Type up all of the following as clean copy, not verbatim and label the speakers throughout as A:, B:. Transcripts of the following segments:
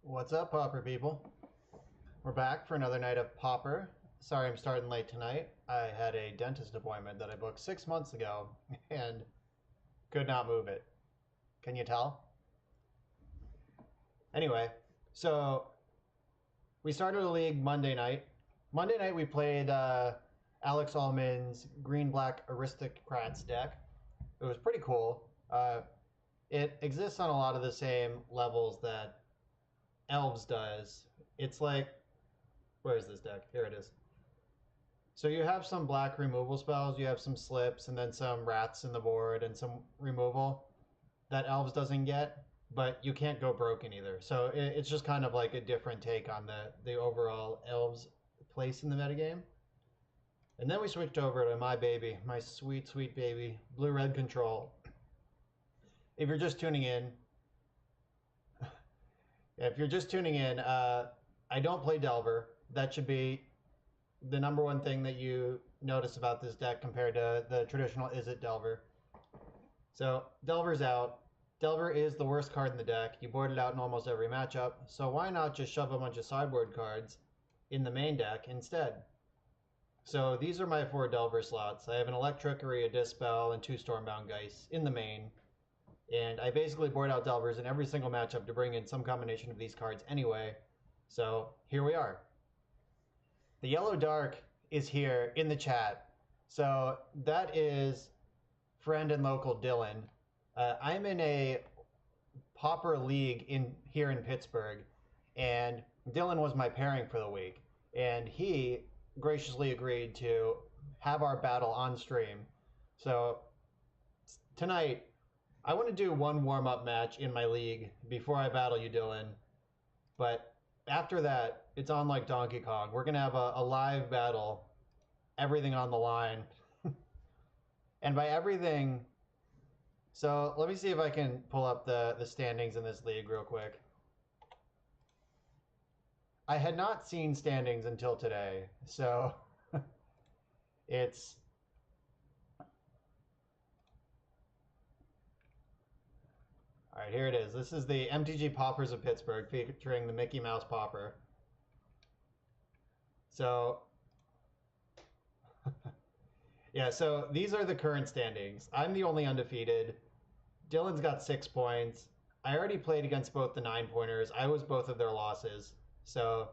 A: What's up, Pauper people? We're back for another night of Pauper. Sorry I'm starting late tonight. I had a dentist appointment that I booked 6 months ago and could not move it. Can you tell? Anyway, so we started a league Monday night. Monday night we played Alex Allman's Green-Black Aristocrats deck. It was pretty cool. It exists on a lot of the same levels that Elves does. It's like, where is this deck? Here it is. So you have some black removal spells, you have some slips, and then some wraths in the board and some removal that Elves doesn't get, but you can't go broken either. So it's just kind of like a different take on the overall Elves place in the metagame. And then we switched over to my baby, my sweet, sweet baby, Blue-Red Control. If you're just tuning in, I don't play Delver. That should be the number one thing that you notice about this deck compared to the traditional Izzet Delver. So Delver's out. Delver is the worst card in the deck. You board it out in almost every matchup. So why not just shove a bunch of sideboard cards in the main deck instead? So these are my 4 Delver slots. I have an Electrickery, a Dispel, and 2 Stormbound Geist in the main. And I basically board out Delvers in every single matchup to bring in some combination of these cards anyway. So here we are. The Yellow Dark is here in the chat. So that is friend and local Dylan. I'm in a Pauper League here in Pittsburgh, and Dylan was my pairing for the week. And he graciously agreed to have our battle on stream. So tonight, I want to do one warm-up match in my league before I battle you, Dylan. But after that, it's on like Donkey Kong. We're going to have a live battle, everything on the line. And by everything... So let me see if I can pull up the standings in this league real quick. I had not seen standings until today, so it's... All right, here it is. This is the MTG Paupers of Pittsburgh featuring the Mickey Mouse Pauper. So, yeah, so these are the current standings. I'm the only undefeated. Dylan's got 6 points. I already played against both the 9-pointers. I was both of their losses, so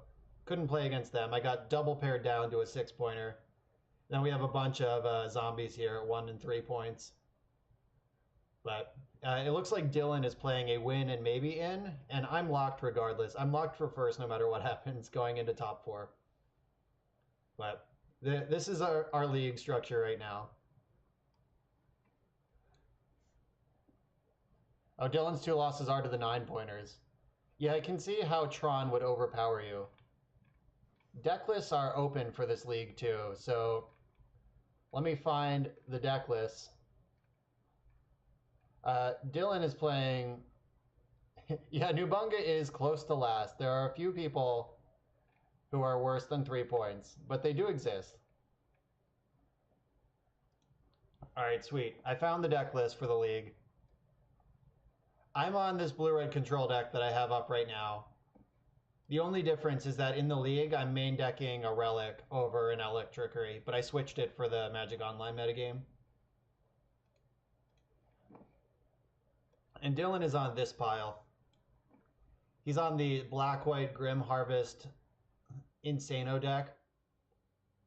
A: couldn't play against them. I got double paired down to a 6-pointer. Then we have a bunch of zombies here at 1 and 3 points. But it looks like Dylan is playing a win and maybe in, and I'm locked regardless. I'm locked for first no matter what happens going into top 4. But this is our league structure right now. Oh, Dylan's 2 losses are to the 9-pointers. Yeah, I can see how Tron would overpower you. Deck lists are open for this league too, so let me find the deck lists. Dylan is playing... Yeah, Nubunga is close to last. There are a few people who are worse than 3 points, but they do exist. Alright, sweet. I found the deck list for the league. I'm on this Blue-Red Control deck that I have up right now. The only difference is that in the league, I'm main decking a Relic over an Electrickery, but I switched it for the Magic Online metagame. And Dylan is on this pile. He's on the Black-White Grim Harvest Insano deck.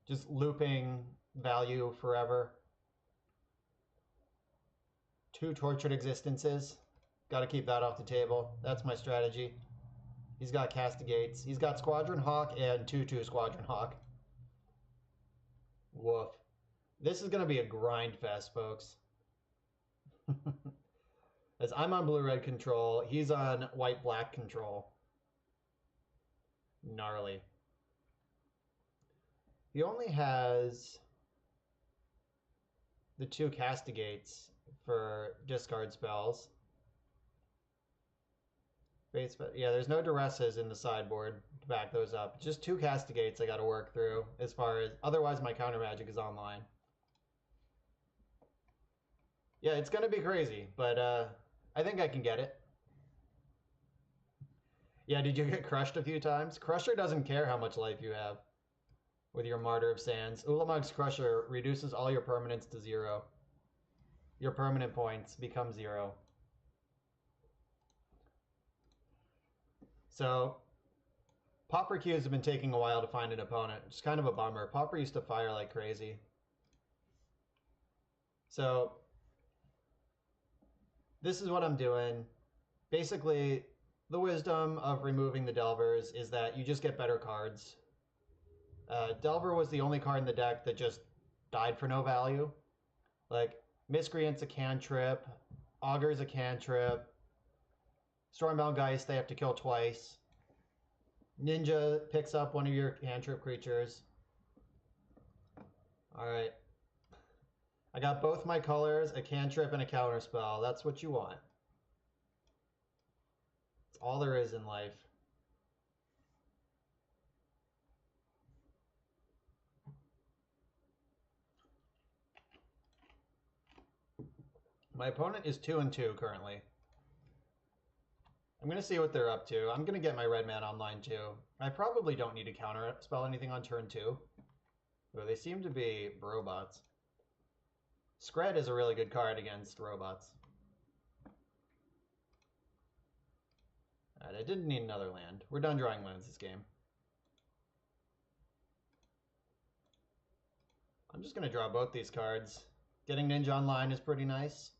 A: Just looping value forever. 2 Tortured Existences. Got to keep that off the table. That's my strategy. He's got Castigates. He's got Squadron Hawk and 2/2 Squadron Hawk. Woof. This is going to be a grind fest, folks. As I'm on blue-red control, he's on white-black control. Gnarly. He only has the 2 Castigates for discard spells. Yeah, there's no Duresses in the sideboard to back those up. Just 2 Castigates I got to work through as far as... Otherwise, my counter magic is online. Yeah, it's going to be crazy, but I think I can get it. Yeah, did you get crushed a few times? Crusher doesn't care how much life you have with your Martyr of Sands. Ulamog's Crusher reduces all your permanents to 0. Your permanent points become 0. So, Pauper queues have been taking a while to find an opponent. It's kind of a bummer. Pauper used to fire like crazy. So, this is what I'm doing. Basically, the wisdom of removing the Delvers is that you just get better cards. Delver was the only card in the deck that just died for no value. Like, Miscreant's a cantrip, Augur's a cantrip, Stormbound Geist they have to kill twice. Ninja picks up one of your cantrip creatures. Alright. I got both my colors, a cantrip and a counterspell. That's what you want. It's all there is in life. My opponent is 2-2 currently. I'm going to see what they're up to. I'm going to get my red man online too. I probably don't need to counter spell anything on turn 2. Ooh, they seem to be robots. Scred is a really good card against robots. Alright, I didn't need another land. We're done drawing lands this game. I'm just going to draw both these cards. Getting Ninja online is pretty nice.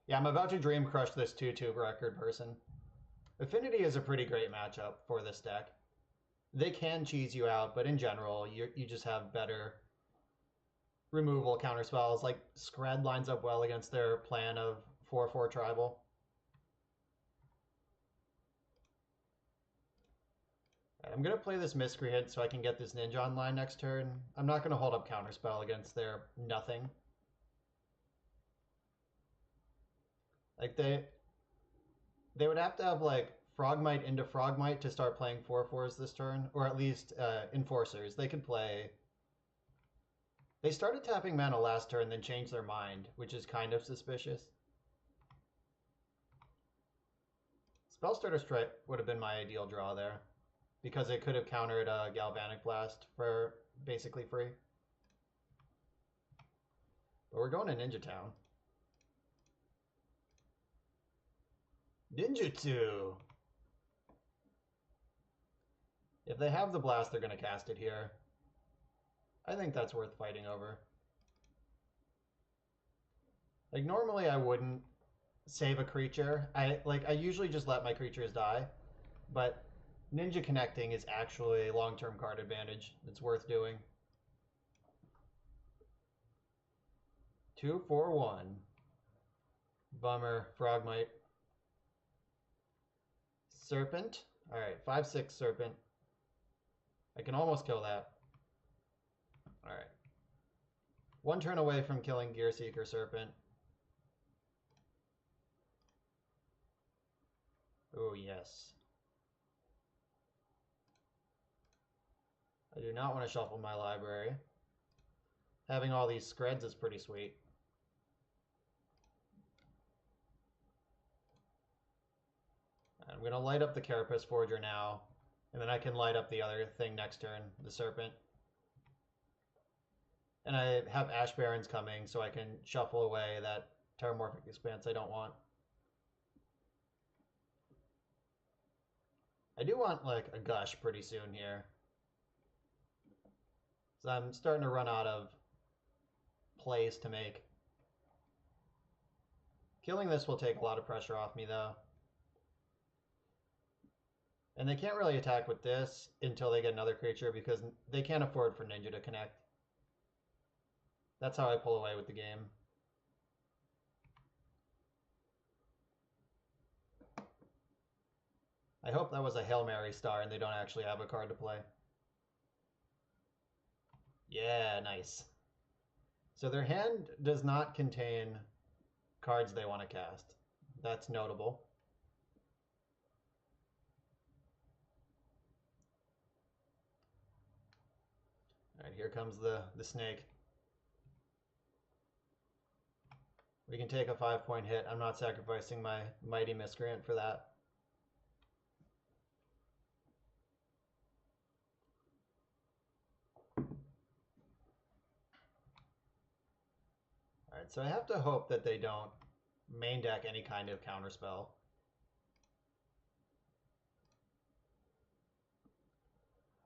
A: Yeah, I'm about to Dream Crush this 2/2 record person. Affinity is a pretty great matchup for this deck. They can cheese you out, but in general, you just have better removal counterspells. Like, Scred lines up well against their plan of 4/4 tribal. I'm going to play this Miscreant so I can get this Ninja online next turn. I'm not going to hold up counterspell against their nothing. Like, they would have to have, like, Frogmite into Frogmite to start playing 4/4s this turn. Or at least Enforcers. They could play... They started tapping mana last turn, then changed their mind, which is kind of suspicious. Spellstarter Strike would have been my ideal draw there, because it could have countered a Galvanic Blast for basically free. But we're going to Ninja Town. Ninjutsu! If they have the blast, they're going to cast it here. I think that's worth fighting over. Like, normally I wouldn't save a creature. I usually just let my creatures die. But Ninja connecting is actually long-term card advantage. It's worth doing. 2/4/1. Bummer. Frogmite. Serpent. Alright, 5/6 Serpent. I can almost kill that. Alright. One turn away from killing Gearseeker Serpent. Oh, yes. I do not want to shuffle my library. Having all these Screds is pretty sweet. I'm going to light up the Carapace Forger now, and then I can light up the other thing next turn, the Serpent. And I have Ash Barrens coming, so I can shuffle away that Terramorphic Expanse I don't want. I do want, like, a Gush pretty soon here. So I'm starting to run out of plays to make. Killing this will take a lot of pressure off me, though. And they can't really attack with this until they get another creature because they can't afford for Ninja to connect. That's how I pull away with the game. I hope that was a Hail Mary star and they don't actually have a card to play. Yeah, nice. So their hand does not contain cards they want to cast. That's notable. All right, here comes the snake. We can take a 5-point hit. I'm not sacrificing my Mighty Miscreant for that. Alright, so I have to hope that they don't main deck any kind of counterspell.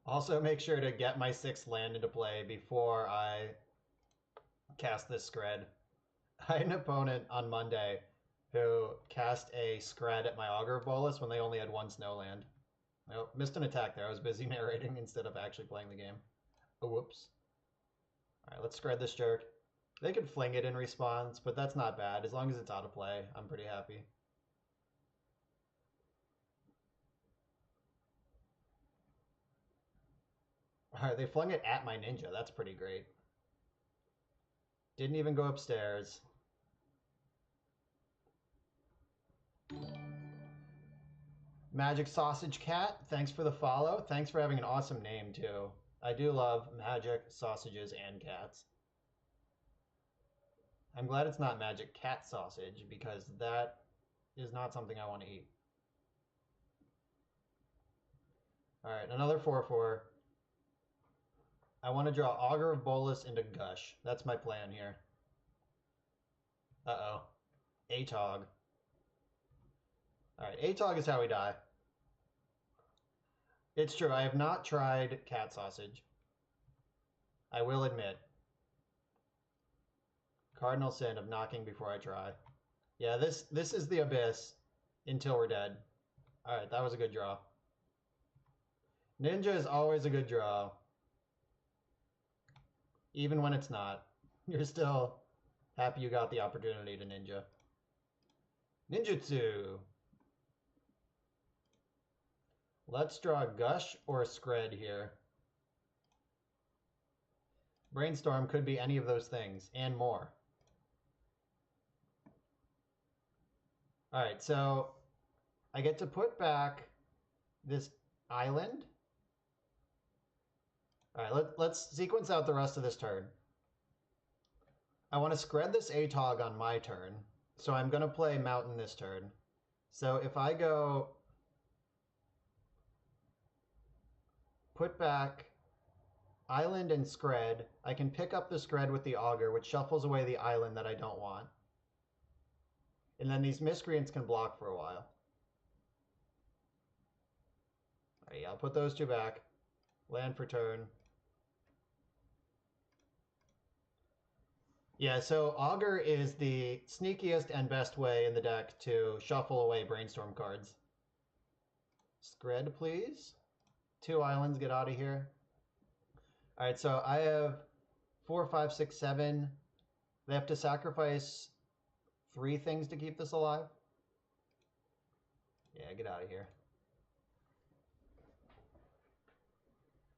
A: Also, make sure to get my 6th land into play before I cast this Scred. I had an opponent on Monday who cast a Scred at my Augur of Bolas when they only had 1 snow land. Nope, missed an attack there. I was busy narrating instead of actually playing the game. Oh, whoops. Alright, let's Scred this jerk. They could fling it in response, but that's not bad. As long as it's out of play, I'm pretty happy. Alright, they flung it at my ninja. That's pretty great. Didn't even go upstairs. Magic Sausage Cat, thanks for the follow. Thanks for having an awesome name, too. I do love magic, sausages, and cats. I'm glad it's not magic cat sausage, because that is not something I want to eat. Alright, another 4/4. I want to draw Augur of Bolas into Gush. That's my plan here. Uh-oh. Atog. Alright, Atog is how we die. It's true, I have not tried cat sausage. I will admit. Cardinal sin of knocking before I try. Yeah, this is the abyss until we're dead. Alright, that was a good draw. Ninja is always a good draw. Even when it's not. You're still happy you got the opportunity to ninja. Ninjutsu. Let's draw a Gush or a Scred here. Brainstorm could be any of those things and more. Alright, so I get to put back this island. Alright, let's sequence out the rest of this turn. I want to Scred this Atog on my turn, so I'm going to play Mountain this turn. So if I go put back Island and Scred, I can pick up the Scred with the Augur, which shuffles away the island that I don't want. And then these Miscreants can block for a while. Alright, yeah, I'll put those 2 back. Land for turn. Yeah, so Augur is the sneakiest and best way in the deck to shuffle away Brainstorm cards. Scred, please. 2 islands, get out of here. Alright, so I have 4, 5, 6, 7. They have to sacrifice 3 things to keep this alive. Yeah, get out of here.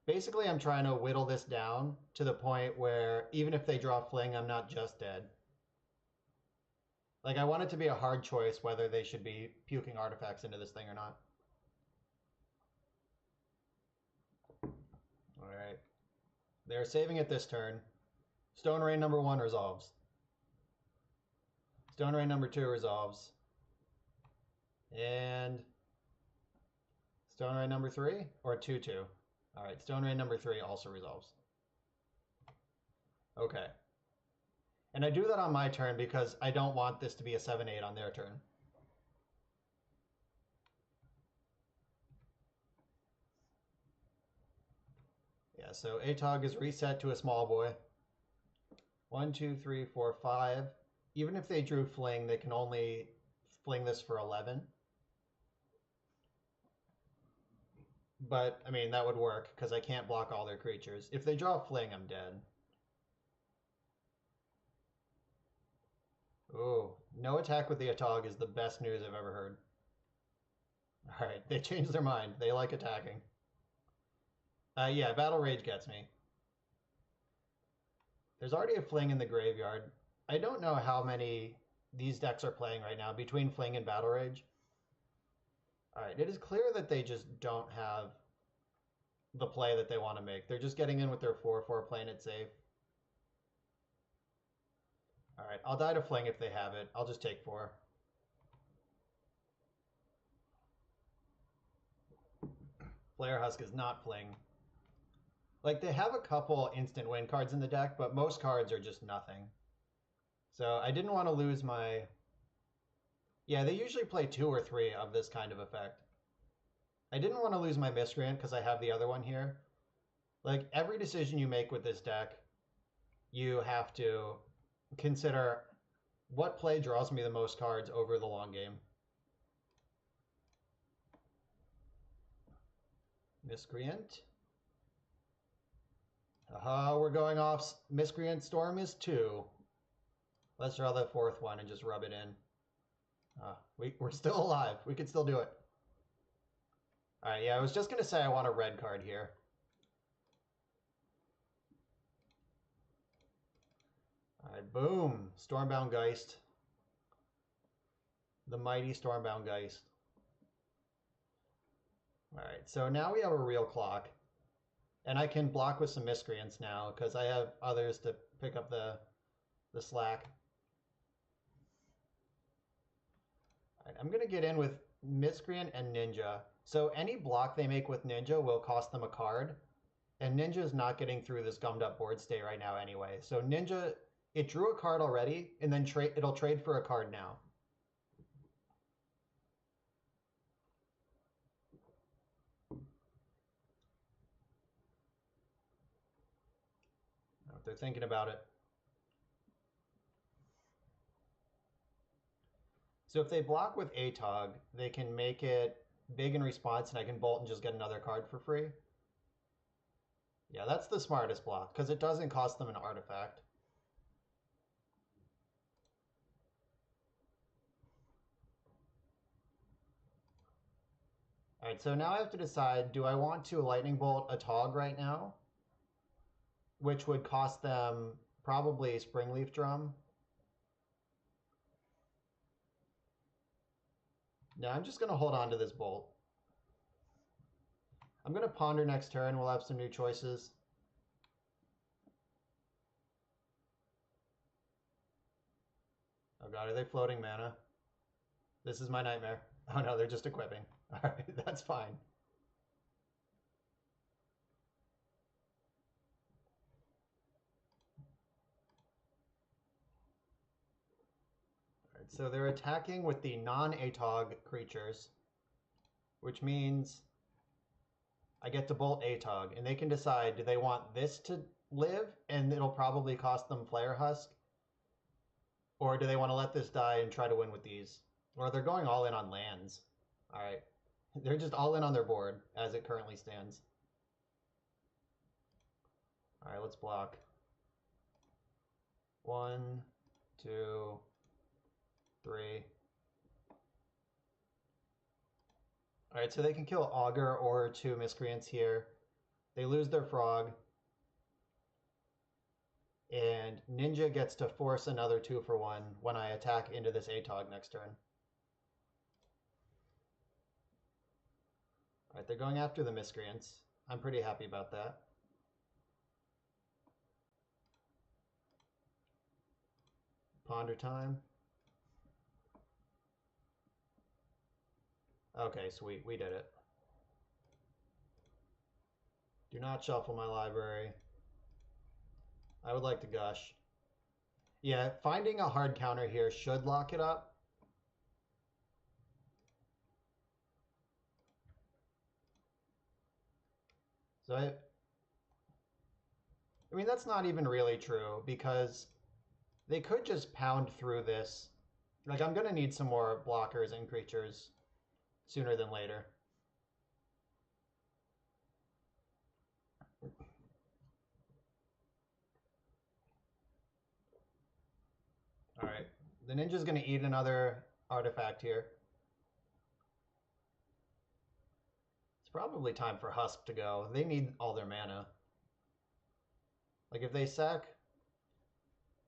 A: Basically, I'm trying to whittle this down to the point where even if they draw Fling, I'm not just dead. Like, I want it to be a hard choice whether they should be puking artifacts into this thing or not. Alright. They're saving it this turn. Stone Rain number 1 resolves. Stone Rain number 2 resolves. And Stone Rain number 3? Or 2/2? Alright, Stone Rain number 3 also resolves. Okay. And I do that on my turn because I don't want this to be a 7/8 on their turn. Yeah, so Atog is reset to a small boy. 1, 2, 3, 4, 5. Even if they drew Fling, they can only fling this for 11. But, I mean, that would work, because I can't block all their creatures. If they draw a Fling, I'm dead. Ooh, no attack with the Atog is the best news I've ever heard. Alright, they changed their mind. They like attacking. Yeah, Battle Rage gets me. There's already a Fling in the graveyard. I don't know how many these decks are playing right now between Fling and Battle Rage. Alright, it is clear that they just don't have the play that they want to make. They're just getting in with their 4/4, playing it safe. Alright, I'll die to Fling if they have it. I'll just take 4. Flare Husk is not Fling. Like, they have a couple instant win cards in the deck, but most cards are just nothing. So I didn't want to lose my... Yeah, they usually play 2 or 3 of this kind of effect. I didn't want to lose my Miscreant because I have the other one here. Like, every decision you make with this deck, you have to consider what play draws me the most cards over the long game. Miscreant. Aha, we're going off. Miscreant Storm is 2. Let's draw the 4th one and just rub it in. We're still alive. We can still do it. Alright, yeah, I was just going to say I want a red card here. Alright, boom. Stormbound Geist. The mighty Stormbound Geist. Alright, so now we have a real clock. And I can block with some Miscreants now, because I have others to pick up the slack. Alright, I'm going to get in with Miscreant and Ninja. So any block they make with Ninja will cost them a card. And Ninja's not getting through this gummed up board state right now anyway. So Ninja, it drew a card already, and then it'll trade for a card now. If they're thinking about it. So if they block with Atog, they can make it big in response, and I can bolt and just get another card for free. Yeah, that's the smartest block, because it doesn't cost them an artifact. Alright, so now I have to decide, do I want to Lightning Bolt Atog right now? Which would cost them probably Springleaf Drum. No, I'm just going to hold on to this bolt. I'm going to ponder next turn. We'll have some new choices. Oh god, are they floating mana? This is my nightmare. Oh no, they're just equipping. Alright, that's fine. Alright, so they're attacking with the non-Atog creatures, which means I get to bolt Atog, and they can decide, do they want this to live, and it'll probably cost them Flare Husk, or do they want to let this die and try to win with these? Or they're going all in on lands. Alright, they're just all in on their board, as it currently stands. Alright, let's block. 1, 2, 3. Alright, so they can kill Augur or 2 Miscreants here. They lose their Frog. And Ninja gets to force another 2-for-1 when I attack into this Atog next turn. Alright, they're going after the Miscreants. I'm pretty happy about that. Ponder time. Okay, sweet. We did it. Do not shuffle my library. I would like to gush. Yeah, finding a hard counter here should lock it up. So I mean, that's not even really true, because they could just pound through this. Like, I'm going to need some more blockers and creatures sooner than later. The ninja's going to eat another artifact here. It's probably time for Husk to go. They need all their mana. Like, if they sack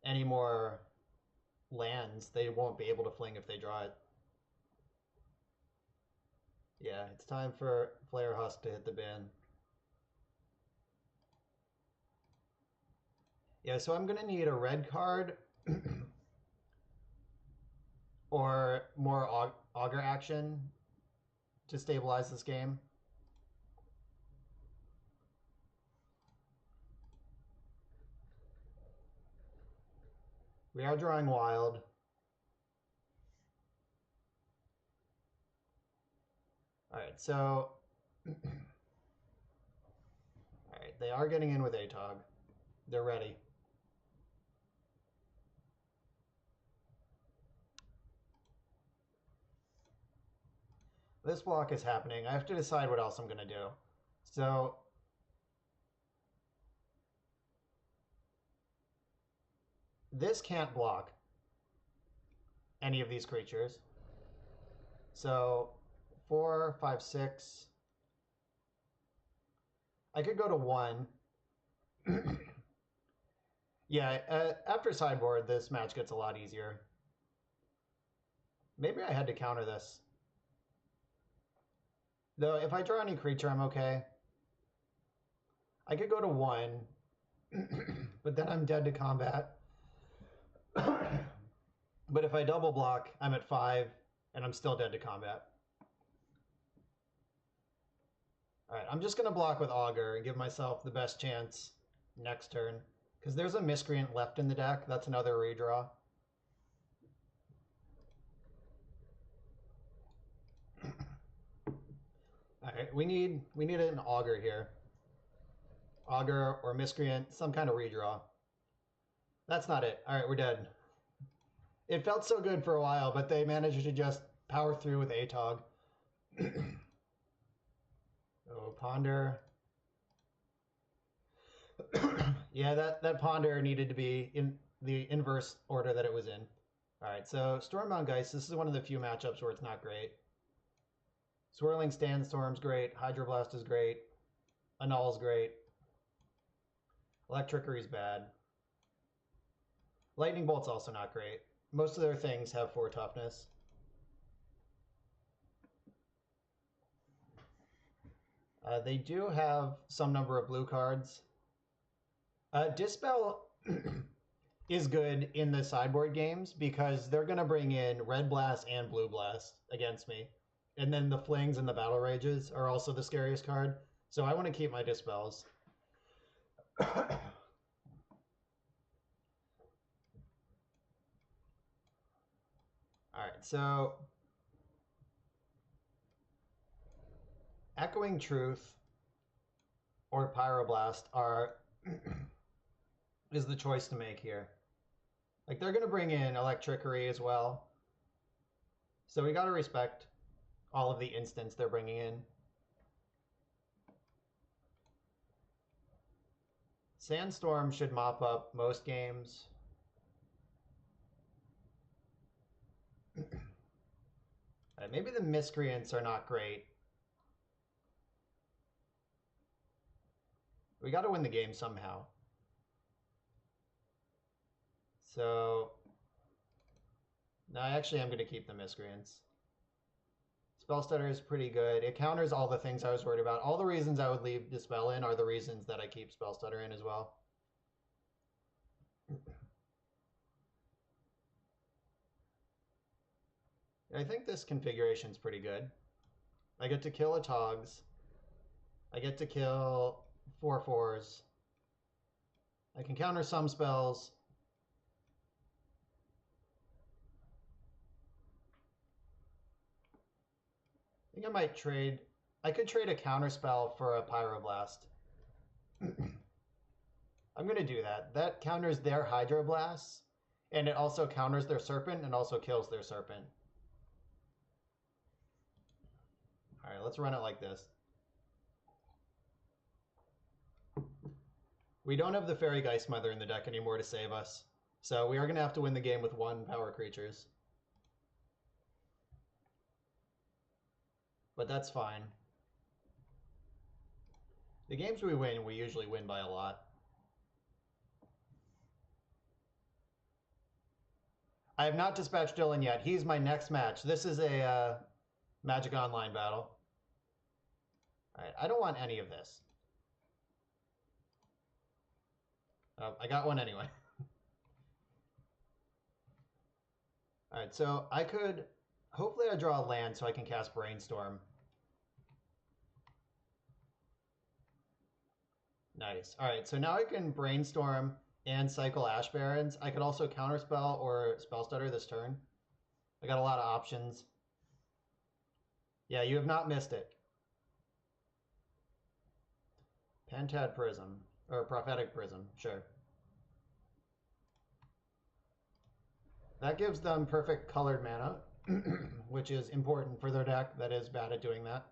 A: any more lands, they won't be able to fling if they draw it. Yeah, it's time for Flare Husk to hit the bin. Yeah, so I'm going to need a red card or more Augur action to stabilize this game. We are drawing wild. All right, so all right, they are getting in with Atog. They're ready. This block is happening. I have to decide what else I'm going to do. So this can't block any of these creatures. So 4, 5, 6. I could go to 1. Yeah, after sideboard, this match gets a lot easier. Maybe I had to counter this. Though, if I draw any creature, I'm okay. I could go to 1, but then I'm dead to combat. But if I double block, I'm at 5, and I'm still dead to combat. All right, I'm just going to block with Augur and give myself the best chance next turn. Because there's a Miscreant left in the deck. That's another redraw. All right, we need an Augur here. Augur or Miscreant, some kind of redraw. That's not it. All right, we're dead. It felt so good for a while, but they managed to just power through with Atog. Oh, Ponder. Yeah, that Ponder needed to be in the inverse order that it was in. All right, so Stormbound Geist, this is one of the few matchups where it's not great. Swirling Sandstorm's great. Hydroblast is great. Annul's great. Electrickery's bad. Lightning Bolt's also not great. Most of their things have 4 toughness. They do have some number of blue cards. Dispel is good in the sideboard games because they're going to bring in Red Blast and Blue Blast against me. And then the Flings and the Battle Rages are also the scariest card. So I want to keep my Dispels. All right, so Echoing Truth or Pyroblast is the choice to make here. Like, they're going to bring in Electrickery as well. So we got to respect all of the instants they're bringing in. Sandstorm should mop up most games. Right, maybe the Miscreants are not great. We got to win the game somehow. So, no, I actually am going to keep the Miscreants. Spellstutter is pretty good. It counters all the things I was worried about. All the reasons I would leave Dispel in are the reasons that I keep Spellstutter in as well. I think this configuration is pretty good. I get to kill a Togs. I get to kill 4/4s. I can counter some spells. I think I might trade. I could trade a counter spell for a Pyroblast. I'm going to do that. That counters their Hydroblasts, and it also counters their Serpent and also kills their Serpent. All right, let's run it like this. We don't have the Fairy Geist Mother in the deck anymore to save us. So we are going to have to win the game with 1 power creatures. But that's fine. The games we win, we usually win by a lot. I have not dispatched Dylan yet. He's my next match. This is a Magic Online battle. Alright, I don't want any of this. Oh, I got one anyway. Alright, so I could... Hopefully I draw a land so I can cast Brainstorm. Nice. Alright, so now I can Brainstorm and cycle Ash Barrens. I could also Counterspell or Spell Stutter this turn. I got a lot of options. Yeah, you have not missed it. Pentad Prism. Or Prophetic Prism, sure. That gives them perfect colored mana, which is important for their deck that is bad at doing that.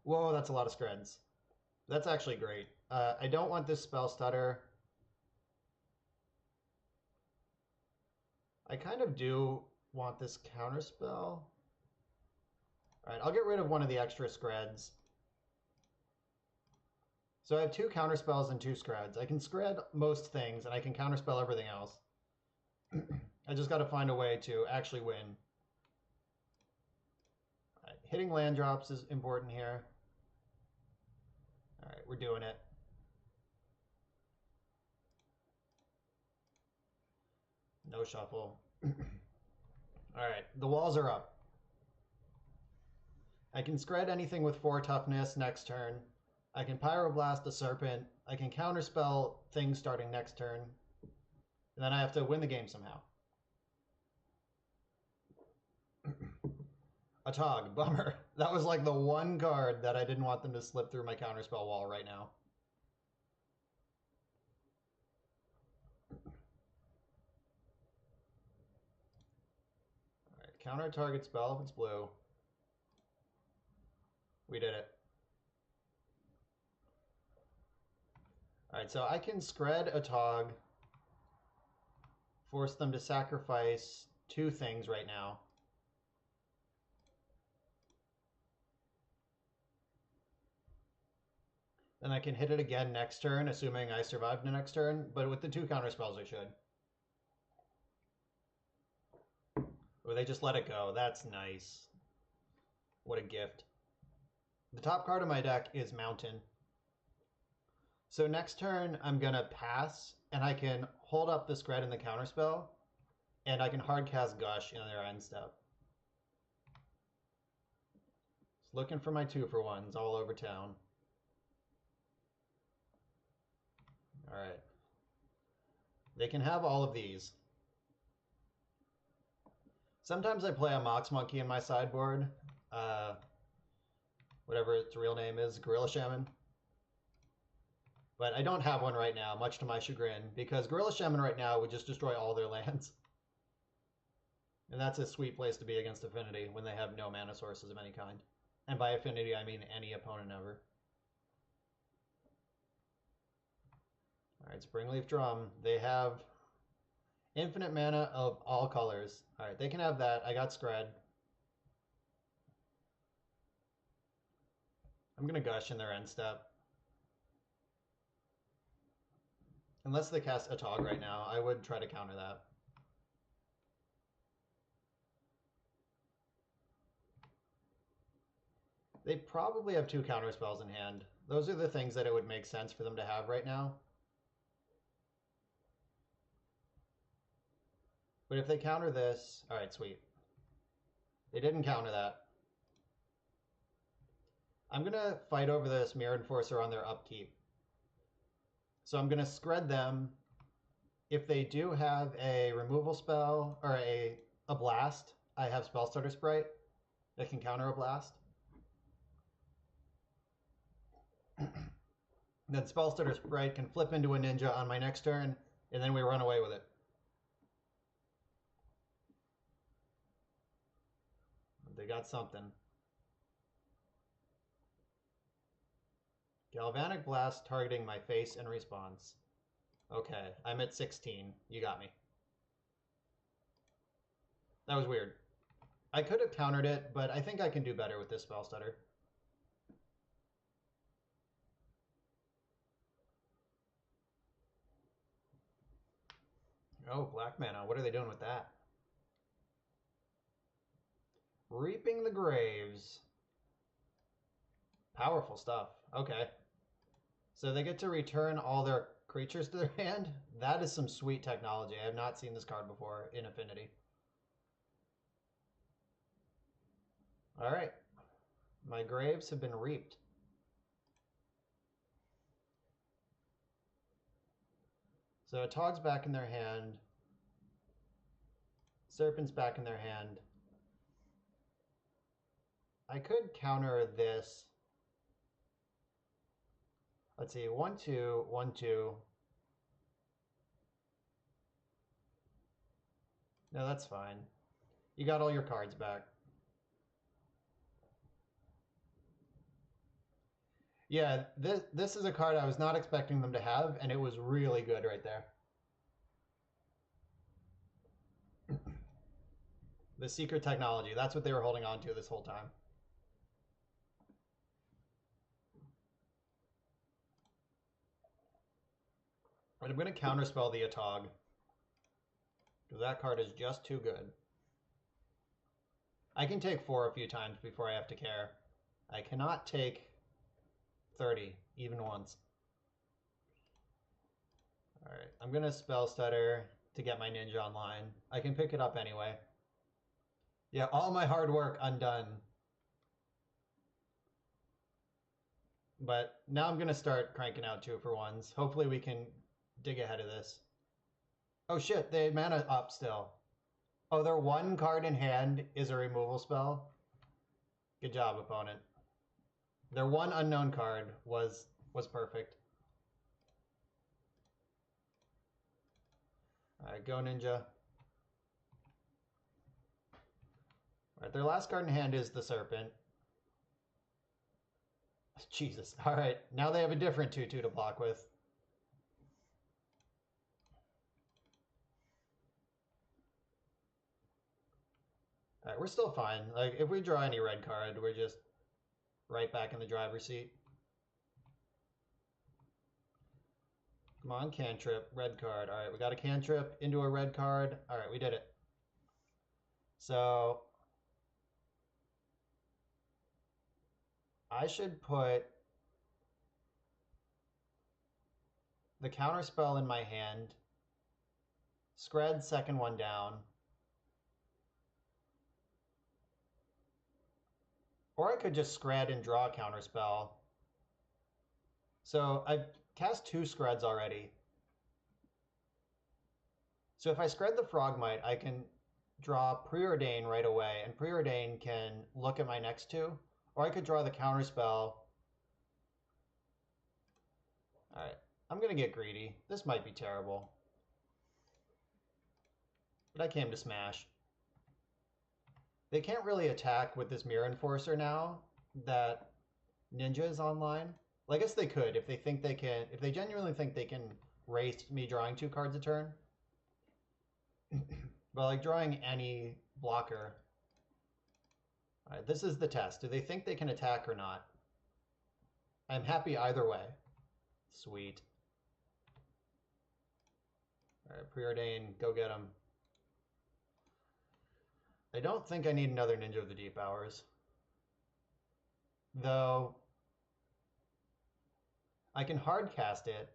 A: Whoa, that's a lot of Screds. That's actually great. I don't want this Spell Stutter. I kind of do want this Counterspell. Alright, I'll get rid of one of the extra Screds. So I have 2 Counterspells and 2 Screds. I can Scred most things, and I can Counterspell everything else. I just got to find a way to actually win. Right, hitting land drops is important here. Alright, we're doing it. No shuffle. Alright, the walls are up. I can Scred anything with 4 toughness next turn. I can Pyroblast a Serpent. I can Counterspell things starting next turn. And then I have to win the game somehow. A Tog, bummer. That was like the one card that I didn't want them to slip through my Counterspell wall right now. Alright, counter target spell if it's blue. We did it. Alright, so I can Scred a Tog, force them to sacrifice 2 things right now. Then I can hit it again next turn, assuming I survive the next turn, but with the 2 counterspells I should. Or they just let it go. That's nice. What a gift. The top card of my deck is Mountain. So next turn, I'm going to pass, and I can hold up the Scred in the counterspell, and I can hard cast Gush in their end step. Just looking for my 2-for-1s all over town. Alright. They can have all of these. Sometimes I play a Mox Monkey in my sideboard. Whatever its real name is, Gorilla Shaman. But I don't have one right now, much to my chagrin, because Gorilla Shaman right now would just destroy all their lands. And that's a sweet place to be against Affinity when they have no mana sources of any kind. And by Affinity, I mean any opponent ever. Alright, Springleaf Drum. They have infinite mana of all colors. Alright, they can have that. I got Scred. I'm going to Gush in their end step. Unless they cast a Tog right now, I would try to counter that. They probably have 2 counterspells in hand. Those are the things that it would make sense for them to have right now. But if they counter this... Alright, sweet. They didn't counter that. I'm going to fight over this Mirror Enforcer on their upkeep. So I'm going to Scred them. If they do have a removal spell, or a blast, I have Spellstarter Sprite that can counter a blast. Then Spellstarter Sprite can flip into a ninja on my next turn, and then we run away with it. They got something. Galvanic Blast targeting my face in response. Okay, I'm at 16. You got me. That was weird. I could have countered it, but I think I can do better with this spell stutter. Oh, black mana. What are they doing with that? Reaping the Graves. Powerful stuff. Okay. So they get to return all their creatures to their hand? That is some sweet technology. I have not seen this card before in Affinity. Alright. My Graves have been reaped. So Tog's back in their hand. Serpent's back in their hand. I could counter this. Let's see, 1-2, 1-2. No, that's fine. You got all your cards back. Yeah, this is a card I was not expecting them to have, and it was really good right there. The secret technology, that's what they were holding on to this whole time. And I'm going to counterspell the Atog, because that card is just too good. I can take 4 a few times before I have to care. I cannot take 30, even once. Alright, I'm going to spell stutter to get my ninja online. I can pick it up anyway. Yeah, all my hard work undone. But now I'm going to start cranking out 2-for-1s. Hopefully we can dig ahead of this. Oh shit, they had mana up still. Oh, their 1 card in hand is a removal spell. Good job, opponent. Their 1 unknown card was perfect. Alright, go ninja. Alright, their last card in hand is the Serpent. Jesus. Alright, now they have a different 2-2 to block with. Alright, we're still fine. Like, if we draw any red card, we're just right back in the driver's seat. Come on, cantrip, red card. Alright, we got a cantrip into a red card. Alright, we did it. So I should put the counter spell in my hand, Scred second one down, or I could just Scred and draw a counter spell. So I've cast 2 Screds already. So if I Scred the Frogmite, I can draw Preordain right away, and Preordain can look at my next 2, or I could draw the counter spell. Alright, I'm going to get greedy. This might be terrible. But I came to smash. They can't really attack with this Mirror Enforcer now that Ninja is online. Well, I guess they could if they think they can, if they genuinely think they can race me drawing 2 cards a turn. But like drawing any blocker. Alright, this is the test. Do they think they can attack or not? I'm happy either way. Sweet. Alright, Preordain, go get him. I don't think I need another Ninja of the Deep Hours. Though, I can hard cast it,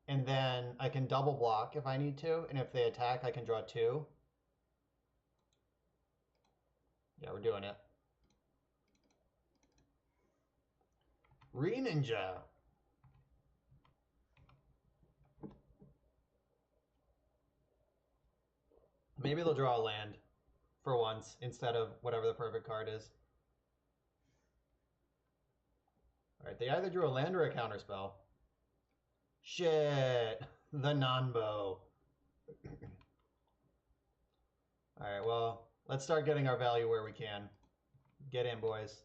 A: and then I can double block if I need to, and if they attack, I can draw 2. Yeah, we're doing it. Re-Ninja. Maybe they'll draw a land for once instead of whatever the perfect card is. Alright, they either drew a land or a counterspell. Shit! The Nanbo. Alright, well, let's start getting our value where we can. Get in, boys.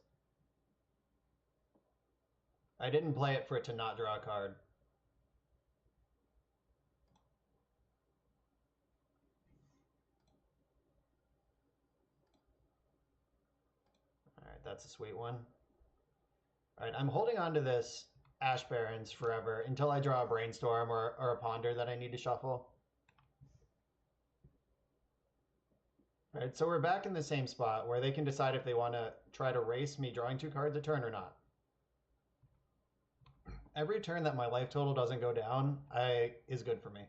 A: I didn't play it for it to not draw a card. All right, that's a sweet one. All right, I'm holding on to this Ash Barrens forever until I draw a Brainstorm or a Ponder that I need to shuffle. All right, so we're back in the same spot where they can decide if they want to try to race me drawing 2 cards a turn or not. Every turn that my life total doesn't go down is good for me.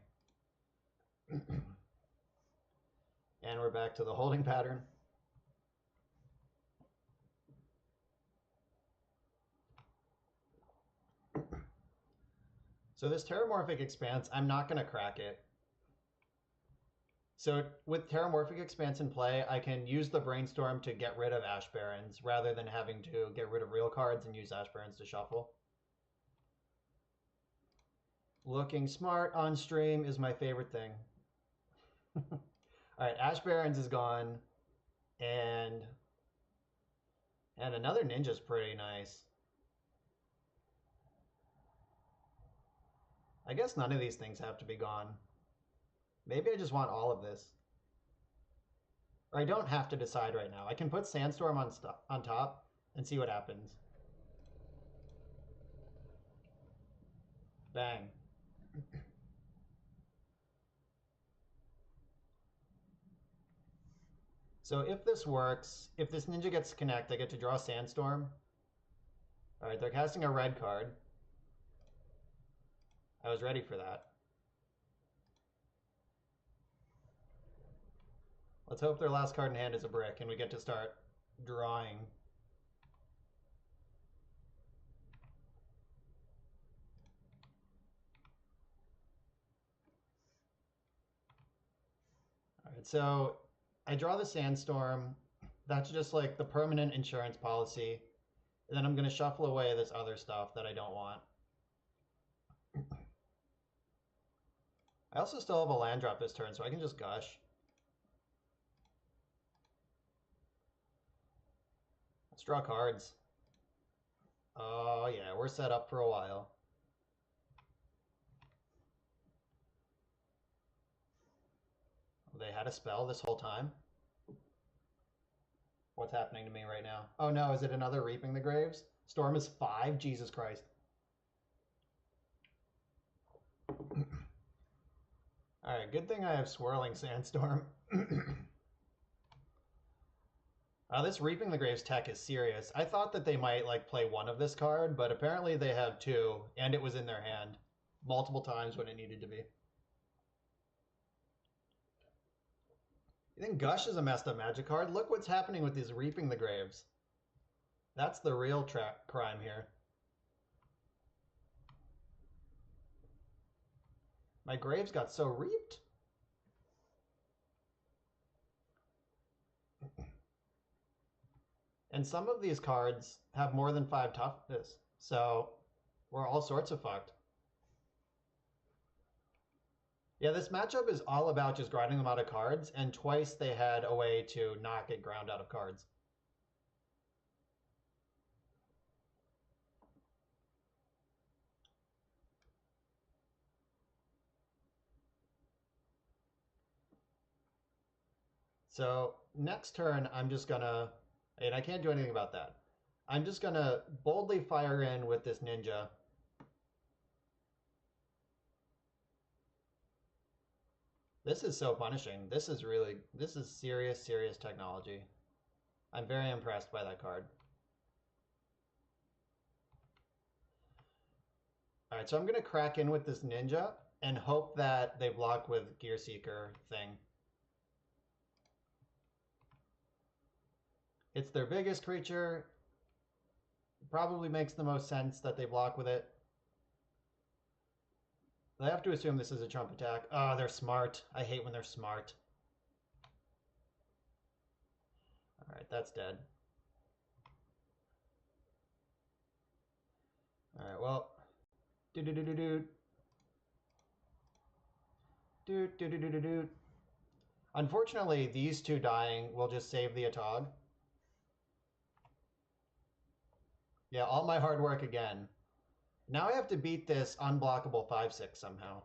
A: And we're back to the holding pattern. So this Terramorphic Expanse, I'm not going to crack it. So with Terramorphic Expanse in play, I can use the Brainstorm to get rid of Ash Barrens rather than having to get rid of real cards and use Ash Barrens to shuffle. Looking smart on stream is my favorite thing. All right, Ash Barrens is gone, and another Ninja's pretty nice. I guess none of these things have to be gone. Maybe I just want all of this. Or I don't have to decide right now. I can put Sandstorm on top and see what happens. Bang. So if this works, if this Ninja gets to connect, I get to draw Sandstorm. All right, they're casting a red card. I was ready for that. Let's hope their last card in hand is a brick and we get to start drawing. All right, so I draw the Sandstorm. That's just like the permanent insurance policy. And then I'm going to shuffle away this other stuff that I don't want. I also still have a land drop this turn, so I can just gush. Let's draw cards. Oh yeah, we're set up for a while. They had a spell this whole time. What's happening to me right now? Oh no, is it another Reaping the Graves? Storm is 5? Jesus Christ. Alright, good thing I have Swirling Sandstorm. This Reaping the Graves tech is serious. I thought that they might like play one of this card, but apparently they have 2, and it was in their hand multiple times when it needed to be. You think Gush is a messed up Magic card? Look what's happening with these Reaping the Graves. That's the real crime here. My Graves got so reaped. And some of these cards have more than 5 toughness, so we're all sorts of fucked. Yeah, this matchup is all about just grinding them out of cards, and twice they had a way to not get ground out of cards. So next turn, I'm just gonna, and I can't do anything about that. I'm just gonna boldly fire in with this Ninja. This is so punishing. This is serious, serious technology. I'm very impressed by that card. All right, so I'm gonna crack in with this Ninja and hope that they block with Gear Seeker thing. It's their biggest creature. Probably makes the most sense that they block with it. They have to assume this is a trump attack. Oh, they're smart. I hate when they're smart. All right, that's dead. All right, well. Unfortunately, these 2 dying will just save the Atog. Yeah, all my hard work again. Now I have to beat this unblockable 5/6 somehow.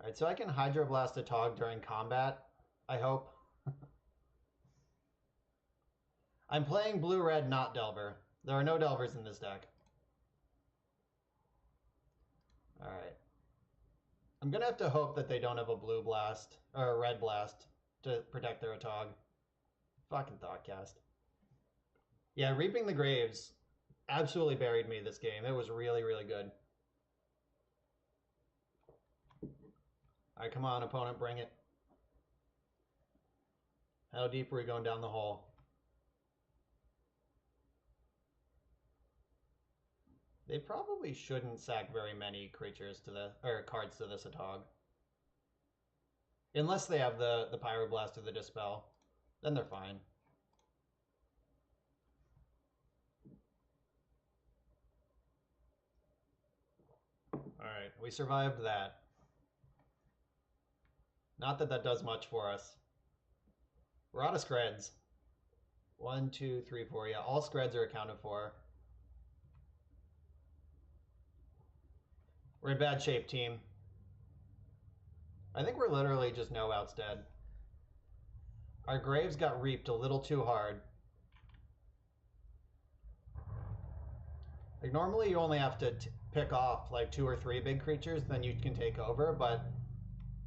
A: Alright, so I can Hydroblast a Tog during combat, I hope. I'm playing blue-red, not Delver. There are no Delvers in this deck. Alright. I'm gonna have to hope that they don't have a blue blast, or a red blast, to protect their Atog. Fucking Thoughtcast. Yeah, Reaping the Graves absolutely buried me this game. It was really, really good. Alright, come on, opponent, bring it. How deep are we going down the hole? They probably shouldn't sack very many creatures to the or cards to this Atog. Unless they have the Pyroblast or the Dispel. Then they're fine. Alright, we survived that. Not that that does much for us. We're out of Screds. 1, 2, 3, 4. Yeah, all Screds are accounted for. We're in bad shape, team. I think we're literally just no outs dead. Our Graves got reaped a little too hard. Like, normally you only have to pick off like 2 or 3 big creatures, then you can take over, but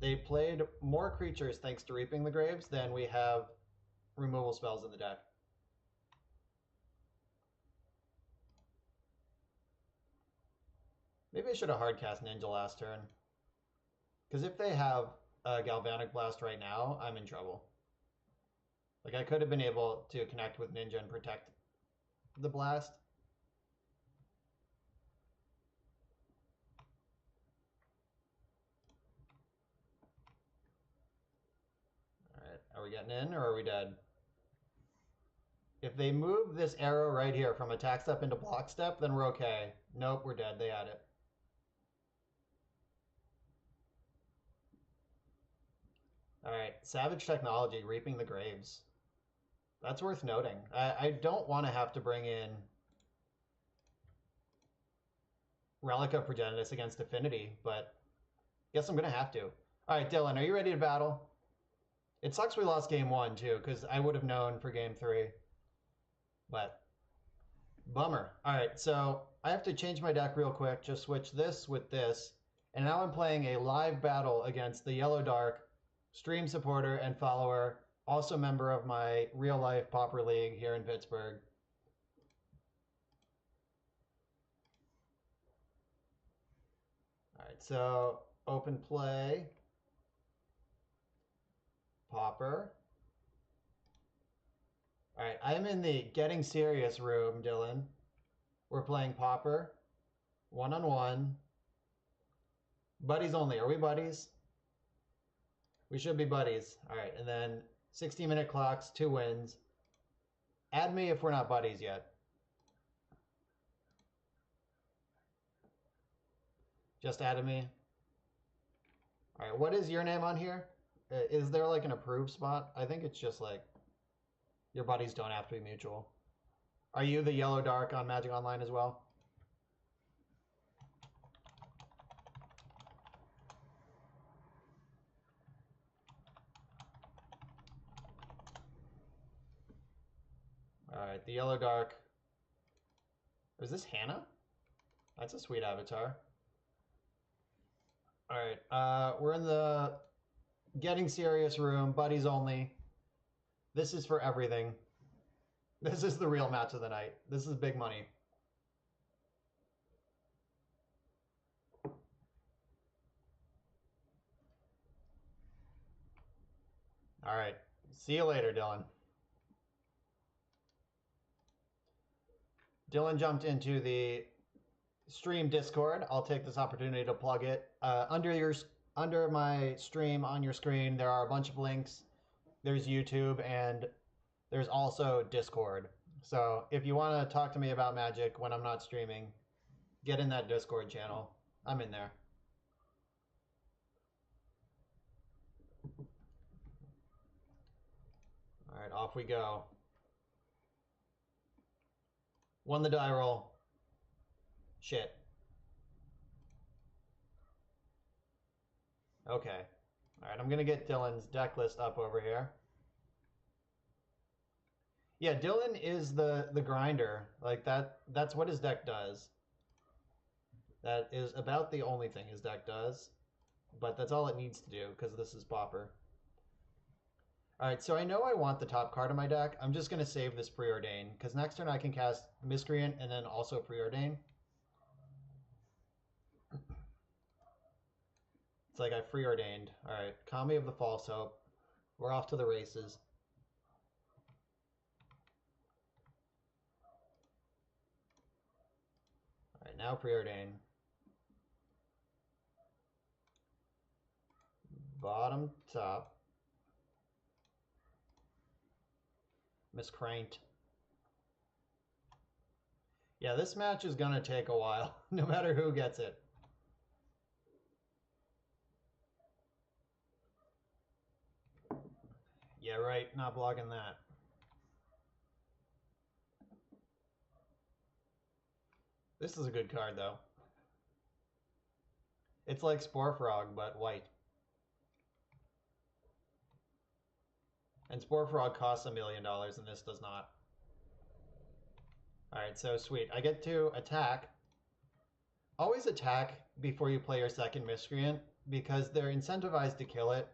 A: they played more creatures thanks to Reaping the Graves than we have removal spells in the deck. Maybe I should have hardcast Ninja last turn. Because if they have a Galvanic Blast right now, I'm in trouble. Like, I could have been able to connect with Ninja and protect the blast. Alright, are we getting in or are we dead? If they move this arrow right here from attack step into block step, then we're okay. Nope, we're dead. They had it. Alright, Savage Technology, Reaping the Graves. That's worth noting. I don't want to have to bring in Relic of Progenitus against Affinity, but guess I'm going to have to. Alright, Dylan, are you ready to battle? It sucks we lost game 1, too, because I would have known for game 3. But, bummer. Alright, so I have to change my deck real quick. Just switch this with this. And now I'm playing a live battle against the Yellow Dark stream supporter and follower, also member of my real-life Pauper League here in Pittsburgh. All right, so open play, Pauper. All right, I'm in the Getting Serious room, Dylan. We're playing Pauper, one-on-one. Buddies only. Are we buddies? We should be buddies. All right, and then 60-minute clocks, 2 wins. Add me if we're not buddies yet. Just added me. All right, what is your name on here? Is there like an approved spot? I think it's just like your buddies don't have to be mutual. Are you the Yellow Dark on Magic Online as well? All right, the Yellow Dark. Is this Hannah? That's a sweet avatar. All right, we're in the Getting Serious room, buddies only. This is for everything. This is the real match of the night. This is big money. All right, see you later, Dylan. Dylan jumped into the stream Discord. I'll take this opportunity to plug it. Under my stream on your screen, there are a bunch of links. There's YouTube and there's also Discord. So if you want to talk to me about Magic when I'm not streaming, get in that Discord channel. I'm in there. Off we go. Won the die roll. Shit. Okay. Alright, I'm gonna get Dylan's deck list up over here. Yeah, Dylan is the grinder. Like that's what his deck does. That is about the only thing his deck does. But that's all it needs to do, because this is Pauper. Alright, so I know I want the top card of my deck. I'm just going to save this Preordain, because next turn I can cast Miscreant and then also Preordain. It's like I preordained. Alright, Kami of the False Hope. We're off to the races. Alright, now Preordain. Bottom, top. Miscranked. Yeah, this match is gonna take a while, no matter who gets it. Yeah, right, not blocking that. This is a good card, though. It's like Spore Frog, but white. And Spore Frog costs $1 million, and this does not. Alright, so sweet. I get to attack. Always attack before you play your second Miscreant, because they're incentivized to kill it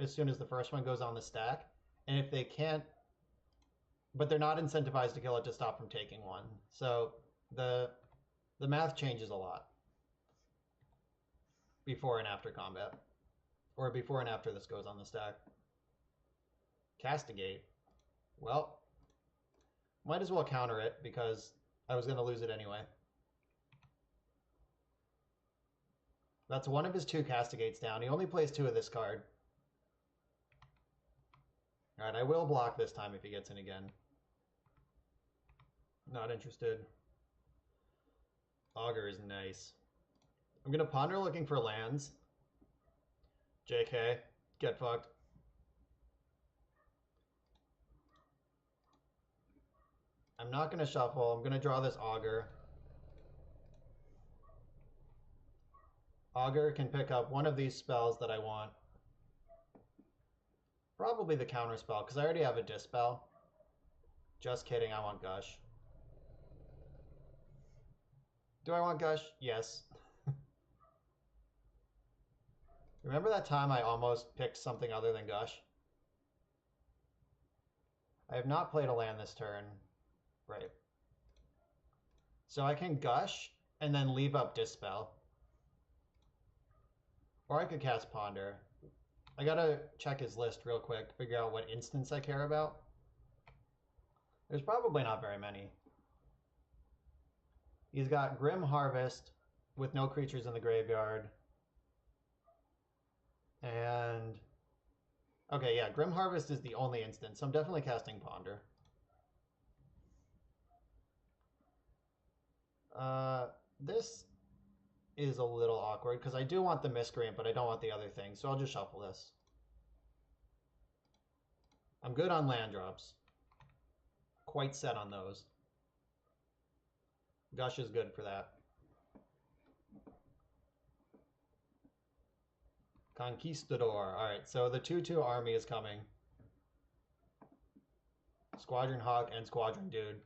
A: as soon as the first one goes on the stack. And if they can't... But they're not incentivized to kill it to stop from taking one. So the math changes a lot before and after combat. Or before and after this goes on the stack. Castigate. Well, might as well counter it because I was going to lose it anyway. That's one of his 2 Castigates down. He only plays 2 of this card. Alright, I will block this time if he gets in again. Not interested. Augur is nice. I'm going to ponder looking for lands. JK, get fucked. I'm not going to shuffle. I'm going to draw this Augur. Augur can pick up one of these spells that I want. Probably the counter spell, because I already have a Dispel. Just kidding, I want Gush. Do I want Gush? Yes. Remember that time I almost picked something other than Gush? I have not played a land this turn. Right. So I can Gush and then leave up Dispel. Or I could cast Ponder. I gotta check his list real quick to figure out what instance I care about. There's probably not very many. He's got Grim Harvest with no creatures in the graveyard. And... Okay, yeah, Grim Harvest is the only instance, so I'm definitely casting Ponder. This is a little awkward because I do want the Miscreant, but I don't want the other thing, so I'll just shuffle this. I'm good on land drops. Quite set on those. Gush is good for that. Conquistador. Alright, so the 2/2 army is coming. Squadron Hawk and Squadron Dude.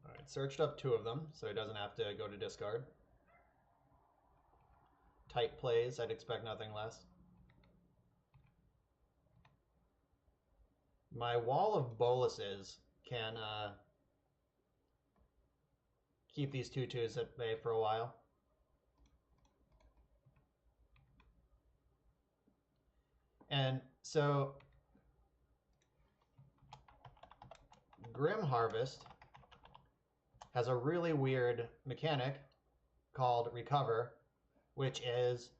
A: Alright, searched up 2 of them, so he doesn't have to go to discard. Tight plays, I'd expect nothing less. My wall of boluses can keep these 2/2s at bay for a while. And so Grim Harvest has a really weird mechanic called Recover, which is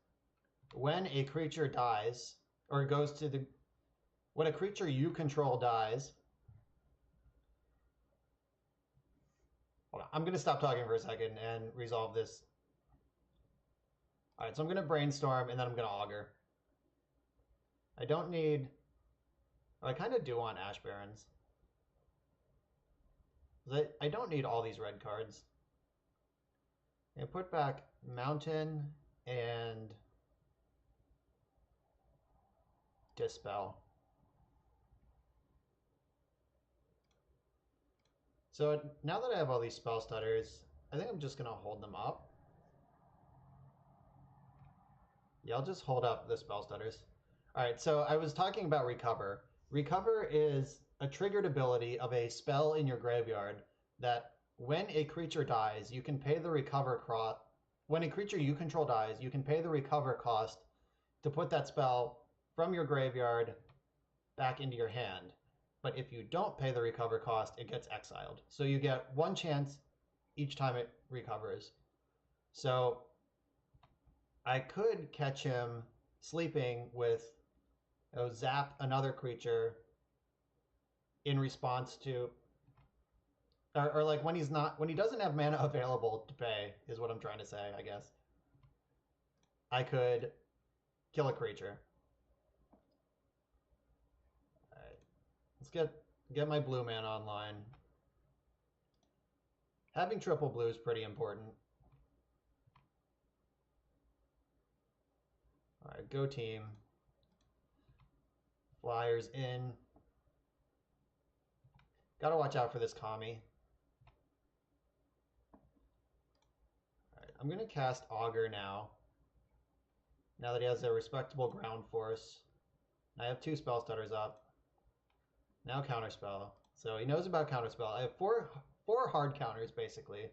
A: when a creature dies, or goes to the... When a creature you control dies... Hold on, I'm going to stop talking for a second and resolve this. All right, so I'm going to brainstorm and then I'm going to augur. I don't need... Oh, I kind of do want Ash Barrens. I don't need all these red cards. And put back Mountain and Dispel. So now that I have all these spell stutters, I think I'm just going to hold them up. Yeah, I'll just hold up the spell stutters. All right, so I was talking about Recover. Recover is a triggered ability of a spell in your graveyard that when a creature dies, you can pay the recover cost. When a creature you control dies, you can pay the recover cost to put that spell from your graveyard back into your hand. But if you don't pay the recover cost, it gets exiled. So you get one chance each time it recovers. So I could catch him sleeping with zap another creature in response to, or like when he doesn't have mana available to pay, is what I'm trying to say, I guess. I could kill a creature. All right, let's get my blue man online. Having triple blue is pretty important. All right, go team. Flyers in. Gotta watch out for this Kami. Alright, I'm gonna cast Augur now. Now that he has a respectable ground force. I have 2 spell stutters up. Now counterspell. So he knows about counterspell. I have four hard counters basically.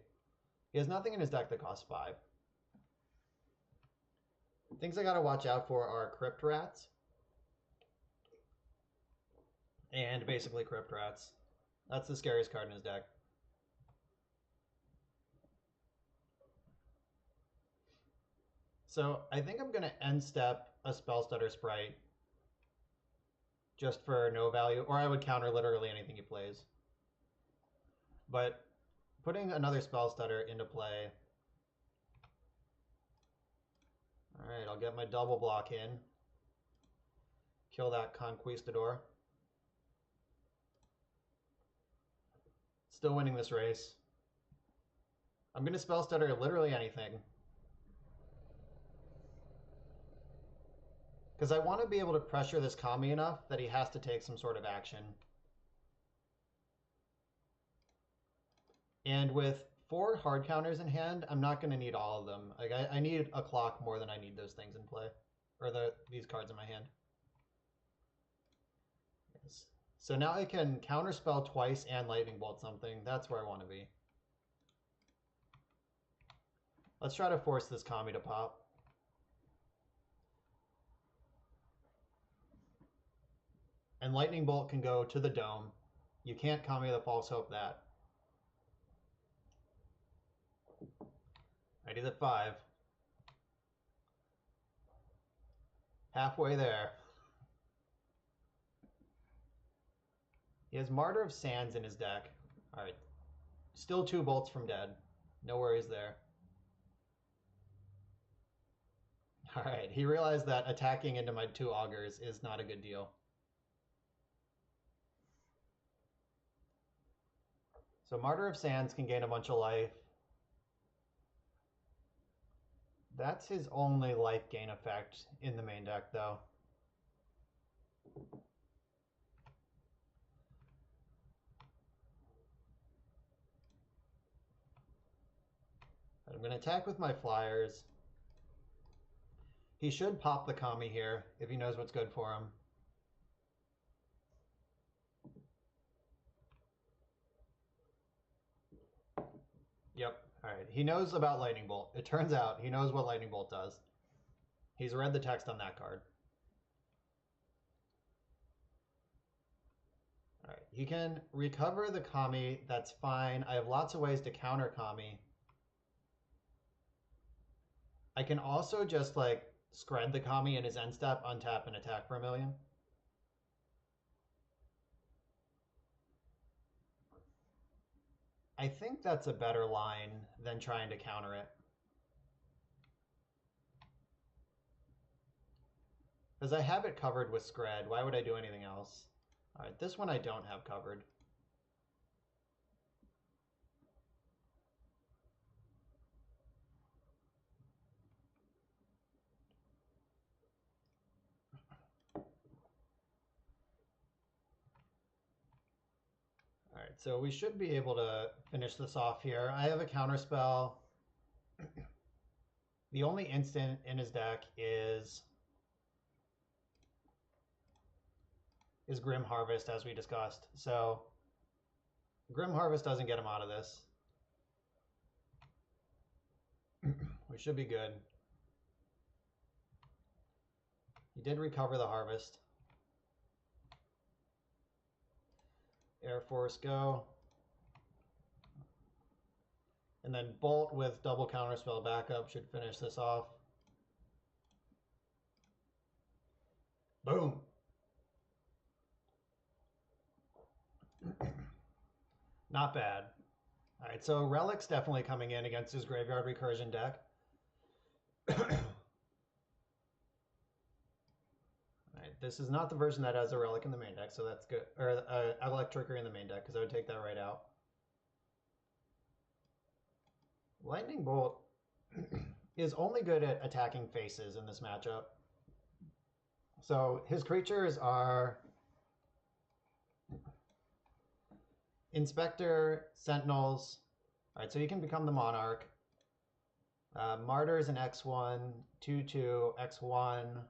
A: He has nothing in his deck that costs 5. Things I gotta watch out for are Crypt Rats. And basically Crypt Rats. That's the scariest card in his deck. So I think I'm going to end step a Spell Stutter Sprite just for no value, or I would counter literally anything he plays. But putting another Spell Stutter into play. Alright, I'll get my double block in. Kill that Conquistador. Still winning this race. I'm going to Spell Stutter literally anything. Because I want to be able to pressure this Kami enough that he has to take some sort of action. And with 4 hard counters in hand, I'm not going to need all of them. Like I need a clock more than I need those things in play. Or these cards in my hand. Yes. So now I can counterspell twice and lightning bolt something. That's where I want to be. Let's try to force this Kami to pop. And lightning bolt can go to the dome. You can't Kami the false hope that. Right, he's at 5. Halfway there. He has Martyr of Sands in his deck. Alright. Still 2 bolts from dead. No worries there. Alright, he realized that attacking into my 2 augurs is not a good deal. So Martyr of Sands can gain a bunch of life. That's his only life gain effect in the main deck, though. I'm going to attack with my flyers. He should pop the Kami here if he knows what's good for him. Yep. All right. He knows about Lightning Bolt. It turns out he knows what Lightning Bolt does. He's read the text on that card. All right. He can recover the Kami. That's fine. I have lots of ways to counter Kami. I can also just like scred the Kami in his end step, untap, and attack for 1,000,000. I think that's a better line than trying to counter it. Because I have it covered with Scred. Why would I do anything else? All right, this one I don't have covered. All right, so we should be able to finish this off here. I have a counterspell. The only instant in his deck is Grim Harvest, as we discussed. So Grim Harvest doesn't get him out of this. We should be good. He did recover the Harvest. Air Force go. And then Bolt with double counterspell backup should finish this off. Boom. Not bad. All right, so Relic's definitely coming in against his Graveyard Recursion deck. All right, this is not the version that has a Relic in the main deck, so that's good. Or Electrickery in the main deck, because I would take that right out. Lightning Bolt is only good at attacking faces in this matchup. So his creatures are Inspector, Sentinels. All right, so you can become the Monarch. Martyr is an X1, 2/2, X1.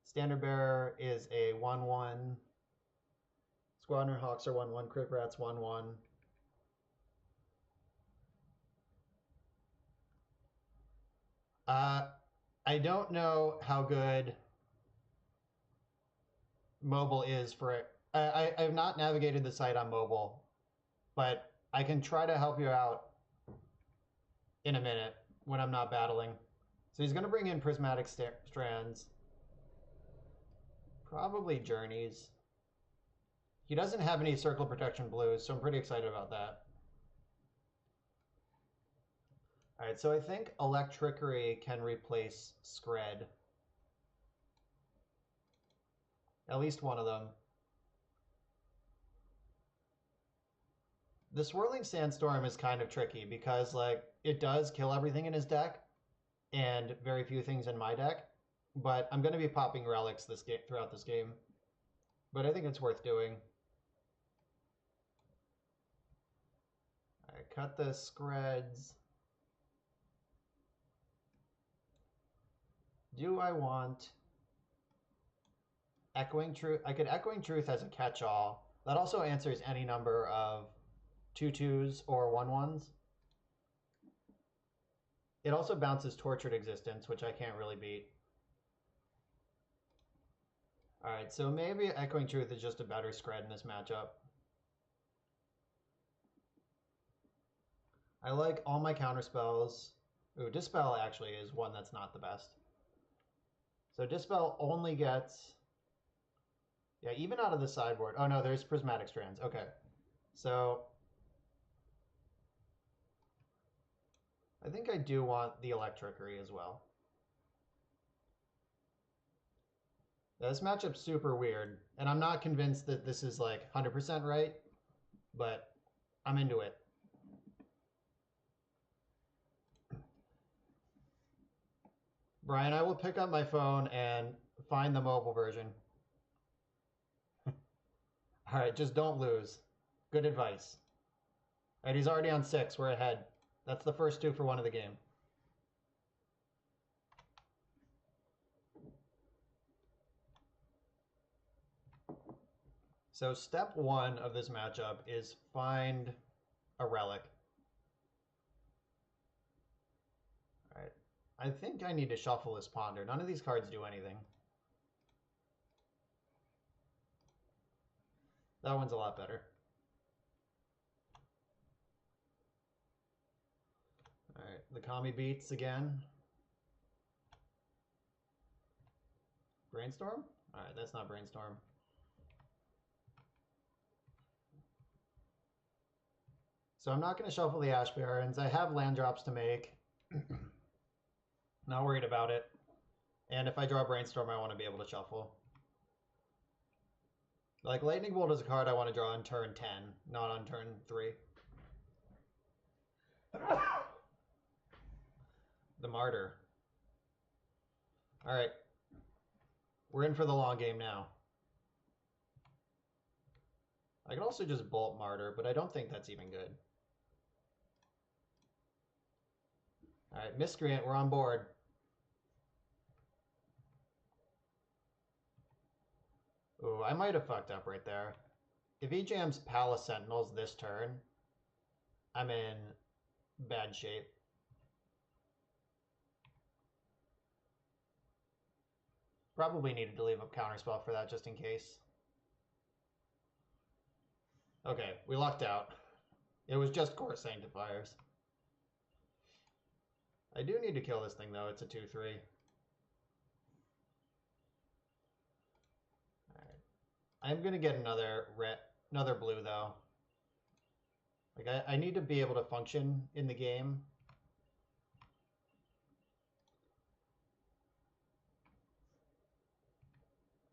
A: Standard Bearer is a 1/1. Squadron Hawks are 1/1. Crit Rats 1/1. I don't know how good mobile is for it. I have not navigated the site on mobile, but I can try to help you out in a minute when I'm not battling. So he's going to bring in Prismatic Strands. Probably Journeys. He doesn't have any Circle Protection blues, so I'm pretty excited about that. All right, so I think Electrickery can replace Scred. At least one of them. The Swirling Sandstorm is kind of tricky because like it does kill everything in his deck and very few things in my deck, but I'm going to be popping relics throughout this game. But I think it's worth doing. All right, cut the Screds. Do I want Echoing Truth? I could Echoing Truth as a catch-all. That also answers any number of 2/2s or 1/1s. It also bounces Tortured Existence, which I can't really beat. All right, so maybe Echoing Truth is just a better Scred in this matchup. I like all my counterspells. Ooh, Dispel actually is one that's not the best. So Dispel only gets, yeah, even out of the sideboard. Oh no, there's Prismatic Strands. Okay, so I think I do want the Electrickery as well. Yeah, this matchup's super weird, and I'm not convinced that this is like 100% right, but I'm into it. Brian, I will pick up my phone and find the mobile version. All right, just don't lose. Good advice. All right, he's already on 6. We're ahead. That's the first 2 for one of the game. So step 1 of this matchup is find a relic. All right. I think I need to shuffle this Ponder. None of these cards do anything. That one's a lot better. All right, the Kami beats again. Brainstorm? All right, that's not Brainstorm. So I'm not going to shuffle the Ash Barrens. I have land drops to make. Not worried about it. And if I draw Brainstorm, I want to be able to shuffle. Like, Lightning Bolt is a card I want to draw on turn 10, not on turn 3. The Martyr. Alright. We're in for the long game now. I could also just Bolt Martyr, but I don't think that's even good. Alright, Miscreant, we're on board. Ooh, I might have fucked up right there. If he jams Palace Sentinels this turn, I'm in bad shape. Probably needed to leave up Counterspell for that just in case. Okay, we lucked out. It was just Core Sanctifiers. I do need to kill this thing though, it's a 2-3. Alright. I'm gonna get another blue though. Like I need to be able to function in the game.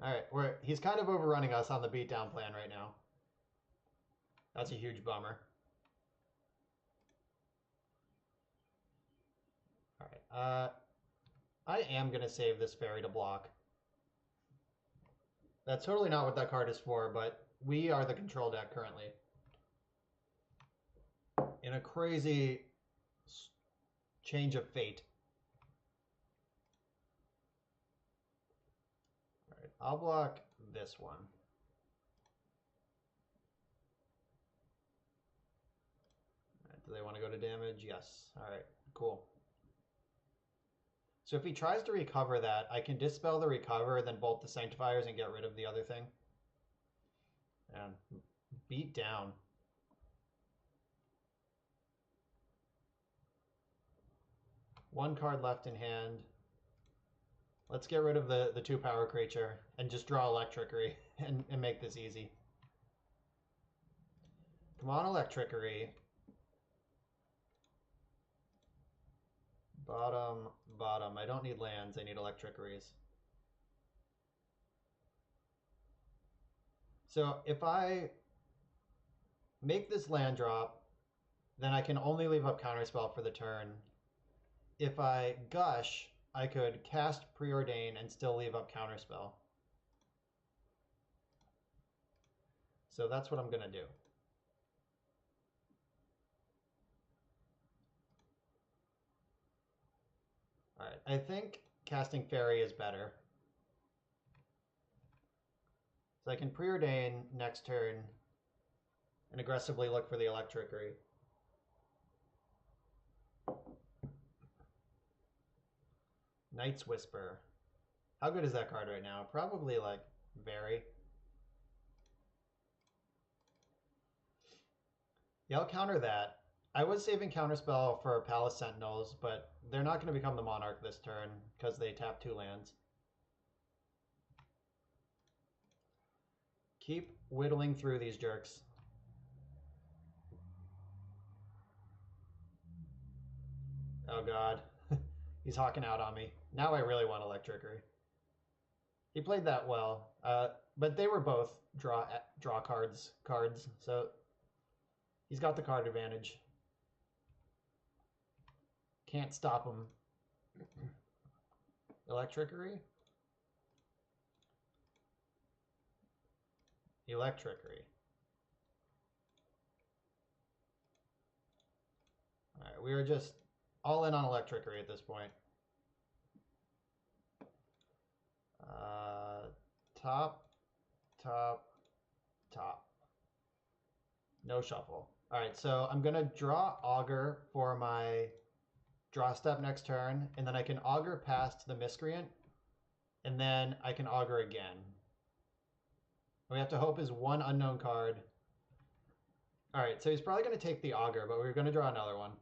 A: Alright, he's kind of overrunning us on the beatdown plan right now. That's a huge bummer. Alright, I am gonna save this fairy to block. That's totally not what that card is for, but we are the control deck currently. In a crazy change of fate. Alright, I'll block this one. Alright, do they want to go to damage? Yes. Alright, cool. So if he tries to recover that, I can dispel the recover, then bolt the Sanctifiers and get rid of the other thing. And beat down. One card left in hand. Let's get rid of the 2-power creature and just draw Electrickery and make this easy. Come on, Electrickery. Bottom, bottom. I don't need lands, I need Electrickeries. So if I make this land drop, then I can only leave up Counterspell for the turn. If I Gush, I could cast Preordain and still leave up Counterspell. So that's what I'm going to do. Alright, I think casting Fairy is better. So I can Preordain next turn and aggressively look for the Electrickery. Night's Whisper. How good is that card right now? Probably like very. Yeah, I'll counter that. I was saving Counterspell for Palace Sentinels, but they're not going to become the Monarch this turn because they tap 2 lands. Keep whittling through these jerks. Oh god. He's hawking out on me. Now I really want Electrickery. He played that well, but they were both draw cards, so he's got the card advantage. Can't stop him. Electrickery? Electrickery. Alright, we are just all in on Electrickery at this point. Top, top, top. No shuffle. Alright, so I'm going to draw Augur for my draw step next turn, and then I can Augur past the Miscreant, and then I can Augur again. We have to hope is one unknown card. Alright, so he's probably going to take the Augur, but we're going to draw another one.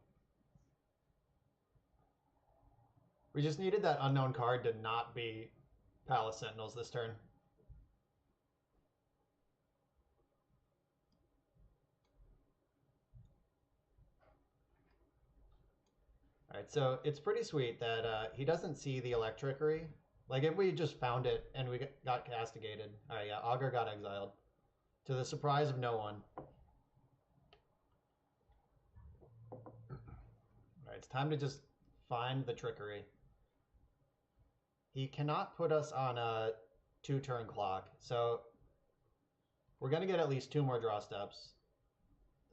A: We just needed that unknown card to not be Palace Sentinels this turn. Alright, so it's pretty sweet that he doesn't see the Electrickery, Like if we just found it and we got castigated. All right, yeah, Augur got exiled to the surprise of no one. All right, it's time to just find the trickery. He cannot put us on a 2-turn clock, so we're going to get at least 2 more draw steps.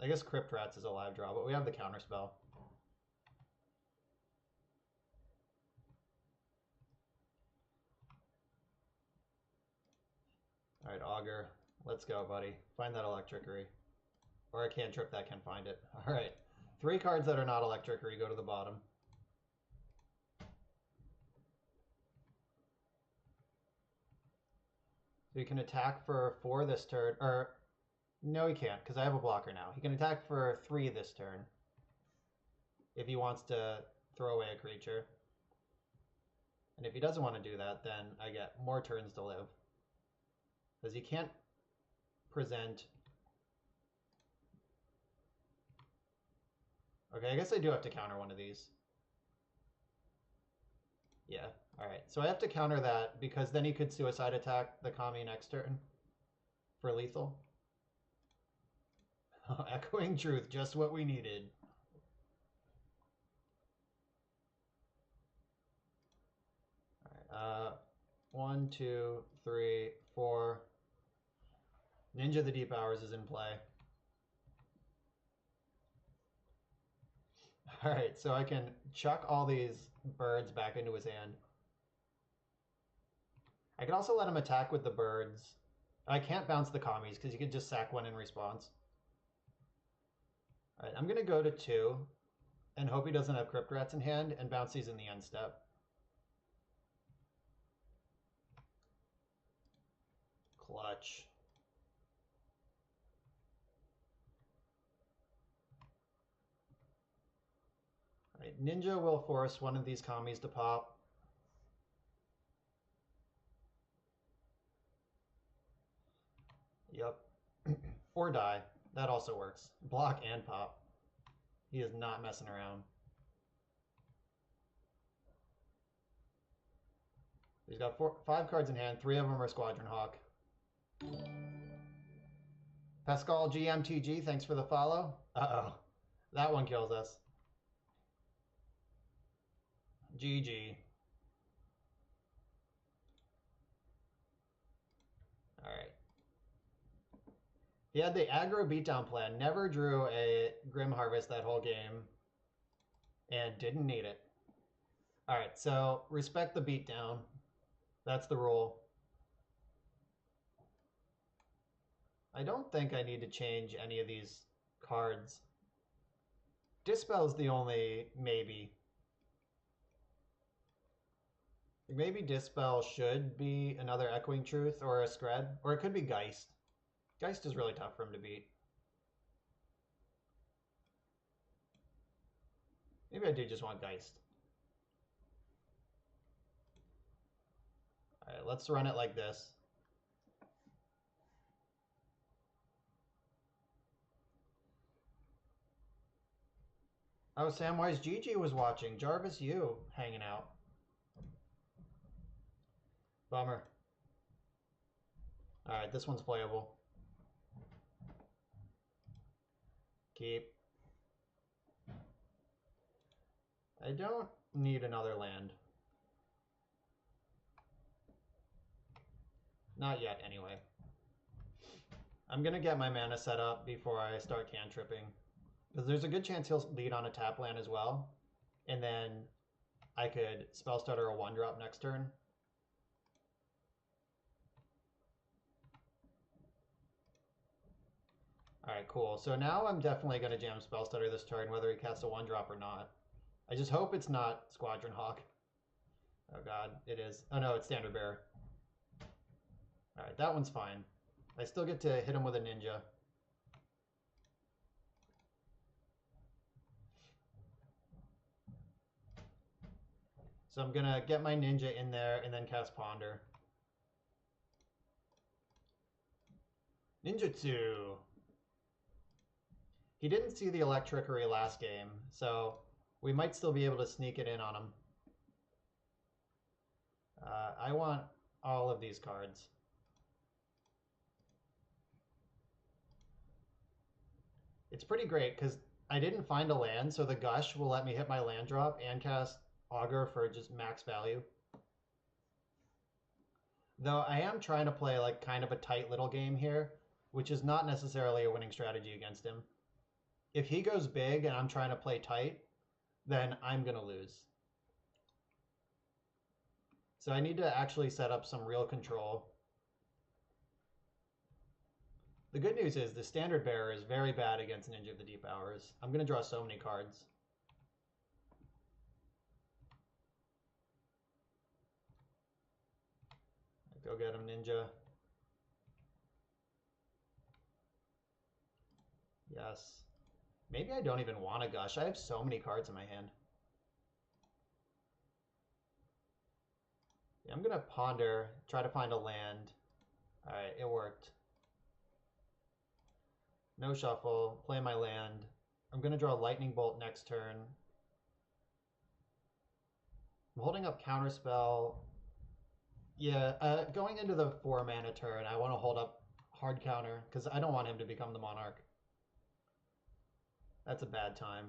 A: I guess Crypt Rats is a live draw, but we have the counter spell. All right, Augur, let's go, buddy. Find that Electrickery. Or I cantrip that can find it. All right, 3 cards that are not Electrickery go to the bottom. So he can attack for 4 this turn, or no, he can't, because I have a blocker now. He can attack for 3 this turn if he wants to throw away a creature. And if he doesn't want to do that, then I get more turns to live. Because he can't present... Okay, I guess I do have to counter one of these. Yeah, alright. So I have to counter that because then he could suicide attack the Kami next turn for lethal. Echoing Truth, just what we needed. Alright, 1, 2, 3, 4. Ninja the Deep Hours is in play. Alright, so I can chuck all these birds back into his hand. I can also let him attack with the birds. I can't bounce the commies because you can just sack one in response. Alright, I'm going to go to 2 and hope he doesn't have Crypt Rats in hand and bounce these in the end step. Clutch. Alright, Ninja will force one of these commies to pop. Yep. Or die. That also works. Block and pop. He is not messing around. He's got 5 cards in hand. 3 of them are Squadron Hawk. Pascal GMTG, thanks for the follow. Uh-oh. That one kills us. GG. Alright. He had the aggro beatdown plan, never drew a Grim Harvest that whole game, and didn't need it. Alright, so respect the beatdown. That's the rule. I don't think I need to change any of these cards. Dispel's the only maybe. Maybe Dispel should be another Echoing Truth or a Scred, or it could be Geist. Geist is really tough for him to beat. Maybe I do just want Geist. Alright, let's run it like this. Oh, Samwise Gigi was watching. Jarvis, you hanging out. Bummer. Alright, this one's playable. Keep. I don't need another land. Not yet, anyway. I'm going to get my mana set up before I start cantripping. Because there's a good chance he'll lead on a tap land as well. And then I could spell stutter a 1-drop next turn. Alright, cool. So now I'm definitely going to jam spell stutter this turn, whether he casts a 1-drop or not. I just hope it's not Squadron Hawk. Oh god, it is. Oh no, it's Standard Bearer. Alright, that one's fine. I still get to hit him with a ninja. So I'm gonna get my ninja in there and then cast Ponder. Ninjutsu! He didn't see the Electrickery last game, so we might still be able to sneak it in on him. I want all of these cards. It's pretty great because I didn't find a land, so the Gush will let me hit my land drop and cast Augur for just max value. Though I am trying to play like kind of a tight little game here, which is not necessarily a winning strategy against him. If he goes big and I'm trying to play tight, then I'm going to lose. So I need to actually set up some real control. The good news is the standard bearer is very bad against Ninja of the Deep Hours. I'm going to draw so many cards. Go get him, Ninja. Yes. Maybe I don't even want to Gush. I have so many cards in my hand. Yeah, I'm going to ponder, try to find a land. All right, it worked. No shuffle, play my land. I'm going to draw Lightning Bolt next turn. I'm holding up Counterspell. Yeah, going into the 4-mana turn, I want to hold up Hard Counter because I don't want him to become the Monarch. That's a bad time.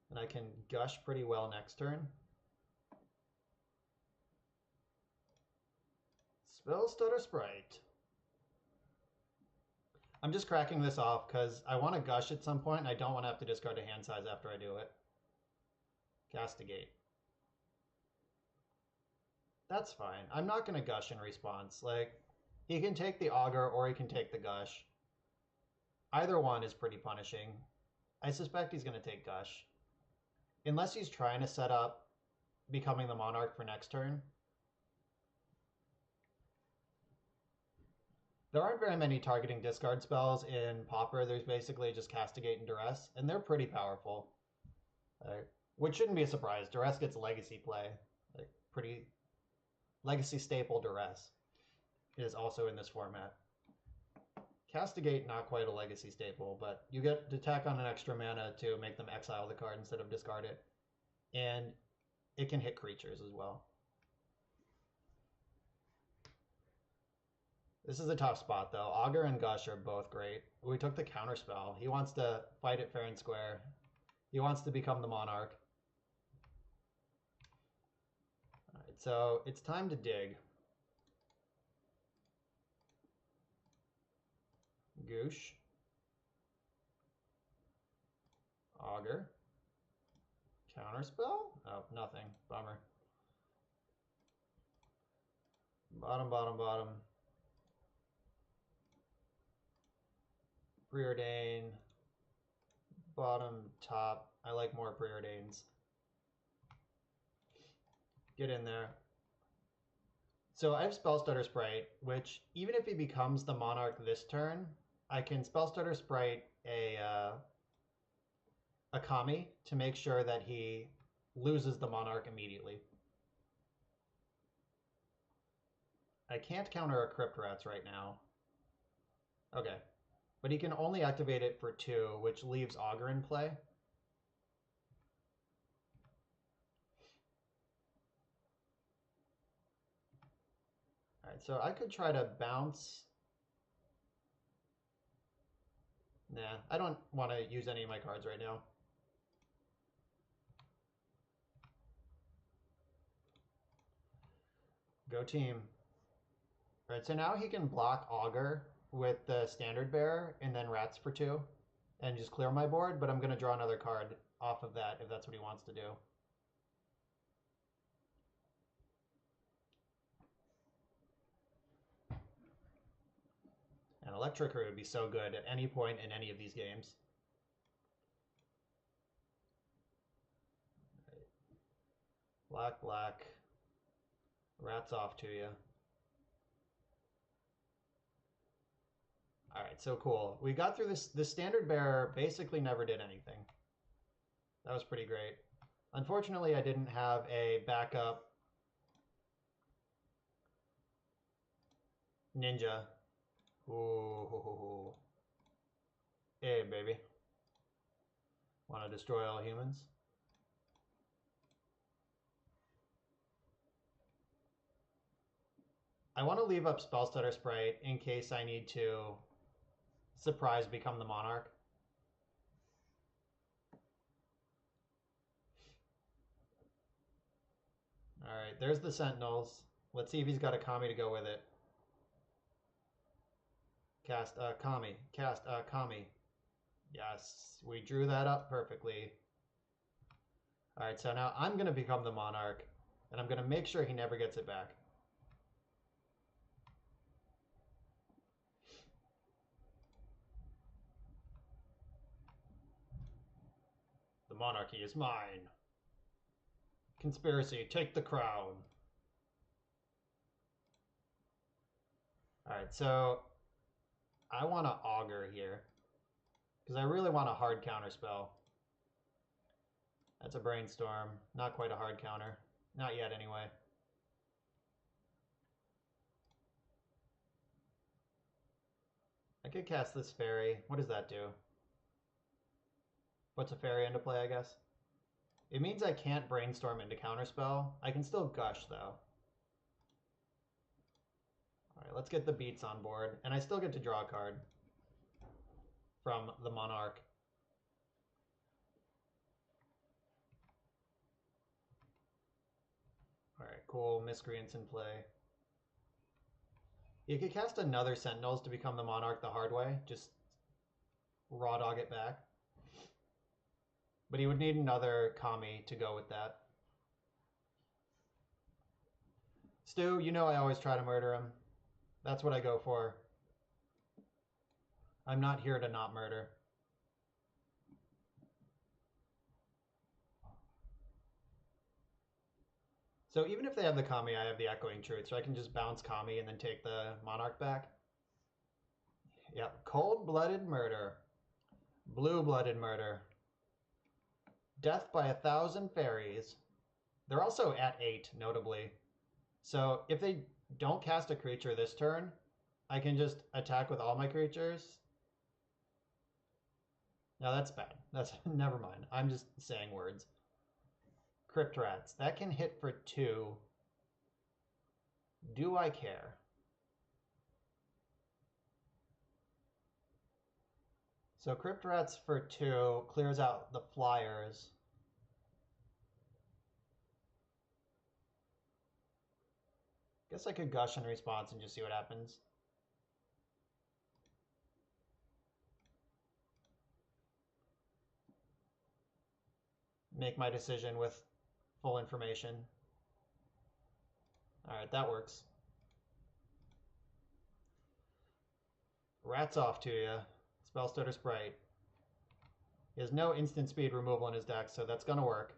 A: And I can Gush pretty well next turn. Spell Stutter Sprite. I'm just cracking this off because I want to Gush at some point and I don't want to have to discard a hand size after I do it. Castigate. That's fine. I'm not going to Gush in response. Like, he can take the Augur or he can take the Gush. Either one is pretty punishing. I suspect he's going to take Gush. Unless he's trying to set up becoming the Monarch for next turn. There aren't very many targeting discard spells in Pauper. There's basically just Castigate and Duress, and they're pretty powerful. Which shouldn't be a surprise. Duress gets legacy play. Like, pretty legacy staple Duress is also in this format. Castigate, not quite a legacy staple, but you get to tack on an extra mana to make them exile the card instead of discard it. And it can hit creatures as well. This is a tough spot, though. Augur and Gush are both great. We took the Counterspell. He wants to fight it fair and square. He wants to become the Monarch. All right, so it's time to dig. Goosh. Augur. Counterspell? Oh, nothing. Bummer. Bottom, bottom, bottom. Preordain. Bottom, top. I like more preordains. Get in there. So I have Spell Stutter Sprite, which even if he becomes the Monarch this turn, I can Spell Stutter Sprite a Kami to make sure that he loses the Monarch immediately. I can't counter a Crypt Rats right now. Okay. But he can only activate it for 2, which leaves Augur in play. Alright, so I could try to bounce. Nah, I don't want to use any of my cards right now. Go team. Alright, so now he can block Augur with the Standard Bearer and then Rats for 2 and just clear my board, but I'm going to draw another card off of that if that's what he wants to do. And Electric would be so good at any point in any of these games. Right. Black, black. Rats off to you. Alright, so cool. We got through this. The Standard Bearer basically never did anything. That was pretty great. Unfortunately, I didn't have a backup Ninja. Ooh. Hey, baby. Want to destroy all humans? I want to leave up Spell Stutter Sprite in case I need to surprise become the Monarch. Alright, there's the Sentinels. Let's see if he's got a Kami to go with it. Cast a Kami. Cast a Kami. Yes, we drew that up perfectly. Alright, so now I'm going to become the Monarch, and I'm going to make sure he never gets it back. The monarchy is mine. Conspiracy, take the crown. Alright, so I want to augur here, because I really want a hard counter spell. That's a brainstorm. Not quite a hard counter. Not yet, anyway. I could cast this fairy. What does that do? Puts a fairy into play, I guess. It means I can't brainstorm into counterspell. I can still gush, though. Alright, let's get the beats on board. And I still get to draw a card from the Monarch. Alright, cool. Miscreants in play. You could cast another Sentinels to become the Monarch the hard way. Just raw dog it back. But he would need another Kami to go with that. Stu, you know I always try to murder him. That's what I go for. I'm not here to not murder. So even if they have the Kami, I have the Echoing Truth, so I can just bounce Kami and then take the Monarch back. Yep, cold-blooded murder. Blue-blooded murder. Death by 1,000 fairies. They're also at 8, notably. So if they don't cast a creature this turn, I can just attack with all my creatures. No, that's bad. That's never mind. I'm just saying words. Crypt Rats. That can hit for 2. Do I care? So Crypt Rats for 2 clears out the flyers. Guess I could gush in response and just see what happens. Make my decision with full information. Alright, that works. Rats off to you. Spell Stutter Sprite. He has no instant speed removal in his deck, so that's going to work.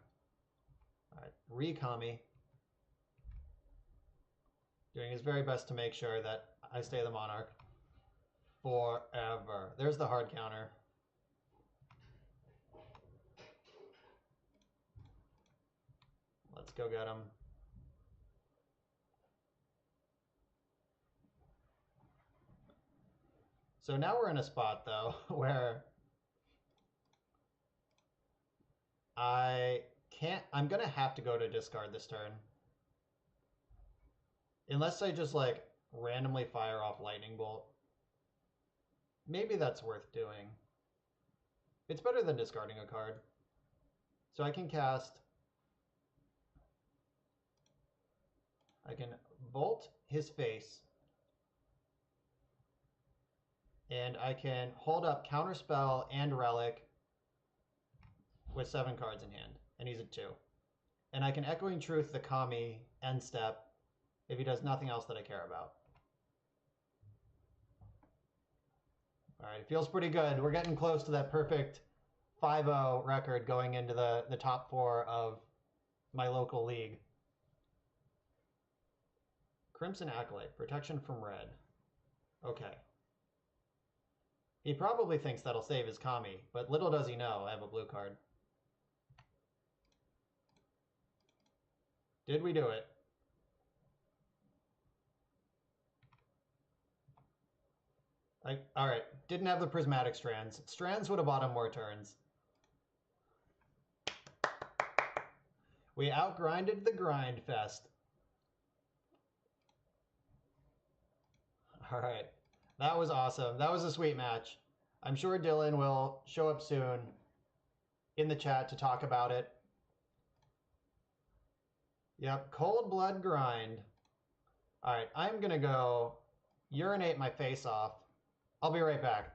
A: Alright, re-Kami. Doing his very best to make sure that I stay the Monarch forever. There's the hard counter. Let's go get him. So now we're in a spot, though, where I'm going to have to go to discard this turn. Unless I just, like, randomly fire off Lightning Bolt. Maybe that's worth doing. It's better than discarding a card. So I can cast... I can Bolt his face. And I can hold up Counterspell and Relic with 7 cards in hand. And he's at 2. And I can Echoing Truth the Kami end step if he does nothing else that I care about. Alright, it feels pretty good. We're getting close to that perfect 5-0 record going into the top 4 of my local league. Crimson Acolyte, protection from red. Okay. He probably thinks that'll save his Kami, but little does he know I have a blue card. Did we do it? Alright, didn't have the Prismatic Strands. Strands would have bought him more turns. We outgrinded the grind fest. All right. That was awesome. That was a sweet match. I'm sure Dylan will show up soon in the chat to talk about it. Yep, cold blood grind. All right, I'm going to go urinate my face off. I'll be right back.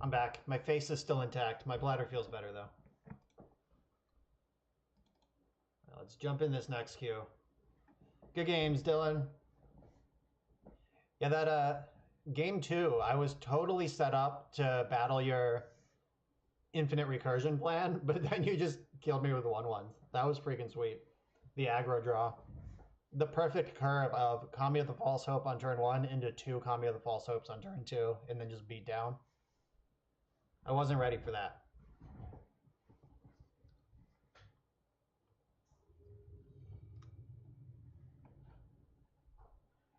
A: I'm back. My face is still intact. My bladder feels better, though. Let's jump in this next queue. Good games, Dylan. Yeah, that game 2, I was totally set up to battle your infinite recursion plan, but then you just killed me with 1/1. That was freaking sweet. The aggro draw. The perfect curve of Kami of the False Hope on turn 1 into 2 Kami of the False Hopes on turn 2, and then just beat down. I wasn't ready for that.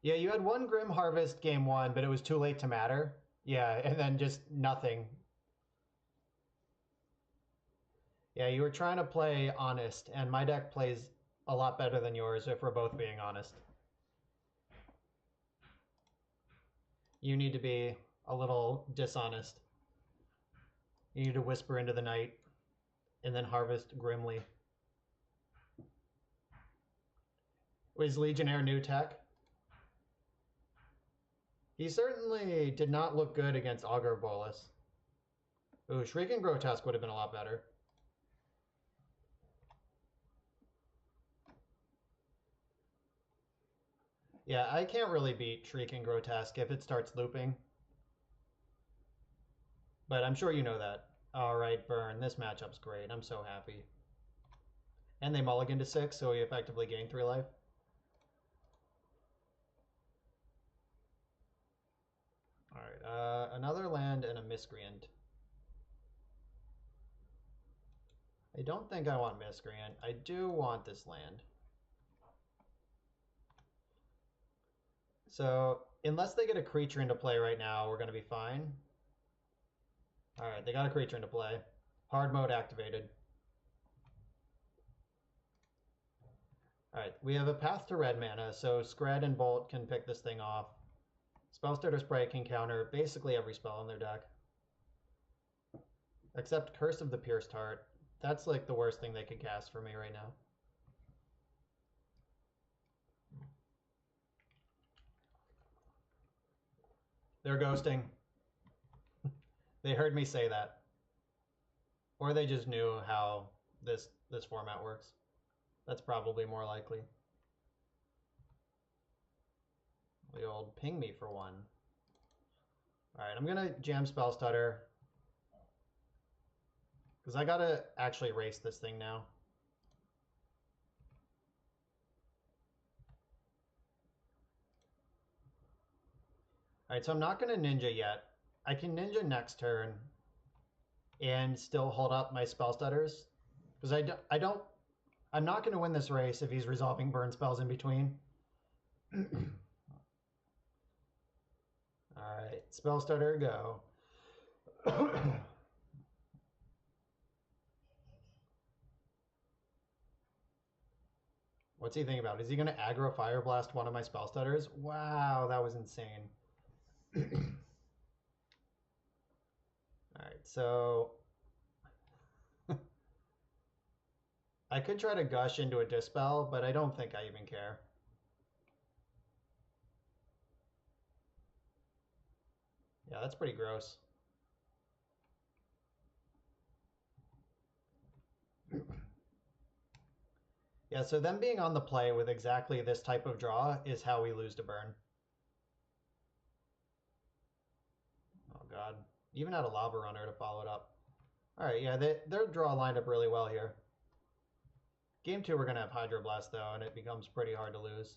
A: Yeah, you had 1 Grim Harvest game 1, but it was too late to matter. Yeah, and then just nothing. Yeah, you were trying to play honest, and my deck plays a lot better than yours if we're both being honest. You need to be a little dishonest. You need to whisper into the night and then harvest grimly. Was Legionnaire new tech? He certainly did not look good against Augur Bolus. Ooh, Shrieking Grotesque would have been a lot better. Yeah, I can't really beat Shrieking Grotesque if it starts looping. But I'm sure you know that. Alright, Burn. This matchup's great. I'm so happy. And they mulligan to 6, so we effectively gain 3 life. Alright, another land and a Miscreant. I don't think I want Miscreant. I do want this land. So, unless they get a creature into play right now, we're going to be fine. Alright, they got a creature into play. Hard mode activated. Alright, we have a path to red mana, so Scred and Bolt can pick this thing off. Spellstarter Spray can counter basically every spell in their deck. Except Curse of the Pierced Heart. That's like the worst thing they could cast for me right now. They're ghosting. They heard me say that. Or they just knew how this format works. That's probably more likely. The old ping me for one. Alright, I'm gonna jam Spell Stutter. Because I gotta actually race this thing now. Alright, so I'm not gonna Ninja yet. I can Ninja next turn and still hold up my Spell Stutters. Because I'm not gonna win this race if he's resolving burn spells in between. Alright, Spell Stutter, go. What's he thinking about? Is he going to aggro Fire Blast one of my Spell Stutters? Wow, that was insane. Alright, so... I could try to Gush into a Dispel, but I don't think I even care. Yeah, that's pretty gross. Yeah, so them being on the play with exactly this type of draw is how we lose to burn. Oh god. Even had a Lava Runner to follow it up. Alright, yeah, their draw lined up really well here. Game 2 we're going to have Hydroblast though, and it becomes pretty hard to lose.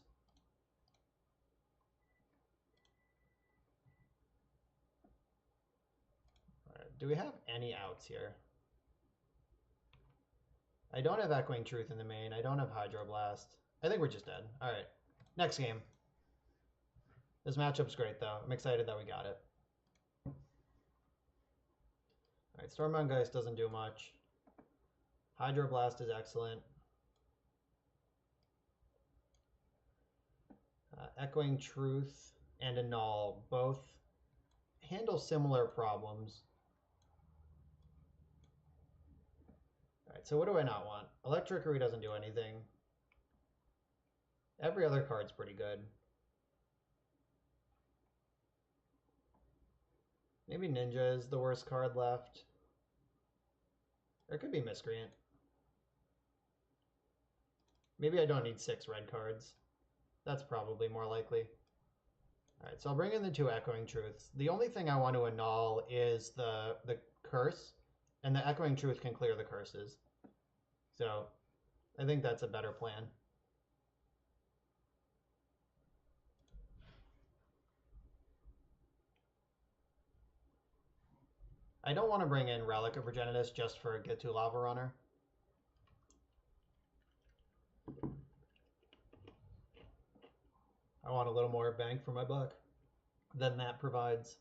A: Alright, do we have any outs here? I don't have Echoing Truth in the main. I don't have Hydroblast. I think we're just dead. Alright, next game. This matchup's great though. I'm excited that we got it. Alright, Stormbound Geist doesn't do much. Hydroblast is excellent. Echoing Truth and Annul both handle similar problems. Alright, so what do I not want? Electrickery doesn't do anything. Every other card's pretty good. Maybe Ninja is the worst card left. Or it could be Miscreant. Maybe I don't need 6 red cards. That's probably more likely. Alright, so I'll bring in the 2 Echoing Truths. The only thing I want to annul is the curse, and the Echoing Truth can clear the curses. So I think that's a better plan. I don't want to bring in Relic of Progenitus just for get to Lava Runner. I want a little more bang for my buck than that provides.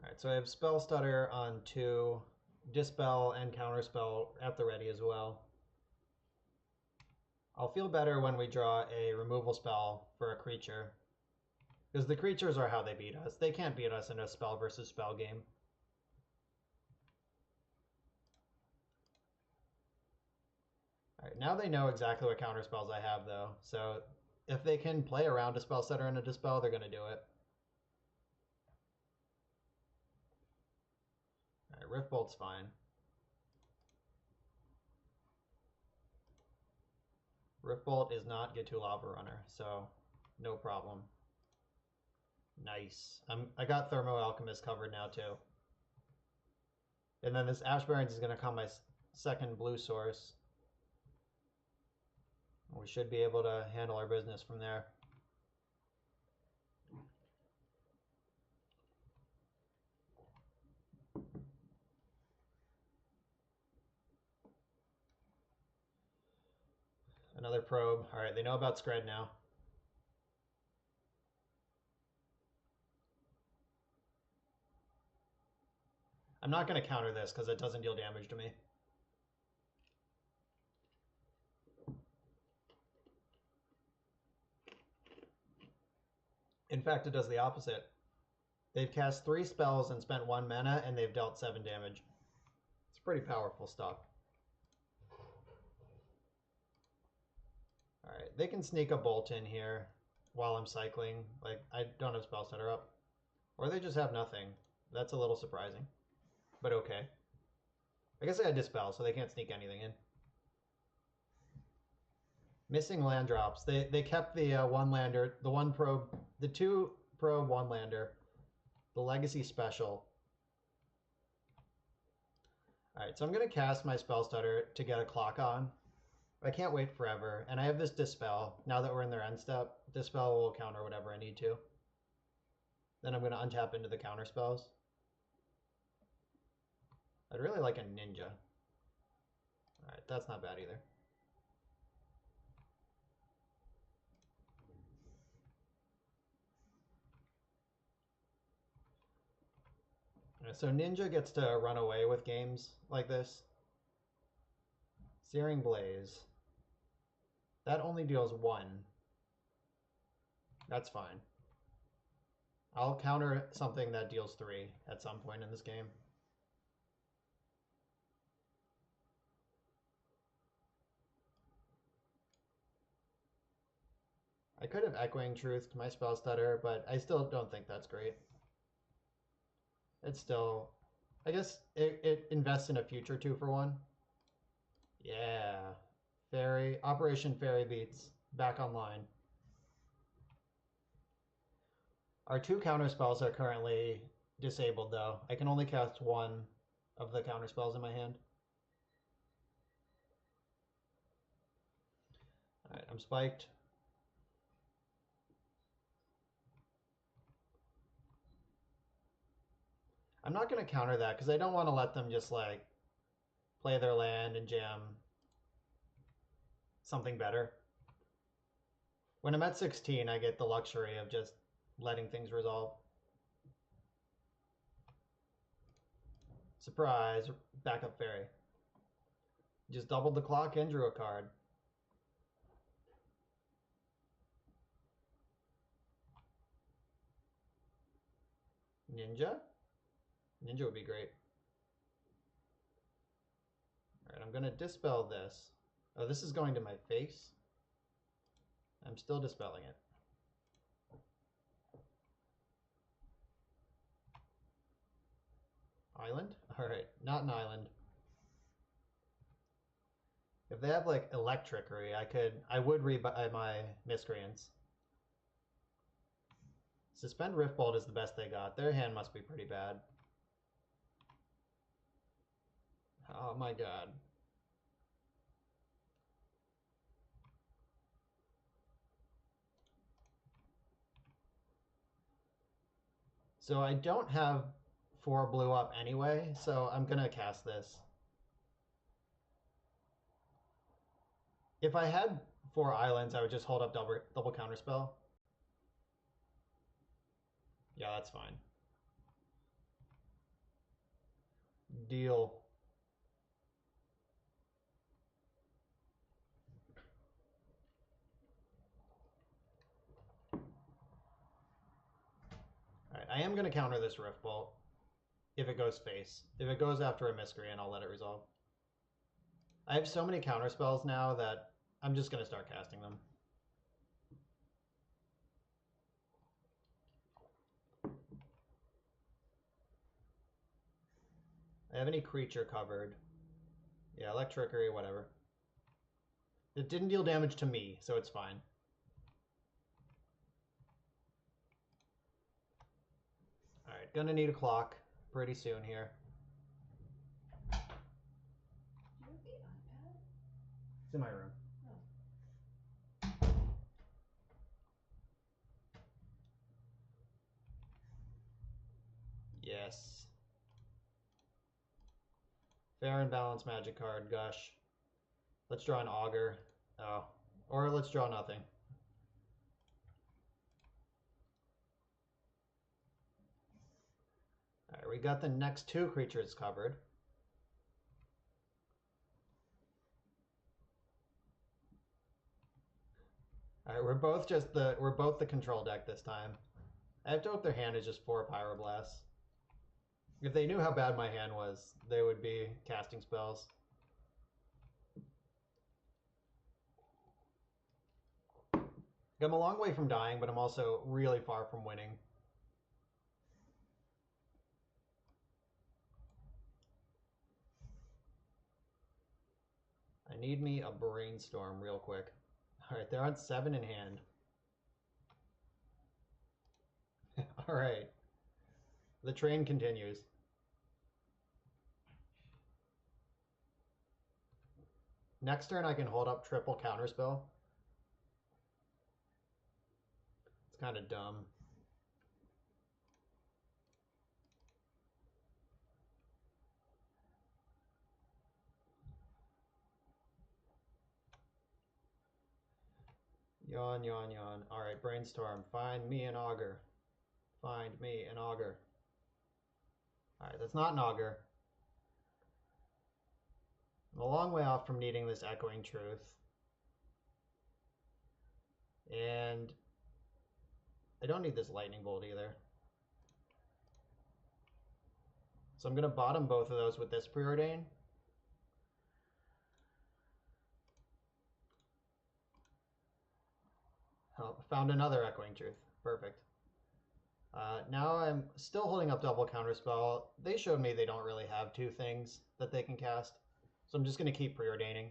A: Alright, so I have Spell Stutter on 2, Dispel and Counterspell at the ready as well. I'll feel better when we draw a removal spell for a creature. Because the creatures are how they beat us. They can't beat us in a spell versus spell game. Alright, now they know exactly what counterspells I have though. So if they can play around a Spell Stutter and a Dispel, they're going to do it. Alright, Rift Bolt's fine. Rift Bolt is not get to Lava Runner, so no problem. Nice. I got Thermo Alchemist covered now too. And then this Ash Barrens is going to come my second blue source. We should be able to handle our business from there. Another probe. All right, they know about Scred now. I'm not going to counter this because it doesn't deal damage to me. In fact, it does the opposite. They've cast 3 spells and spent 1 mana, and they've dealt 7 damage. It's pretty powerful stuff. Alright, they can sneak a bolt in here while I'm cycling. Like, I don't have spell setter up. Or they just have nothing. That's a little surprising. But okay. I guess I had Dispel, so they can't sneak anything in. Missing land drops. They kept the one lander, the one probe, the 2 probe one lander, the legacy special. Alright, so I'm going to cast my spell stutter to get a clock on. I can't wait forever, and I have this Dispel. Now that we're in their end step, Dispel will counter whatever I need to. Then I'm going to untap into the counter spells. I'd really like a Ninja. Alright, that's not bad either. So Ninja gets to run away with games like this. Searing Blaze. That only deals 1. That's fine. I'll counter something that deals 3 at some point in this game. I could have Echoing Truth to my spell stutter, but I still don't think that's great. It's still, I guess it invests in a future 2-for-1. Yeah. Fairy, Operation Fairy Beats, back online. Our 2 counter spells are currently disabled though. I can only cast 1 of the counter spells in my hand. Alright, I'm spiked. I'm not going to counter that because I don't want to let them just like play their land and jam something better. When I'm at 16, I get the luxury of just letting things resolve. Surprise, backup fairy. Just doubled the clock and drew a card. Ninja? Ninja would be great. Alright, I'm going to dispel this. Oh, this is going to my face. I'm still dispelling it. Island? Alright, not an island. If they have like Electrickery, I would rebuy my Miscreants. Suspend Riftbolt is the best they got. Their hand must be pretty bad. Oh my god. So I don't have 4 blue up anyway, so I'm gonna cast this. If I had 4 islands, I would just hold up double counterspell. Yeah, that's fine. Deal. Alright, I am going to counter this Rift Bolt if it goes face. If it goes after a Miscreant, I'll let it resolve. I have so many counter spells now that I'm just going to start casting them. I have any creature covered. Yeah, Electrickery, whatever. It didn't deal damage to me, so it's fine. Alright, gonna need a clock pretty soon here. It's in my room. Yes. Fair and balanced magic card, gush. Let's draw an augur. Oh. Or let's draw nothing. Alright, we got the next 2 creatures covered. Alright, we're both the control deck this time. I have to hope their hand is just 4 Pyroblasts. If they knew how bad my hand was, they would be casting spells. I'm a long way from dying, but I'm also really far from winning. I need me a brainstorm real quick. All right, they're on 7 in hand. All right. The train continues. Next turn, I can hold up triple counterspell. It's kind of dumb. Yawn, yawn, yawn. All right, brainstorm. Find me an augur. Find me an augur. All right, that's not an augur. I'm a long way off from needing this echoing truth. And I don't need this lightning bolt either. So I'm going to bottom both of those with this preordain. Oh, found another echoing truth. Perfect. Now I'm still holding up double counterspell. They showed me they don't really have 2 things that they can cast. So I'm just going to keep preordaining.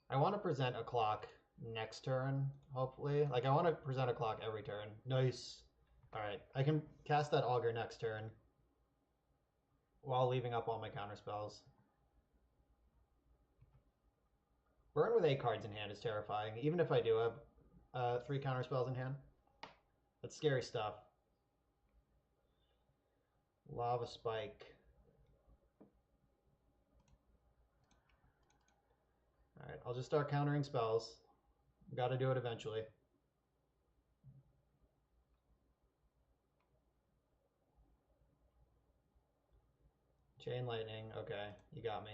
A: I want to present a clock next turn, hopefully. Like, I want to present a clock every turn. Nice. All right, I can cast that augur next turn while leaving up all my counterspells. Burn with 8 cards in hand is terrifying, even if I do have 3 counterspells in hand. That's scary stuff. Lava Spike. Alright, I'll just start countering spells. Gotta do it eventually. Chain Lightning, okay, you got me.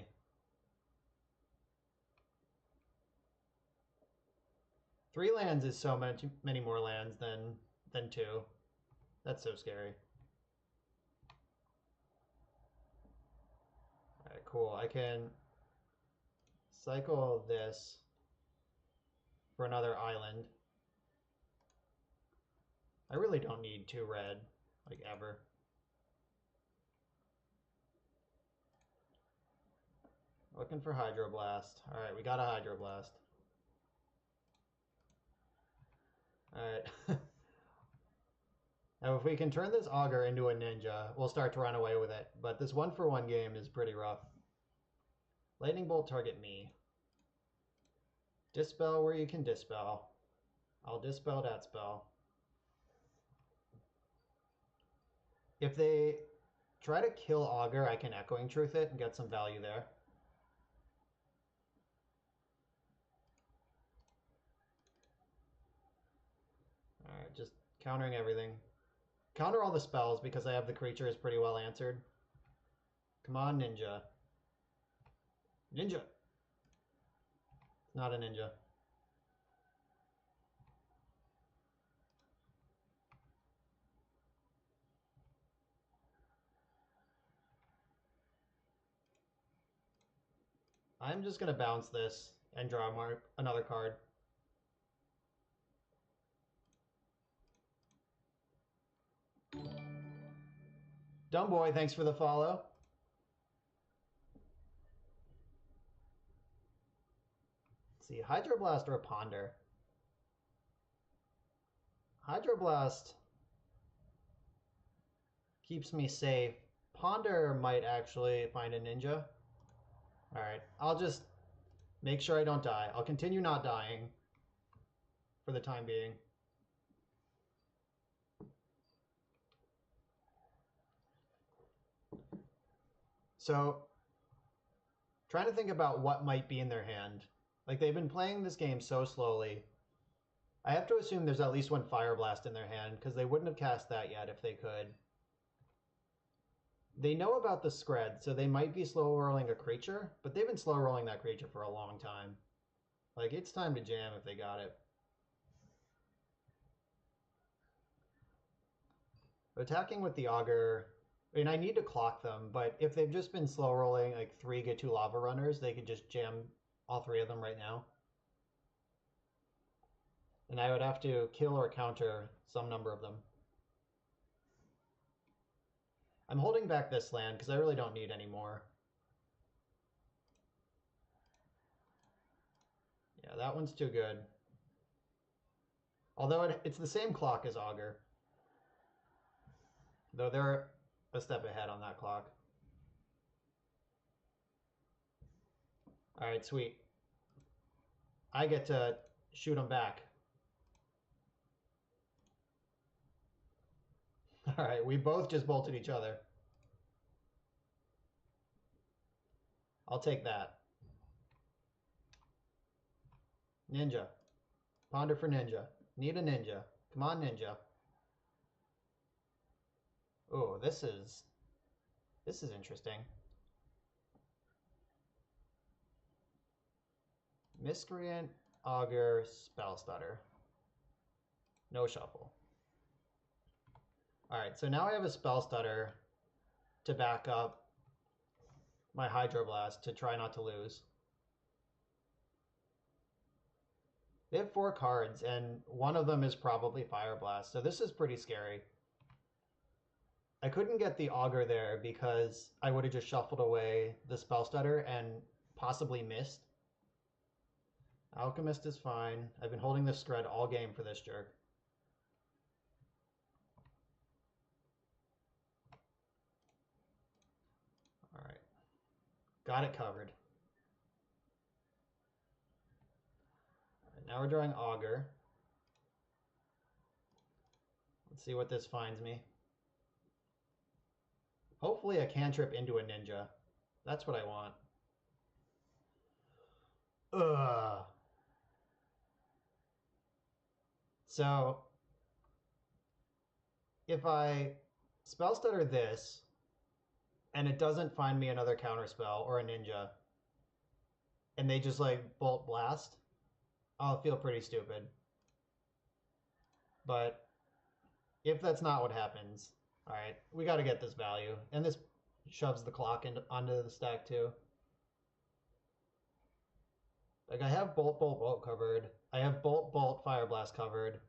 A: 3 lands is so many more lands than 2. That's so scary. Alright, cool. I can cycle this for another island. I really don't need 2 red, like, ever. Looking for Hydroblast. Alright, we got a Hydroblast. Alright. Now, if we can turn this augur into a ninja, we'll start to run away with it. But this 1-for-1 game is pretty rough. Lightning Bolt, target me. Dispel where you can dispel. I'll dispel that spell. If they try to kill augur, I can Echoing Truth it and get some value there. Alright, just countering everything. Counter all the spells because I have the creatures pretty well answered. Come on, ninja. Ninja! Not a ninja. I'm just going to bounce this and draw another card. Dumb boy, thanks for the follow. Let's see, Hydroblast or Ponder? Hydroblast keeps me safe. Ponder might actually find a ninja. Alright, I'll just make sure I don't die. I'll continue not dying for the time being. So, trying to think about what might be in their hand. Like, they've been playing this game so slowly. I have to assume there's at least 1 Fire Blast in their hand, because they wouldn't have cast that yet if they could. They know about the Scred, so they might be slow rolling a creature, but they've been slow rolling that creature for a long time. Like, it's time to jam if they got it. Attacking with the augur, I mean, I need to clock them, but if they've just been slow rolling like 3 get 2 lava runners, they could just jam all 3 of them right now. And I would have to kill or counter some number of them. I'm holding back this land because I really don't need any more. Yeah, that one's too good. Although it's the same clock as Augur. Though they're a step ahead on that clock. Alright, sweet. I get to shoot them back. Alright, we both just bolted each other. I'll take that. Ninja. Ponder for ninja. Need a ninja. Come on, ninja. Oh, this is interesting. Miscreant, Augur, Spell Stutter. No shuffle. Alright, so now I have a Spell Stutter to back up my Hydroblast to try not to lose. They have 4 cards, and one of them is probably Fire Blast, so this is pretty scary. I couldn't get the Augur there because I would have just shuffled away the Spell Stutter and possibly missed. Alchemist is fine. I've been holding this Scred all game for this jerk. Alright. Got it covered. Alright, now we're drawing Augur. Let's see what this finds me. Hopefully a cantrip into a ninja. That's what I want. Ugh. So, if I Spell Stutter this, and it doesn't find me another counterspell or a ninja, and they just like Bolt Blast, I'll feel pretty stupid. But if that's not what happens, alright, we gotta get this value. And this shoves the clock onto the stack too. Like, I have Bolt, Bolt, Bolt covered. I have Bolt, Bolt, Fire Blast covered.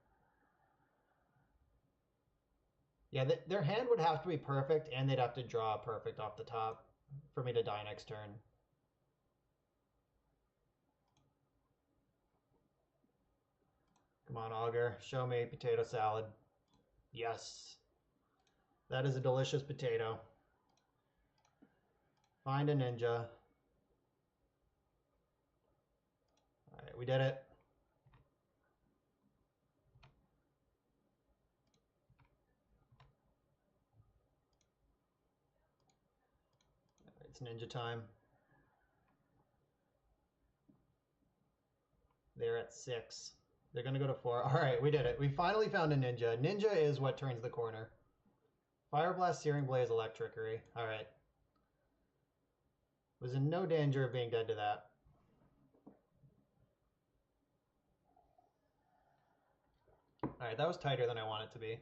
A: Yeah, their hand would have to be perfect, and they'd have to draw perfect off the top for me to die next turn. Come on, Augur. Show me potato salad. Yes. That is a delicious potato. Find a ninja. Alright, we did it. It's ninja time. They're at 6. They're going to go to 4. Alright, we did it. We finally found a ninja. Ninja is what turns the corner. Fire Blast, Searing Blaze, Electrickery. Alright. Was in no danger of being dead to that. Alright, that was tighter than I want it to be.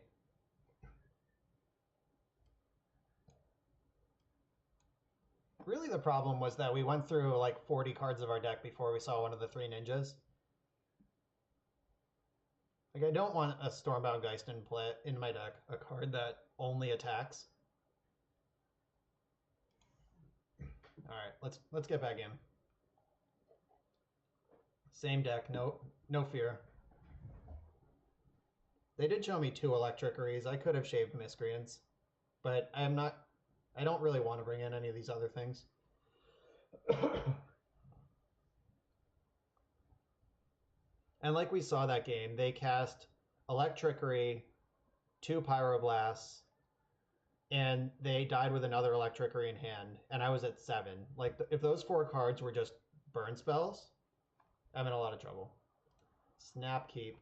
A: Really the problem was that we went through like 40 cards of our deck before we saw one of the 3 ninjas. Like, I don't want a Stormbound Geist in my deck, a card that only attacks. Alright, let's get back in. Same deck, no fear. They did show me 2 Electrickeries. I could have shaved Miscreants, but I don't really want to bring in any of these other things. And like we saw that game, they cast Electrickery, 2 Pyroblasts, and they died with another Electrickery in hand, and I was at 7. Like, if those 4 cards were just burn spells, I'm in a lot of trouble. Snap Keep.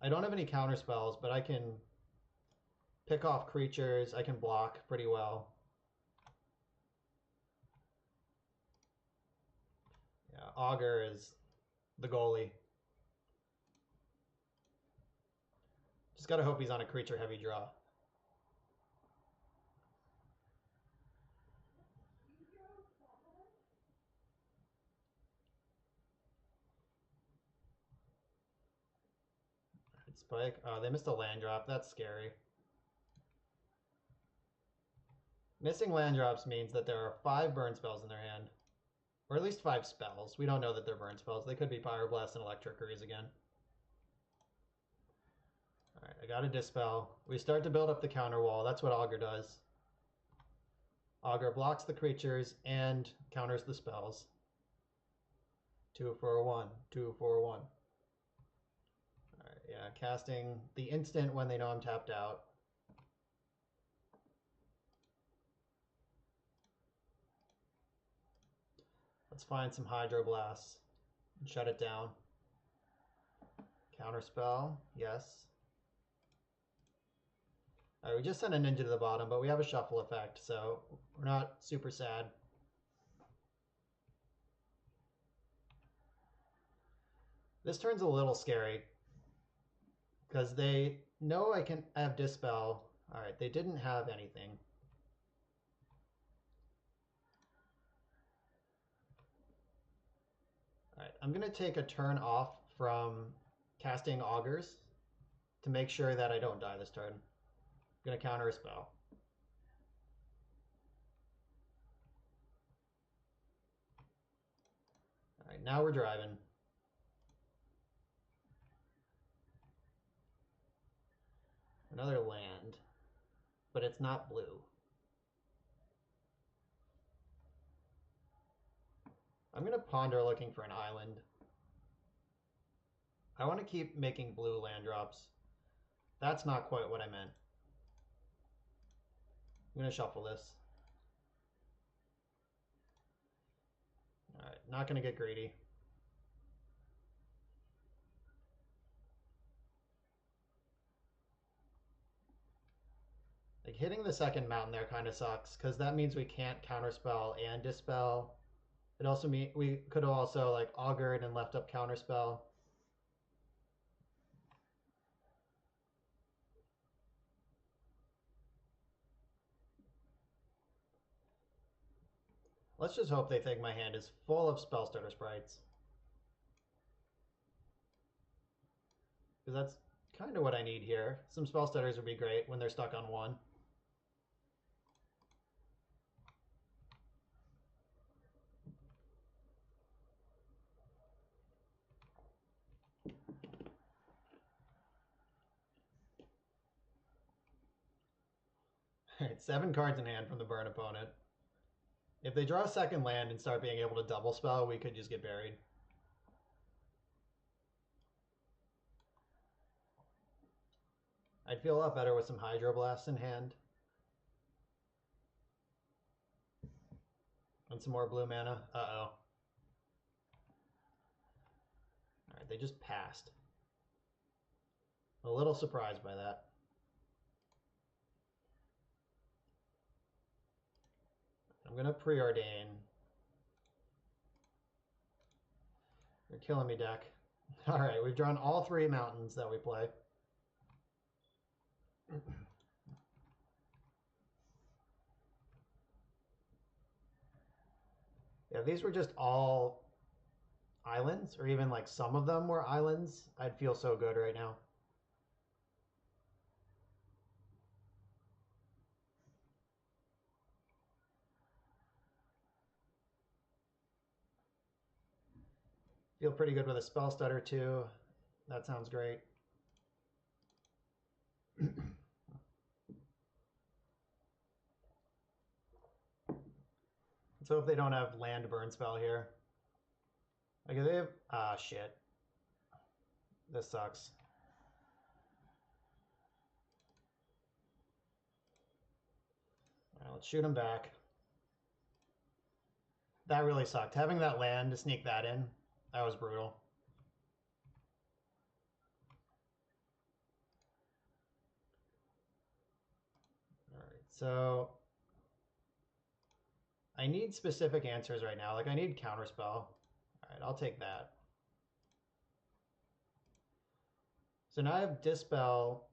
A: I don't have any counter spells, but I can pick off creatures. I can block pretty well. Yeah, Augur is the goalie. Just gotta hope he's on a creature heavy draw. Spike. Oh, they missed a land drop. That's scary. Missing land drops means that there are 5 burn spells in their hand. Or at least 5 spells. We don't know that they're burn spells. They could be Pyroblast and Electrickeries again. Alright, I got a Dispel. We start to build up the counter wall. That's what Augur does. Augur blocks the creatures and counters the spells. 2 for a 1. 2 for a 1. Alright, yeah, casting the instant when they know I'm tapped out. Let's find some Hydroblasts and shut it down. Counterspell, yes. Alright, we just sent a ninja to the bottom, but we have a shuffle effect, so we're not super sad. This turn's a little scary because they know I have Dispel. Alright, they didn't have anything. Alright, I'm going to take a turn off from casting Augurs to make sure that I don't die this turn. I'm going to counter a spell. Alright, now we're driving. Another land, but it's not blue. I'm going to ponder looking for an island. I want to keep making blue land drops. That's not quite what I meant. I'm going to shuffle this. Alright, not going to get greedy. Like, hitting the second mountain there kind of sucks, because that means we can't counterspell and dispel. It also means we could have also like augured and left up counterspell. Let's just hope they think my hand is full of spell starter sprites. Because that's kind of what I need here. Some spell starters would be great when they're stuck on 1. Alright, 7 cards in hand from the burn opponent. If they draw a second land and start being able to double spell, we could just get buried. I'd feel a lot better with some Hydroblasts in hand. And some more blue mana. Uh-oh. Alright, they just passed. A little surprised by that. I'm going to preordain. You're killing me, deck. Alright, we've drawn all 3 mountains that we play. Yeah, these were just all islands, or even like some of them were islands. I'd feel so good right now. Feel pretty good with a spell stutter too. That sounds great. So if they don't have land burn spell here. Like if they have, shit. This sucks. Alright, let's shoot him back. That really sucked. Having that land to sneak that in, that was brutal. Alright, so I need specific answers right now. Like I need counterspell. Alright, I'll take that. So now I have Dispel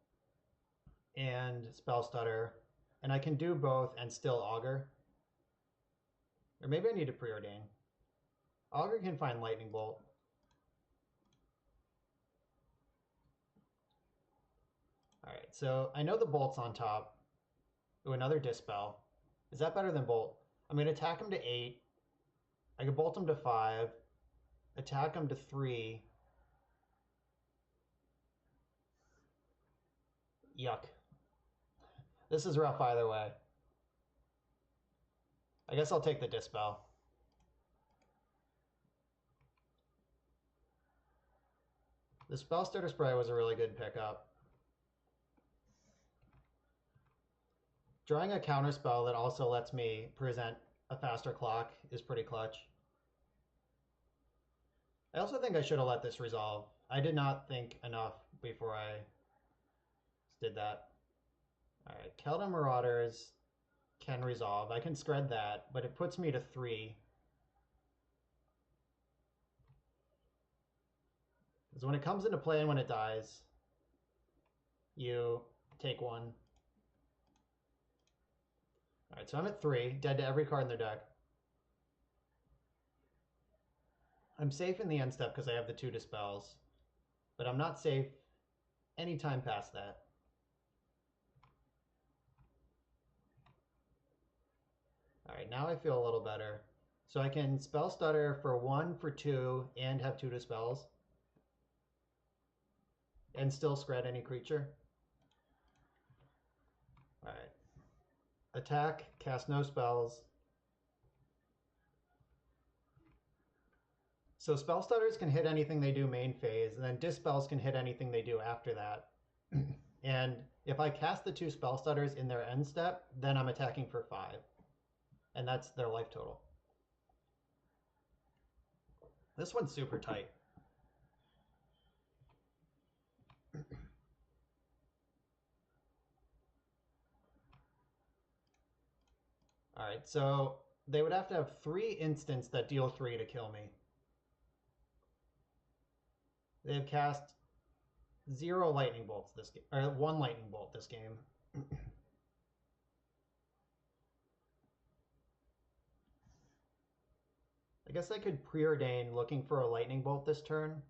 A: and Spell Stutter, and I can do both and still Augur. Or maybe I need to preordain. Augur can find Lightning Bolt. All right, so I know the bolt's on top. Ooh, another Dispel. Is that better than bolt? I'm going to attack him to 8. I could bolt him to 5. Attack him to 3. Yuck. This is rough either way. I guess I'll take the Dispel. The Spell Starter Spray was a really good pickup. Drawing a counter spell that also lets me present a faster clock is pretty clutch. I also think I should have let this resolve. I did not think enough before I did that. All right, Keldon Marauders can resolve. I can scred that, but it puts me to 3. Because when it comes into play and when it dies, you take 1. All right, so I'm at 3, dead to every card in their deck. I'm safe in the end step because I have the 2 Dispels, but I'm not safe anytime past that. All right, now I feel a little better. So I can Spell Stutter for 1, for 2, and have 2 Dispels. And still scred any creature. All right. Attack, cast no spells. So Spell Stutters can hit anything they do main phase, and then Dispels can hit anything they do after that. And if I cast the 2 Spell Stutters in their end step, then I'm attacking for 5. And that's their life total. This one's super tight. All right, so they would have to have 3 instants that deal 3 to kill me. They have cast 0 lightning bolts this game, or 1 lightning bolt this game. I guess I could preordain looking for a lightning bolt this turn.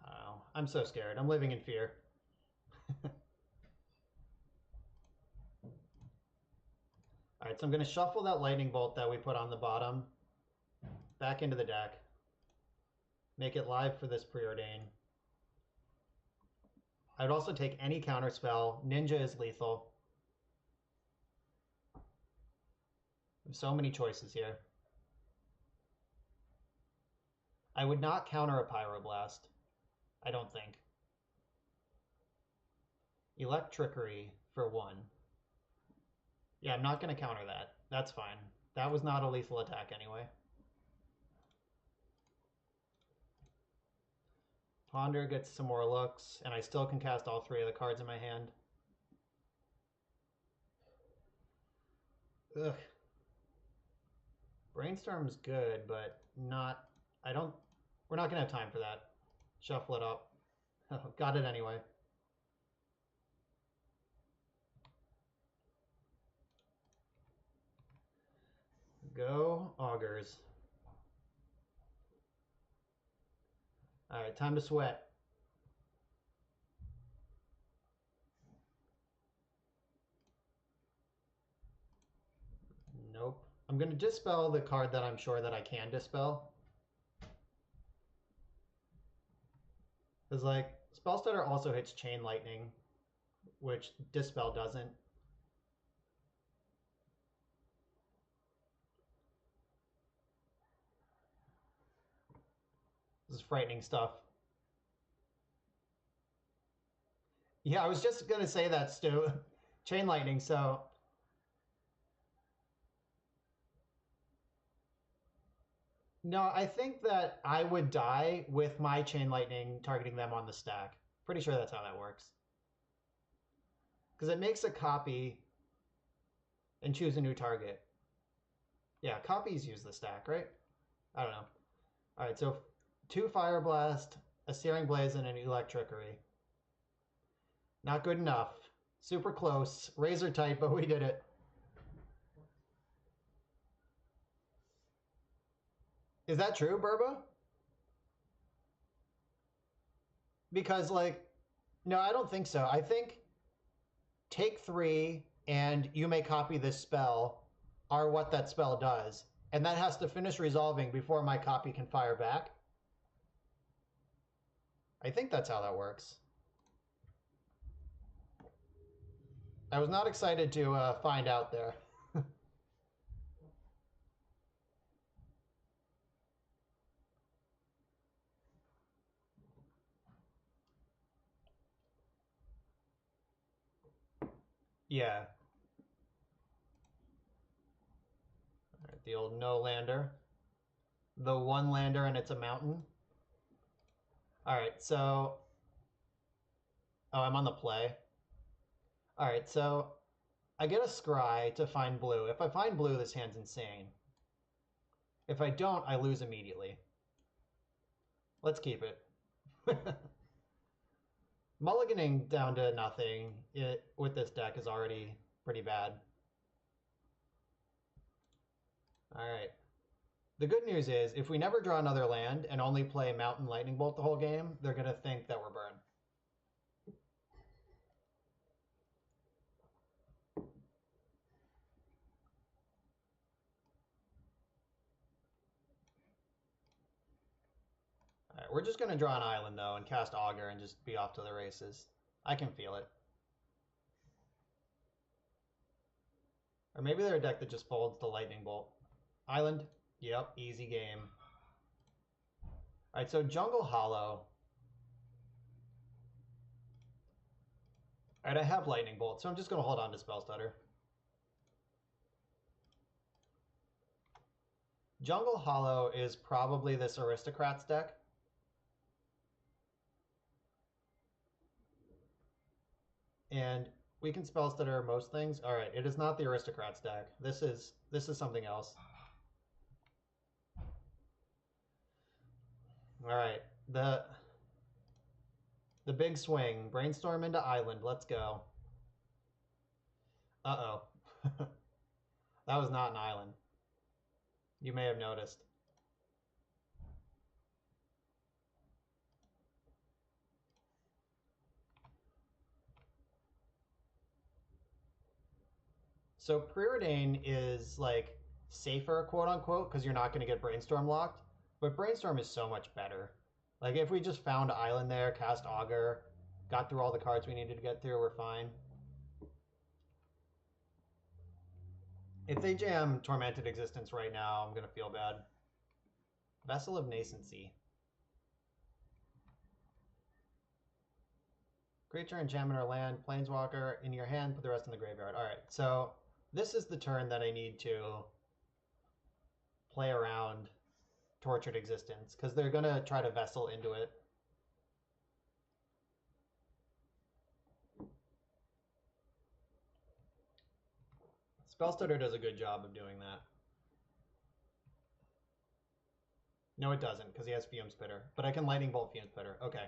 A: Oh, I'm so scared. I'm living in fear. All right, so I'm going to shuffle that lightning bolt that we put on the bottom back into the deck. Make it live for this preordain. I would also take any counter spell. Ninja is lethal. There's so many choices here. I would not counter a Pyroblast. I don't think. Electrickery for 1. Yeah, I'm not going to counter that. That's fine. That was not a lethal attack anyway. Ponder gets some more looks, and I still can cast all 3 of the cards in my hand. Ugh. Brainstorm's good, but not... We're not going to have time for that. Shuffle it up. Got it anyway. Go Augurs. All right, time to sweat. Nope. I'm going to dispel the card that I'm sure that I can dispel. Because, like, Spellstutter also hits Chain Lightning, which Dispel doesn't. This is frightening stuff. Yeah, I was just going to say that, Stu. Chain Lightning, so... No, I think that I would die with my Chain Lightning targeting them on the stack. Pretty sure that's how that works. Because it makes a copy and choose a new target. Yeah, copies use the stack, right? I don't know. All right, so 2 Fire Blast, a Searing Blaze, and an Electrickery. Not good enough. Super close. Razor tight, but we did it. Is that true, Burba? Because, like, No, I don't think so. I think take 3 and you may copy this spell are what that spell does. And that has to finish resolving before my copy can fire back. I think that's how that works. I was not excited to find out there. Yeah. All right, the old no lander. The one lander and it's a mountain. All right, so... Oh, I'm on the play. All right, so I get a scry to find blue. If I find blue, this hand's insane. If I don't, I lose immediately. Let's keep it. Mulliganing down to nothing with this deck is already pretty bad. All right. The good news is, if we never draw another land and only play Mountain Lightning Bolt the whole game, they're going to think that we're burned. All right, we're just going to draw an island, though, and cast Augur and just be off to the races. I can feel it. Or maybe they're a deck that just folds to Lightning Bolt. Island. Yep, easy game. All right, so Jungle Hollow. All right, I have Lightning Bolt, so I'm just going to hold on to Spell Stutter. Jungle Hollow is probably this Aristocrats deck. And we can Spell Stutter most things. All right, it is not the Aristocrats deck. This is something else. All right, the big swing. Brainstorm into Island. Let's go. Uh-oh. That was not an island. You may have noticed. So Preordain is like safer, quote unquote, because you're not going to get Brainstorm locked. But Brainstorm is so much better. Like if we just found Island there, cast Augur, got through all the cards we needed to get through, we're fine. If they jam Tormented Existence right now, I'm going to feel bad. Vessel of Nascency. Creature, enchantment, or land, Planeswalker, in your hand, put the rest in the graveyard. All right, so this is the turn that I need to play around Tortured Existence, because they're going to try to Vessel into it. Spellstutter does a good job of doing that. No, it doesn't, because he has Fume Spitter. But I can Lightning Bolt Fume Spitter. Okay.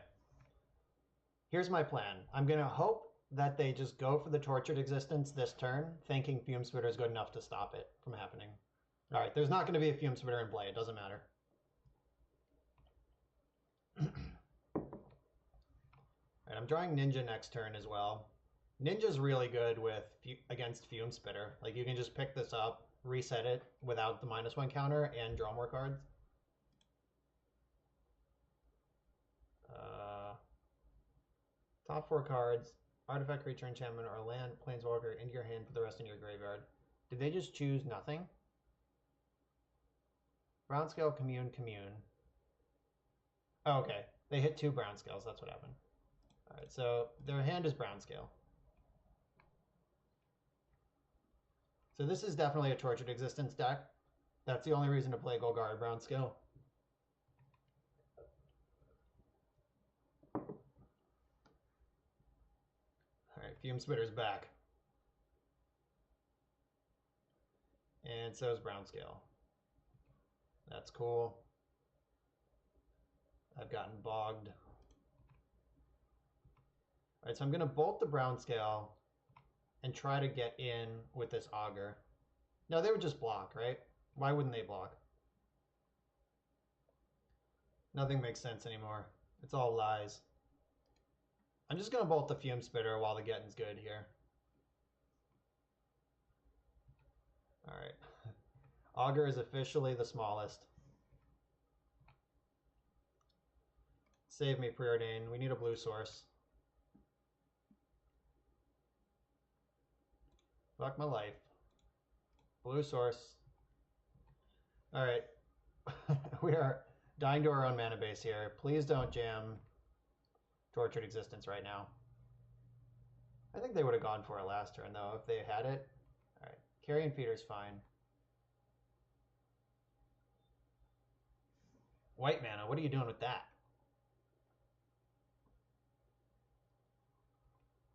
A: Here's my plan. I'm going to hope that they just go for the Tortured Existence this turn, thinking Fume Spitter is good enough to stop it from happening. All right, there's not going to be a Fume Spitter in play. It doesn't matter. All right, I'm drawing Ninja next turn as well. Ninja's really good with against Fume Spitter. Like, you can just pick this up, reset it without the -1 counter, and draw more cards. Top 4 cards, artifact, creature, enchantment, or land, planeswalker, into your hand, put the rest in your graveyard. Did they just choose nothing? Brown scale, commune, commune. Oh, okay. They hit 2 brown scales. That's what happened. All right, so their hand is brown scale. So this is definitely a Tortured Existence deck. That's the only reason to play Golgari brown scale. All right, Fume Spitter's back. And so is brown scale. That's cool. I've gotten bogged. All right, so I'm going to bolt the brown scale and try to get in with this Augur. No, they would just block, right? Why wouldn't they block? Nothing makes sense anymore. It's all lies. I'm just going to bolt the Fume Spitter while the getting's good here. Alright. Augur is officially the smallest. Save me, Preordain. We need a blue source. Fuck my life. Blue source. Alright. We are dying to our own mana base here. Please don't jam Tortured Existence right now. I think they would have gone for it last turn, though, if they had it. Alright. Carrion Feeder's fine. White mana, what are you doing with that?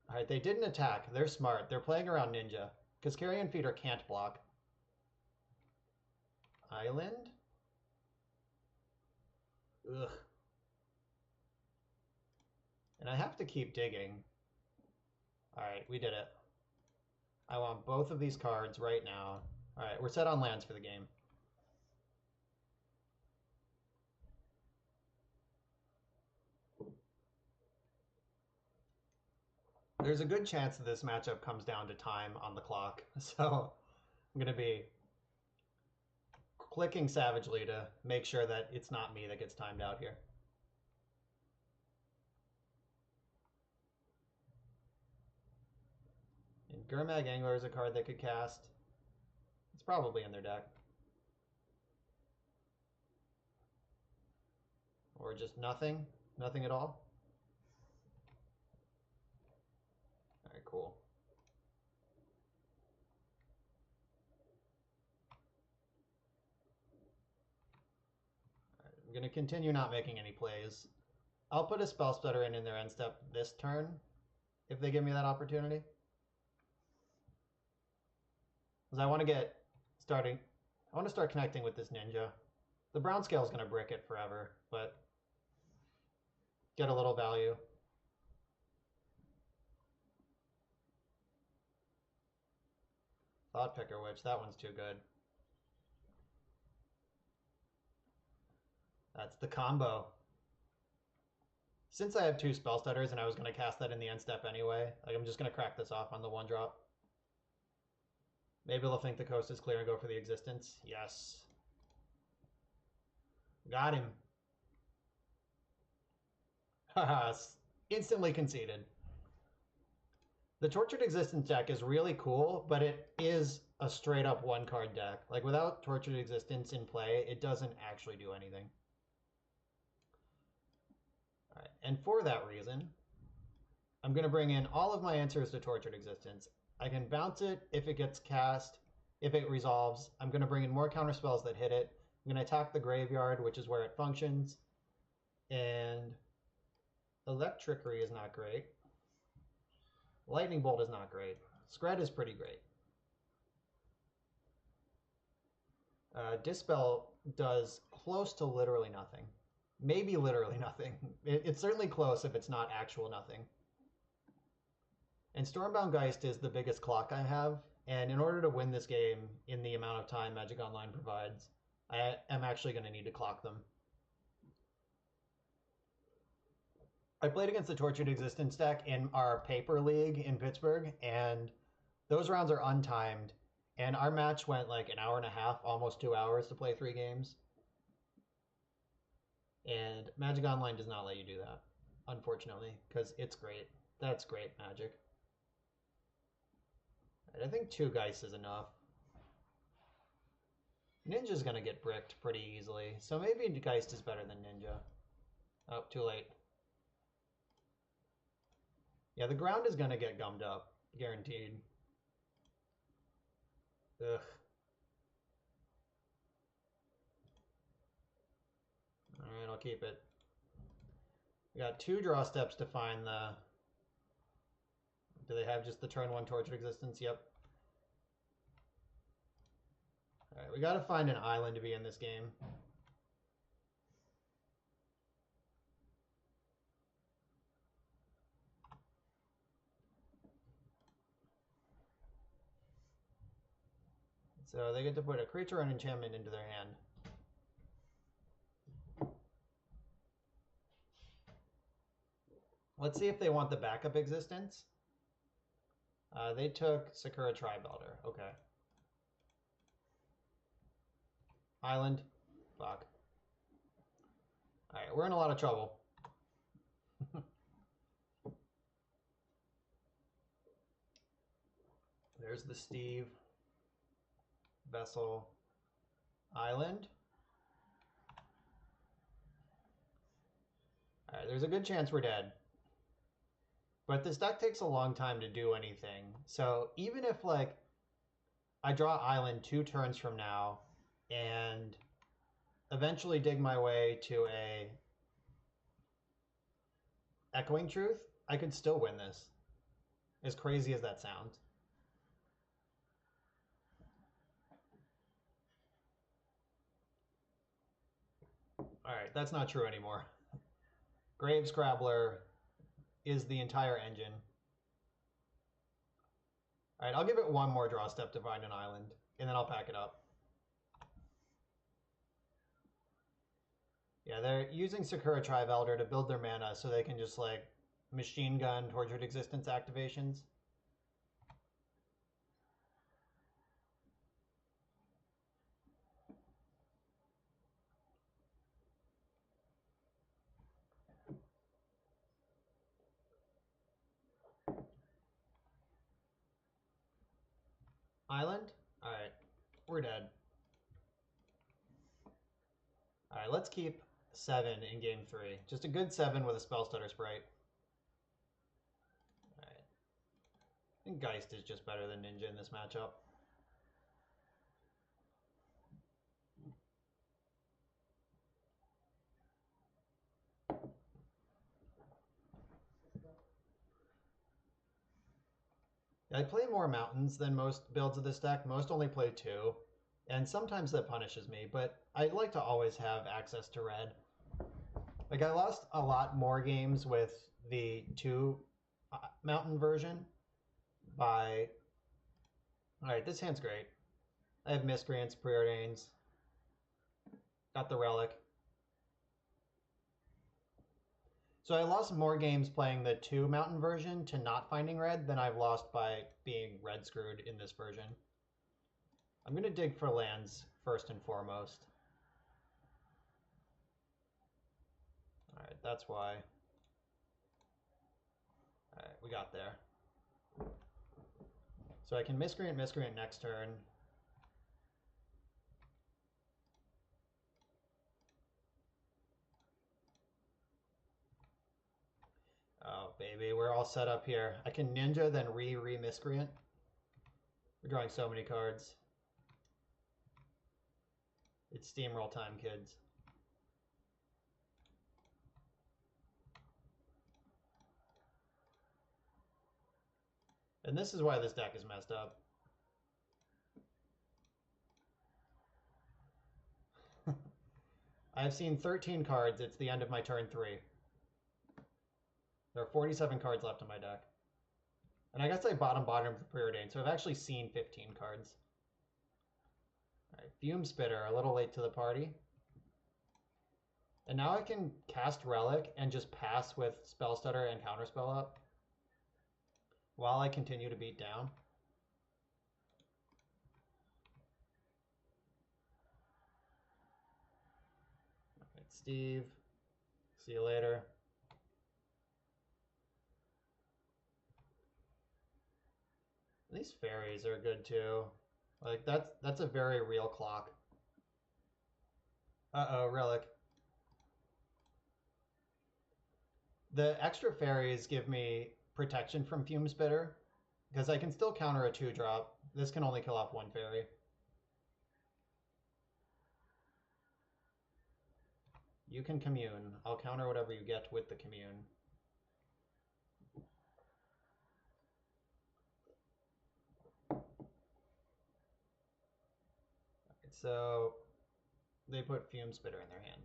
A: Alright, they didn't attack. They're smart. They're playing around Ninja. Because Carrion Feeder can't block. Island? Ugh. And I have to keep digging. Alright, we did it. I want both of these cards right now. Alright, we're set on lands for the game. There's a good chance that this matchup comes down to time on the clock. So I'm going to be clicking savagely to make sure that it's not me that gets timed out here. And Gurmag Angler is a card they could cast. It's probably in their deck. Or just nothing. Nothing at all. Alright, cool. Alright, I'm going to continue not making any plays. I'll put a Spell Stutter in their end step this turn, if they give me that opportunity. Because I want to get starting. I want to start connecting with this Ninja. The brown scale is going to brick it forever, but get a little value. Thought Picker Witch, that one's too good. That's the combo. Since I have 2 Spell Stutters and I was going to cast that in the end step anyway, like I'm just going to crack this off on the 1-drop. Maybe they'll think the coast is clear and go for the Existence. Yes. Got him. Haha, instantly conceded. The Tortured Existence deck is really cool, but it is a straight up 1-card deck. Like without Tortured Existence in play, it doesn't actually do anything. All right, and for that reason, I'm going to bring in all of my answers to Tortured Existence. I can bounce it if it gets cast, if it resolves. I'm going to bring in more counterspells that hit it. I'm going to attack the graveyard, which is where it functions. And Electrickery is not great. Lightning Bolt is not great. Scred is pretty great. Dispel does close to literally nothing. Maybe literally nothing. It's certainly close if it's not actual nothing. And Stormbound Geist is the biggest clock I have, and in order to win this game in the amount of time Magic Online provides, I am actually going to need to clock them. I played against the Tortured Existence deck in our paper league in Pittsburgh, and those rounds are untimed, and our match went like an hour and a half, almost 2 hours to play 3 games. And Magic Online does not let you do that, unfortunately, because it's great. That's great Magic. I think 2 Geist is enough. Ninja's going to get bricked pretty easily, so maybe Geist is better than Ninja. Oh, too late. Yeah, the ground is going to get gummed up, guaranteed. Ugh. Alright, I'll keep it. We got 2 draw steps to find the... Do they have just the turn 1 Tortured Existence? Yep. Alright, we gotta find an island to be in this game. So they get to put a creature or an enchantment into their hand. Let's see if they want the backup existence. They took Sakura Tribe Elder. Okay. Island. Fuck. Alright, we're in a lot of trouble. There's the Steve. Vessel. Island. Alright, there's a good chance we're dead. But this deck takes a long time to do anything. So even if, like, I draw Island 2 turns from now and eventually dig my way to a Echoing Truth, I could still win this. As crazy as that sounds. Alright, that's not true anymore. Grave Scrabbler is the entire engine. Alright, I'll give it one more draw step to find an island, and then I'll pack it up. Yeah, they're using Sakura Tribe Elder to build their mana so they can just, like, machine gun Tortured Existence activations. Island? Alright, we're dead. Alright, let's keep 7 in game 3. Just a good 7 with a Spell Stutter Sprite. Alright. I think Geist is just better than Ninja in this matchup. I play more mountains than most builds of this deck. Most only play 2. And sometimes that punishes me, but I'd like to always have access to red. Like, I lost a lot more games with the 2 mountain version by... Alright, this hand's great. I have Miscreants, Preordains. Got the Relic. So I lost more games playing the 2 mountain version to not finding red than I've lost by being red screwed in this version. I'm going to dig for lands first and foremost. Alright, that's why. Alright, we got there. So I can Miscreant next turn. Oh, baby, we're all set up here. I can Ninja, then Miscreant. We're drawing so many cards. It's steamroll time, kids. And this is why this deck is messed up. I've seen 13 cards. It's the end of my turn 3. There are 47 cards left in my deck. And I guess I bottom the Preordain, so I've actually seen 15 cards. Alright, Fume Spitter, a little late to the party. And now I can cast Relic and just pass with Spell Stutter and Counterspell up while I continue to beat down. Alright, Steve. See you later. These fairies are good too. Like, that's a very real clock. Uh-oh, Relic. The extra fairies give me protection from Fume Spitter, because I can still counter a 2-drop. This can only kill off 1 fairy. You can commune. I'll counter whatever you get with the commune. So they put Fume Spitter in their hand.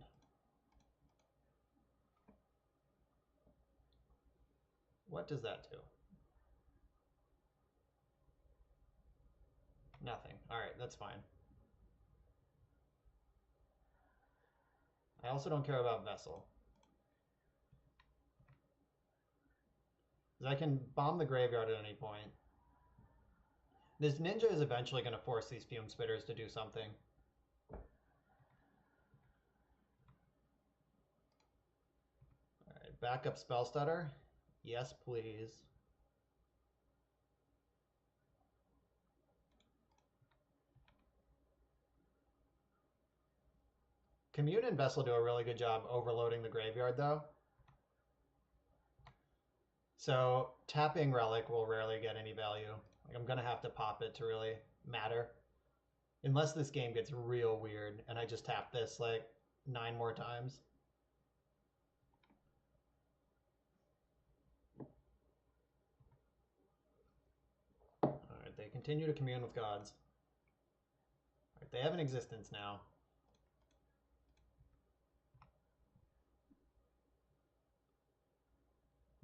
A: What does that do? Nothing. Alright, that's fine. I also don't care about Vessel. Because I can bomb the graveyard at any point. This ninja is eventually going to force these fume spitters to do something. Alright, backup spell stutter. Yes, please. Commune and Vessel do a really good job overloading the graveyard, though. So tapping Relic will rarely get any value. Like, I'm going to have to pop it to really matter. Unless this game gets real weird and I just tap this like 9 more times. Alright, they continue to commune with gods. Alright, they have an existence now.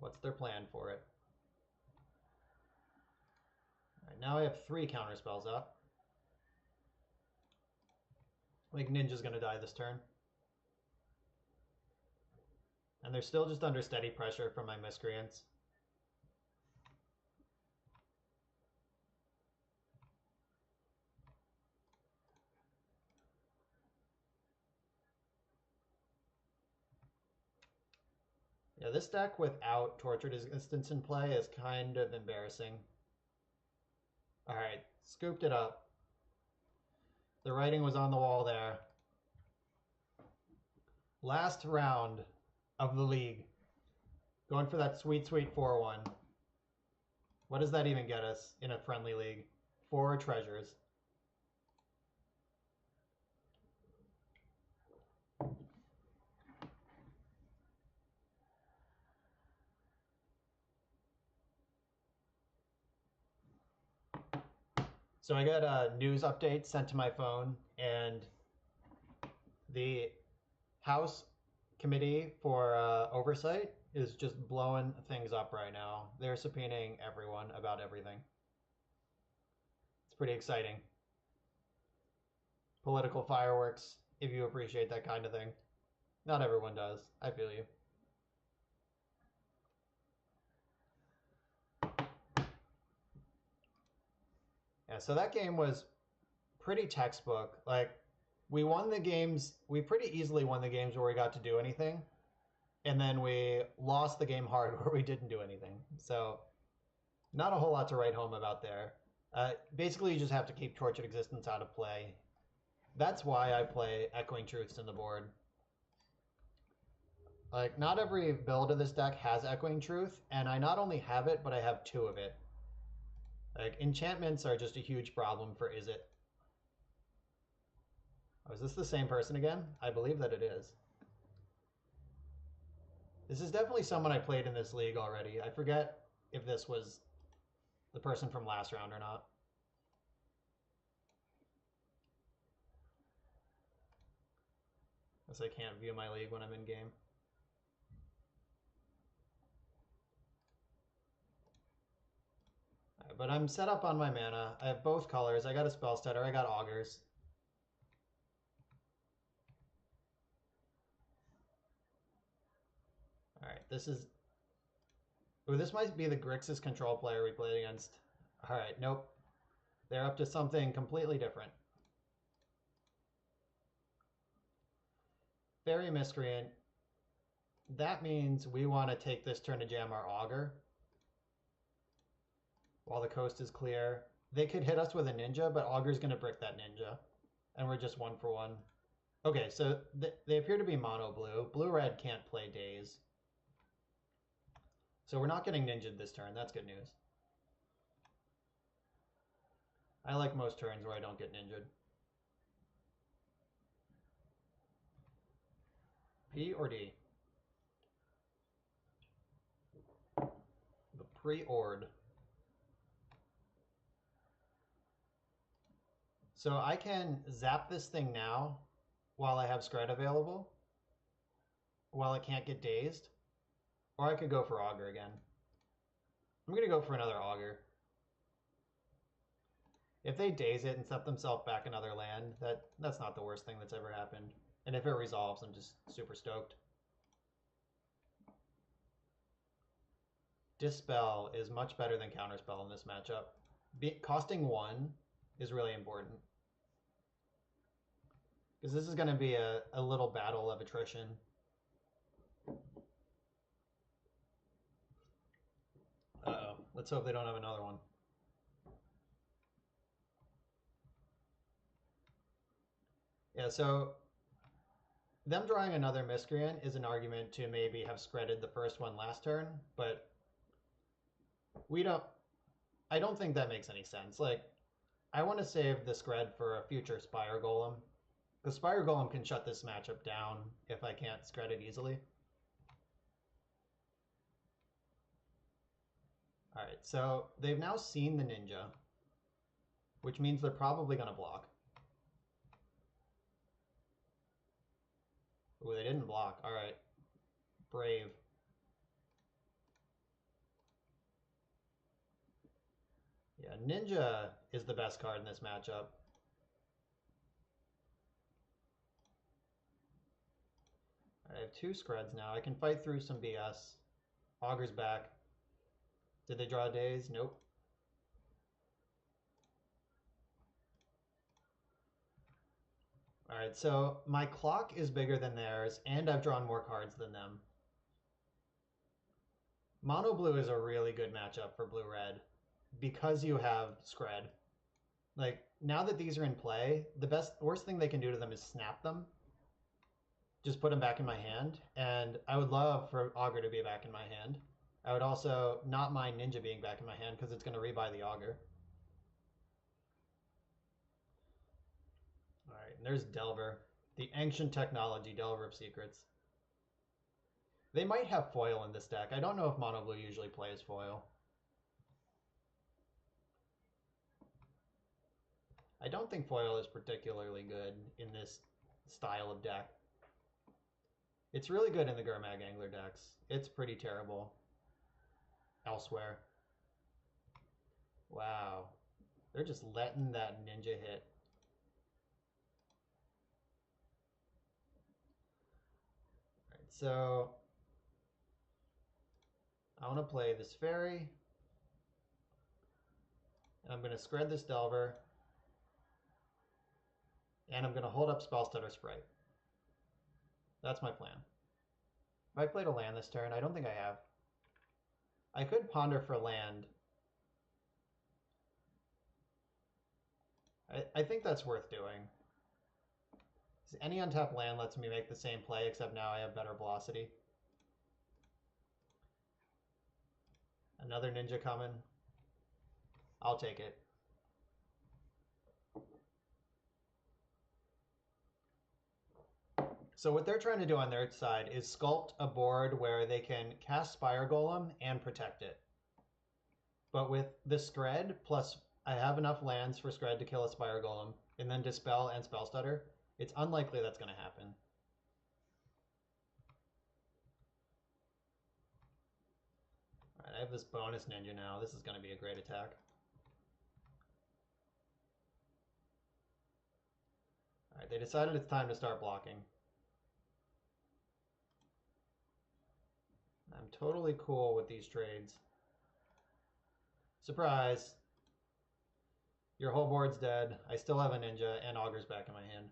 A: What's their plan for it? Alright, now I have 3 counter spells up. I think Ninja's going to die this turn. And they're still just under steady pressure from my miscreants. Yeah, this deck without Tortured Existence in play is kind of embarrassing. Alright, scooped it up. The writing was on the wall there. Last round of the league. Going for that sweet, sweet 4-1. What does that even get us in a friendly league? 4 treasures. So I got a news update sent to my phone, and the House Committee for Oversight is just blowing things up right now. They're subpoenaing everyone about everything. It's pretty exciting. Political fireworks, if you appreciate that kind of thing. Not everyone does. I feel you. Yeah, so that game was pretty textbook. Like, we won the games, we pretty easily won the games where we got to do anything. And then we lost the game hard where we didn't do anything. So, not a whole lot to write home about there. Basically, you just have to keep Tortured Existence out of play. That's why I play Echoing Truths in the board. Like, not every build of this deck has Echoing Truth, and I not only have it, but I have 2 of it. Like, enchantments are just a huge problem for Izzet. Oh, is this the same person again? I believe that it is. This is definitely someone I played in this league already. I forget if this was the person from last round or not. Guess I can't view my league when I'm in game. Right, but I'm set up on my mana. I have both colors. I got a spell stutter. I got augurs. Alright, this is... Ooh, this might be the Grixis control player we played against. Alright, nope. They're up to something completely different. Fairy Miscreant. That means we want to take this turn to jam our augur. While the coast is clear. They could hit us with a ninja, but augur's going to brick that ninja. And we're just 1 for 1. Okay, so they appear to be mono blue. Blue-red can't play Daze. So we're not getting ninja'd this turn. That's good news. I like most turns where I don't get ninja'd. P or D? The pre-ord. So I can zap this thing now while I have Scred available, while it can't get dazed. Or I could go for augur again. I'm going to go for another augur. If they daze it and set themselves back another land, that's not the worst thing that's ever happened. And if it resolves, I'm just super stoked. Dispel is much better than Counterspell in this matchup. Costing 1 is really important. Because this is going to be a little battle of attrition. Uh-oh. Let's hope they don't have another one. Yeah, so them drawing another Miscreant is an argument to maybe have spreaded the first one last turn, but I don't think that makes any sense. Like, I want to save the Scred for a future Spire Golem. The Spire Golem can shut this matchup down if I can't Scred it easily. Alright, so they've now seen the Ninja, which means they're probably going to block. Ooh, they didn't block. Alright. Brave. Yeah, Ninja is the best card in this matchup. I have 2 Screds now. I can fight through some BS. Augur's back. Did they draw days? Nope. Alright, so my clock is bigger than theirs, and I've drawn more cards than them. Mono blue is a really good matchup for blue-red because you have Scred. Like, now that these are in play, the worst thing they can do to them is snap them. Just put them back in my hand, and I would love for Augur to be back in my hand. I would also not mind Ninja being back in my hand because it's going to rebuy the Augur. Alright, and there's Delver. The ancient technology Delver of Secrets. They might have foil in this deck. I don't know if Mono Blue usually plays foil. I don't think foil is particularly good in this style of deck. It's really good in the Gurmag Angler decks. It's pretty terrible elsewhere. Wow. They're just letting that Ninja hit. Alright, so I want to play this Fairy. And I'm going to Scred this Delver. And I'm going to hold up Spellstutter Sprite. That's my plan. Have I played a land this turn? I don't think I have. I could ponder for land. I think that's worth doing. Any untapped land lets me make the same play, except now I have better velocity. Another Ninja coming. I'll take it. So what they're trying to do on their side is sculpt a board where they can cast Spire Golem and protect it. But with the Scred, plus I have enough lands for Scred to kill a Spire Golem, and then Dispel and Spellstutter, it's unlikely that's going to happen. Alright, I have this bonus Ninja now. This is going to be a great attack. Alright, they decided it's time to start blocking. I'm totally cool with these trades. Surprise! Your whole board's dead. I still have a Ninja and Augur's back in my hand.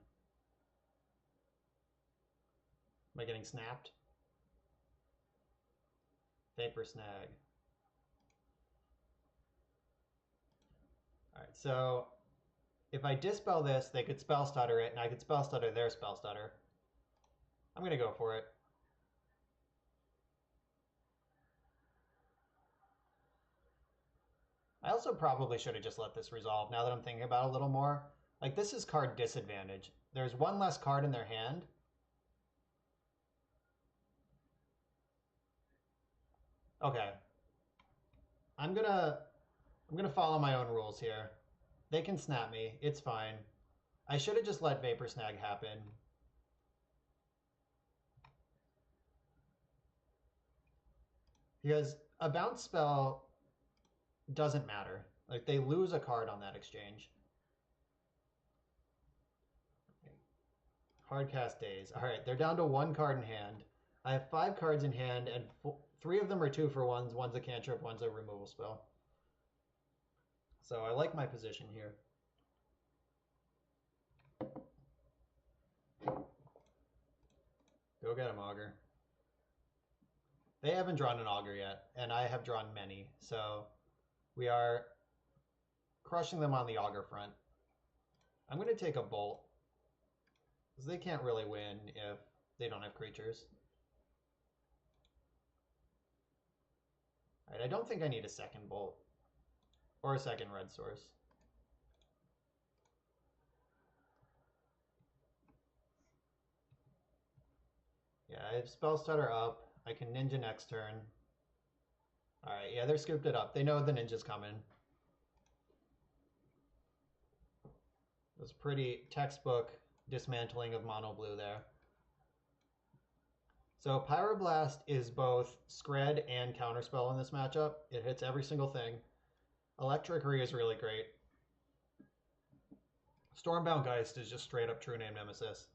A: Am I getting snapped? Vapor Snag. Alright, so if I Dispel this, they could Spellstutter it, and I could Spellstutter their Spellstutter. I'm going to go for it. I also probably should have just let this resolve now that I'm thinking about it a little more. Like, this is card disadvantage. There's one less card in their hand. Okay. I'm gonna follow my own rules here. They can snap me. It's fine. I should have just let Vapor Snag happen. Because a bounce spell doesn't matter. Like, they lose a card on that exchange. Hard cast days. All right, they're down to 1 card in hand. I have 5 cards in hand and 3 of them are 2-for-1s. One's a cantrip, one's a removal spell. So I like my position here. Go get him, Augur. They haven't drawn an Augur yet, and I have drawn many, so we are crushing them on the Augur front. I'm going to take a Bolt, because they can't really win if they don't have creatures. Alright, I don't think I need a second Bolt, or a second red source. Yeah, I have Spell Stutter up. I can Ninja next turn. Alright, yeah, they're scooped it up. They know the Ninja's coming. It was pretty textbook dismantling of mono blue there. So Pyroblast is both Scred and Counterspell in this matchup. It hits every single thing. Electrickery is really great. Stormbound Geist is just straight up true name Nemesis.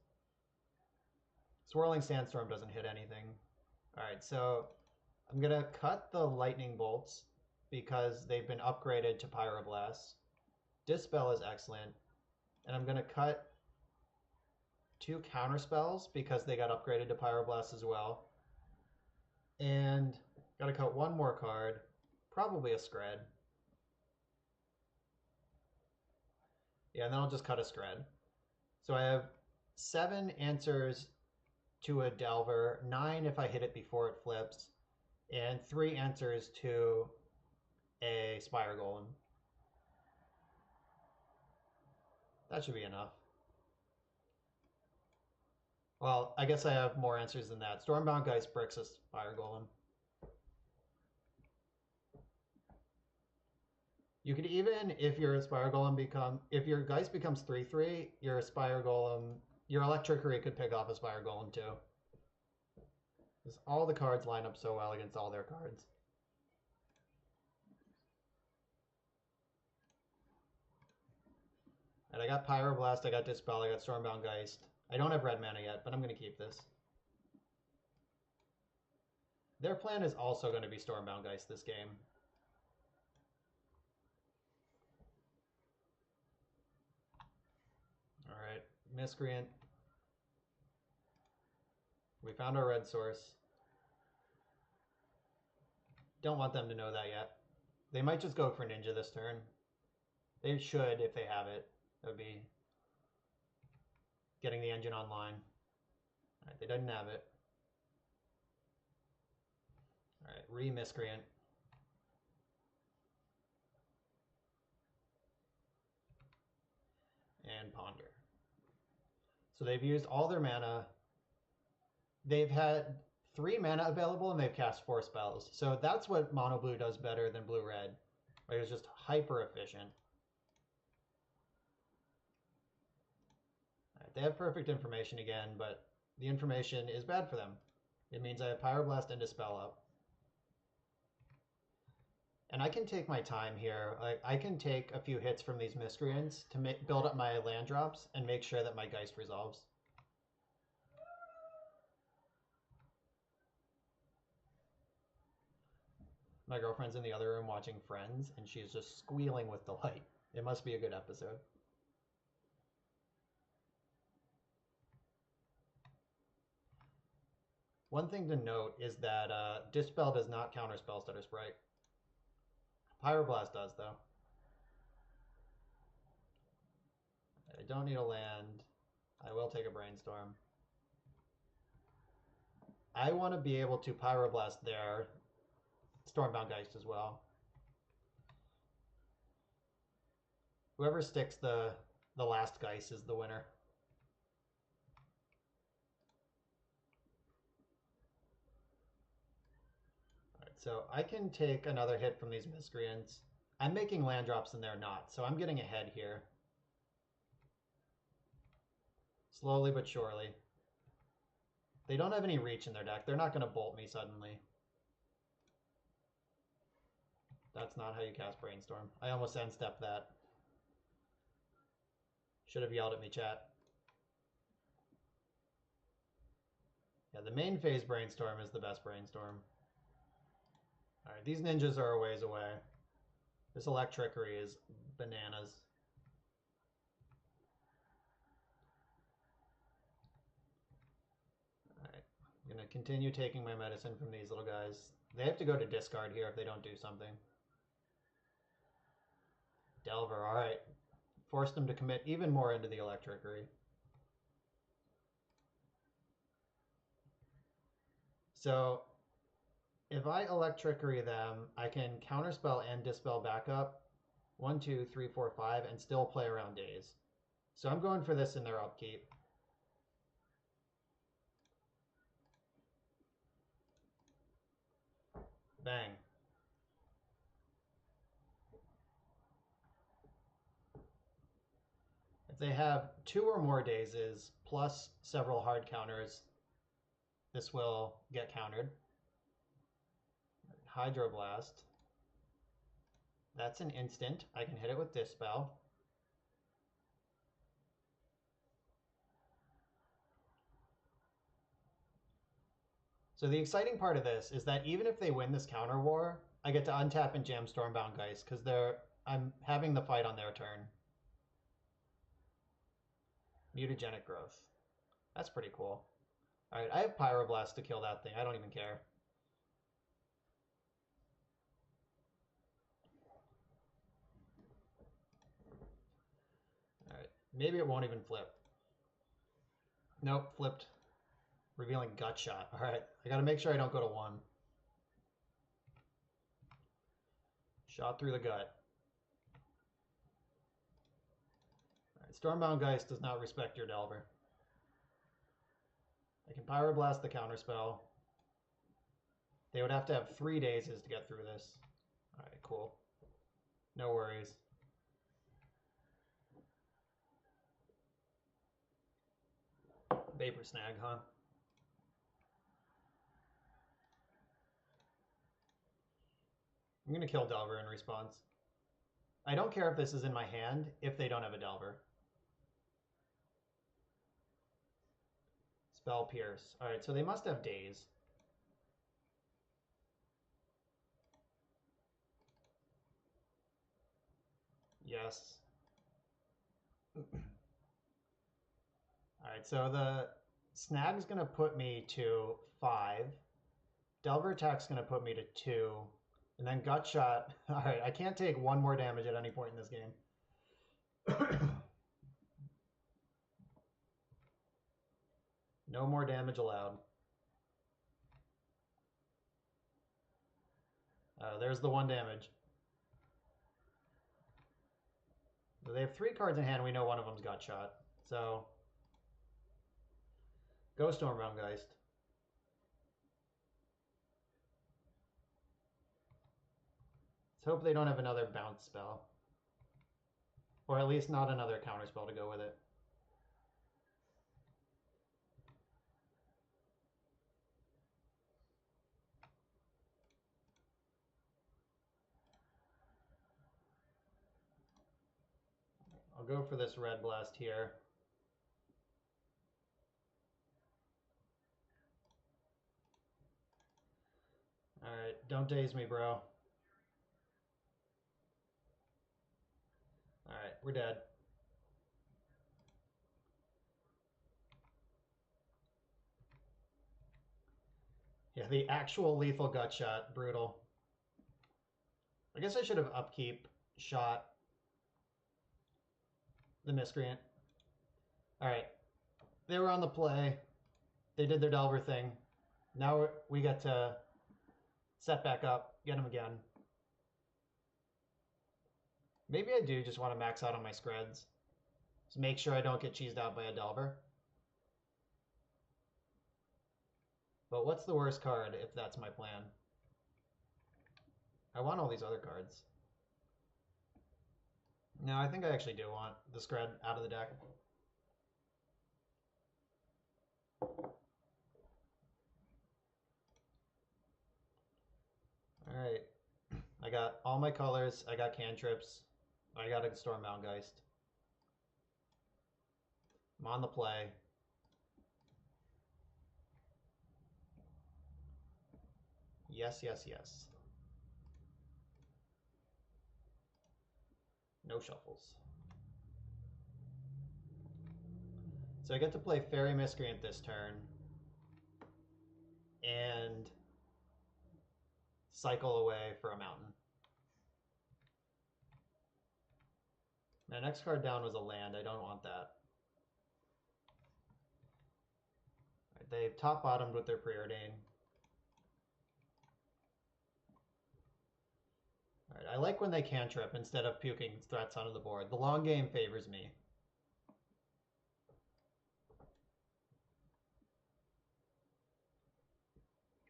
A: Swirling Sandstorm doesn't hit anything. Alright, so I'm going to cut the Lightning Bolts because they've been upgraded to Pyroblast. Dispel is excellent. And I'm going to cut 2 Counterspells because they got upgraded to Pyroblast as well. And got to cut 1 more card, probably a Scred. Yeah, and then I'll just cut a Scred. So I have 7 answers to a Delver, 9 if I hit it before it flips, and 3 answers to a Spire Golem. That should be enough. Well, I guess I have more answers than that. Stormbound Geist bricks a Spire Golem. You could even, if your Spire Golem if your Geist becomes 3/3, your Spire Golem, your Electrickery could pick off a Spire Golem too. Because all the cards line up so well against all their cards. And I got Pyroblast, I got Dispel, I got Stormbound Geist. I don't have red mana yet, but I'm going to keep this. Their plan is also going to be Stormbound Geist this game. Alright, Miscreant. We found our red source. Don't want them to know that yet. They might just go for Ninja this turn. They should if they have it. That would be getting the engine online. Alright, they didn't have it. Alright, re-Miscreant. And Ponder. So they've used all their mana. They've had 3 mana available and they've cast 4 spells. So that's what Mono Blue does better than Blue Red. Like, it's just hyper efficient. They have perfect information again, but the information is bad for them. It means I have Pyroblast and Dispel up. And I can take my time here. Like, I can take a few hits from these Miscreants to build up my land drops and make sure that my Geist resolves. My girlfriend's in the other room watching Friends, and she's just squealing with delight. It must be a good episode. One thing to note is that Dispel does not counter Spell Stutter Sprite. Pyroblast does, though. I don't need a land. I will take a Brainstorm. I want to be able to Pyroblast their Stormbound Geist as well. Whoever sticks the last Geist is the winner. So I can take another hit from these Miscreants. I'm making land drops and they're not, so I'm getting ahead here. Slowly but surely. They don't have any reach in their deck. They're not going to bolt me suddenly. That's not how you cast Brainstorm. I almost end-stepped that. Should have yelled at me, chat. Yeah, the main phase Brainstorm is the best Brainstorm. Alright, these ninjas are a ways away. This electrickery is bananas. Alright, I'm going to continue taking my medicine from these little guys. They have to go to discard here if they don't do something. Delver, alright. Forced them to commit even more into the electrickery. So, if I electrickery them, I can counterspell and dispel back up 1, 2, 3, 4, 5, and still play around days. So I'm going for this in their upkeep. Bang. If they have 2 or more dazes plus several hard counters, this will get countered. Hydroblast. That's an instant. I can hit it with Dispel. So the exciting part of this is that even if they win this counter war, I get to untap and jam Stormbound Geist because I'm having the fight on their turn. Mutagenic Growth. That's pretty cool. Alright, I have Pyroblast to kill that thing. I don't even care. Alright, maybe it won't even flip. Nope, flipped. Revealing Gut Shot. Alright, I gotta make sure I don't go to 1. Shot through the gut. Alright, Stormbound Geist does not respect your Delver. I can Pyroblast the counterspell. They would have to have 3 dazes to get through this. Alright, cool. No worries. Vapor Snag, huh? I'm going to kill Delver in response. I don't care if this is in my hand if they don't have a Delver. Spell Pierce. Alright, so they must have Daze. Yes. Alright, so the Snag's going to put me to 5. Delver Attack's going to put me to 2. And then Gut Shot. Alright, I can't take 1 more damage at any point in this game. No more damage allowed. There's the 1 damage. They have 3 cards in hand. We know one of them's Gut Shot. So, go Stormbound Geist. Let's hope they don't have another bounce spell. Or at least not another counter spell to go with it. I'll go for this Red Blast here. Alright, don't daze me, bro. Alright, we're dead. Yeah, the actual lethal Gut Shot. Brutal. I guess I should have upkeep shot the Miscreant. Alright. They were on the play. They did their Delver thing. Now we get to set back up, get him again. Maybe I do just want to max out on my Screds. Just make sure I don't get cheesed out by a Delver. But what's the worst card if that's my plan? I want all these other cards. No, I think I actually do want the Scred out of the deck. Alright. I got all my colors. I got cantrips. I got a Stormbound Geist. I'm on the play. Yes, yes, yes. No shuffles. So I get to play Fairy Miscreant this turn and cycle away for a mountain. My next card down was a land. I don't want that. Right, they've top-bottomed with their Preordain. Alright, I like when they cantrip instead of puking threats onto the board. The long game favors me.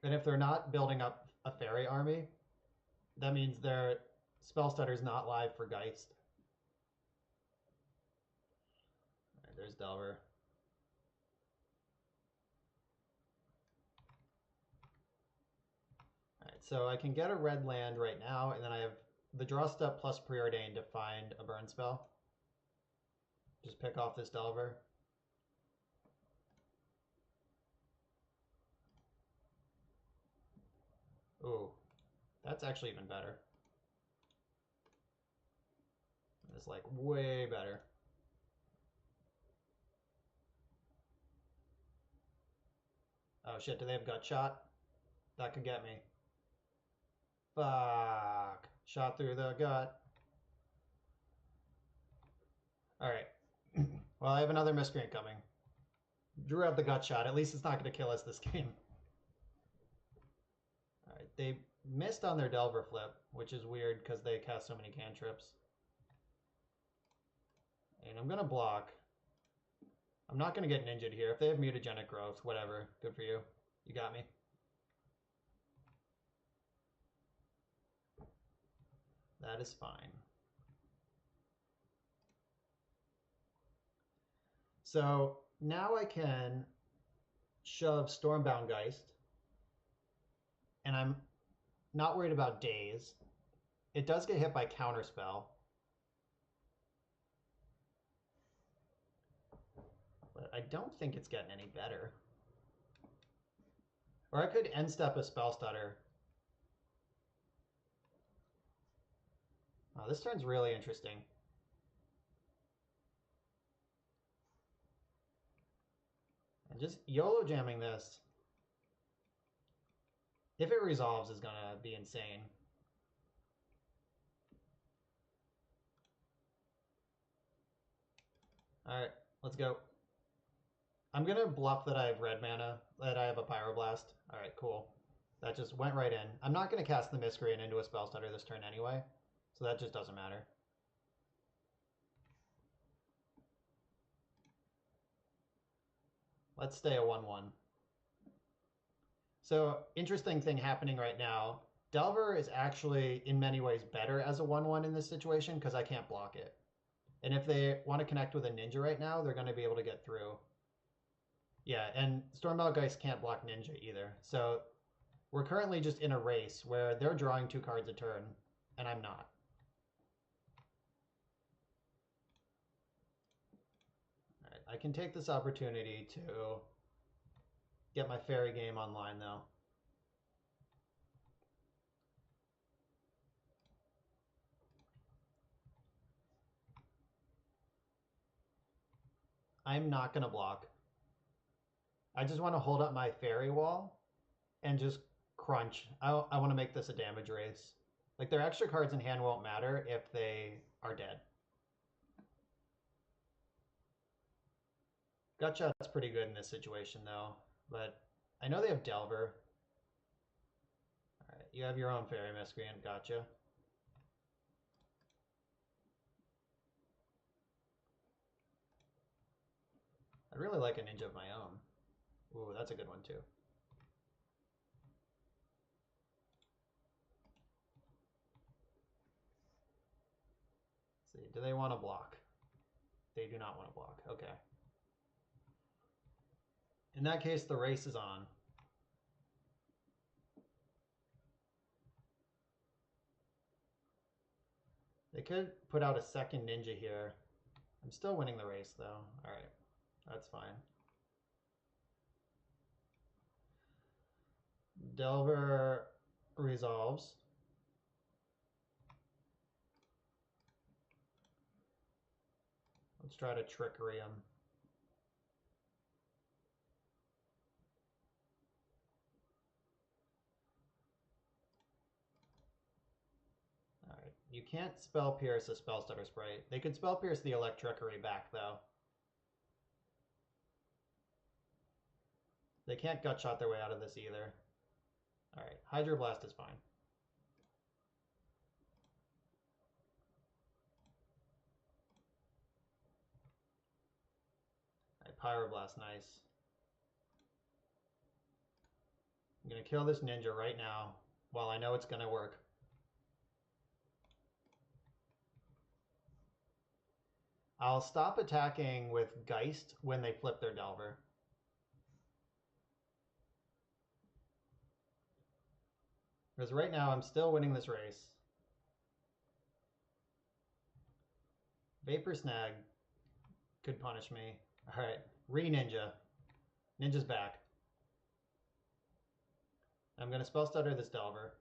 A: And if they're not building up a fairy army, that means their Spellstutter's not live for Geist. Alright, there's Delver. Alright, so I can get a red land right now, and then I have the draw step plus Preordain to find a burn spell. Just pick off this Delver. Ooh, that's actually even better. It's like way better. Oh shit, do they have gut shot? That could get me. Fuck. Shot through the gut. Alright. Well, I have another miscreant coming. Drew out the gut shot. At least it's not going to kill us this game. Alright, they missed on their Delver flip, which is weird because they cast so many cantrips. And I'm going to block. I'm not going to get ninja'd here. If they have mutagenic growth, whatever. Good for you. You got me. That is fine. So now I can shove Stormbound Geist, and I'm not worried about daze. It does get hit by Counterspell, but I don't think it's getting any better. Or I could end step a Spellstutter. Oh, this turn's really interesting. And just YOLO jamming this, if it resolves, is going to be insane. Alright, let's go. I'm going to bluff that I have red mana, that I have a Pyroblast. Alright, cool. That just went right in. I'm not going to cast the Miscreant into a Spellstutter this turn anyway, so that just doesn't matter. Let's stay a 1-1. So, interesting thing happening right now. Delver is actually, in many ways, better as a 1-1 in this situation because I can't block it. And if they want to connect with a Ninja right now, they're going to be able to get through. Yeah, and Stormbound Geist can't block Ninja either. So, we're currently just in a race where they're drawing 2 cards a turn, and I'm not. Alright, I can take this opportunity to get my fairy game online, though. I'm not going to block. I just want to hold up my fairy wall and just crunch. I want to make this a damage race. Like, their extra cards in hand won't matter if they are dead. Gutshot's pretty good in this situation, though. But I know they have Delver. Alright, you have your own Fairy Miscreant. Gotcha. I'd really like a Ninja of my own. Ooh, that's a good one, too. Let's see, do they want to block? They do not want to block. Okay. In that case, the race is on. They could put out a second Ninja here. I'm still winning the race, though. Alright, that's fine. Delver resolves. Let's try to trickery him. Alright, you can't spell pierce a spell stutter sprite. They could spell pierce the electrickery back though. They can't gut shot their way out of this either. Alright, Hydroblast is fine. Alright, Pyroblast, nice. I'm gonna kill this ninja right now while I know it's gonna work. I'll stop attacking with Geist when they flip their Delver. Because right now I'm still winning this race. Vapor Snag could punish me. Alright, Re-Ninja. Ninja's back. I'm going to Spell Stutter this Delver.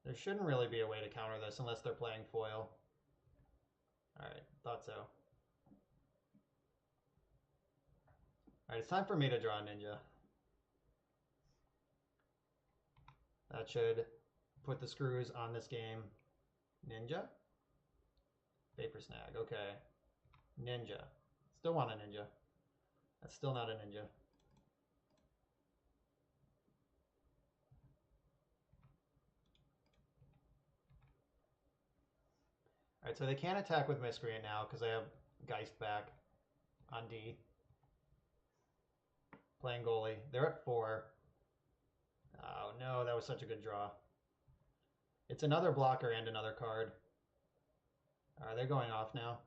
A: There shouldn't really be a way to counter this unless they're playing foil. Alright, thought so. Alright, it's time for me to draw a ninja. That should put the screws on this game. Ninja? Vapor Snag, okay. Ninja. Still want a ninja. That's still not a ninja. Alright, so they can't attack with Miscreant now because I have Geist back on D. Playing goalie. They're at 4. Oh no, that was such a good draw. It's another blocker and another card. Alright, they're going off now.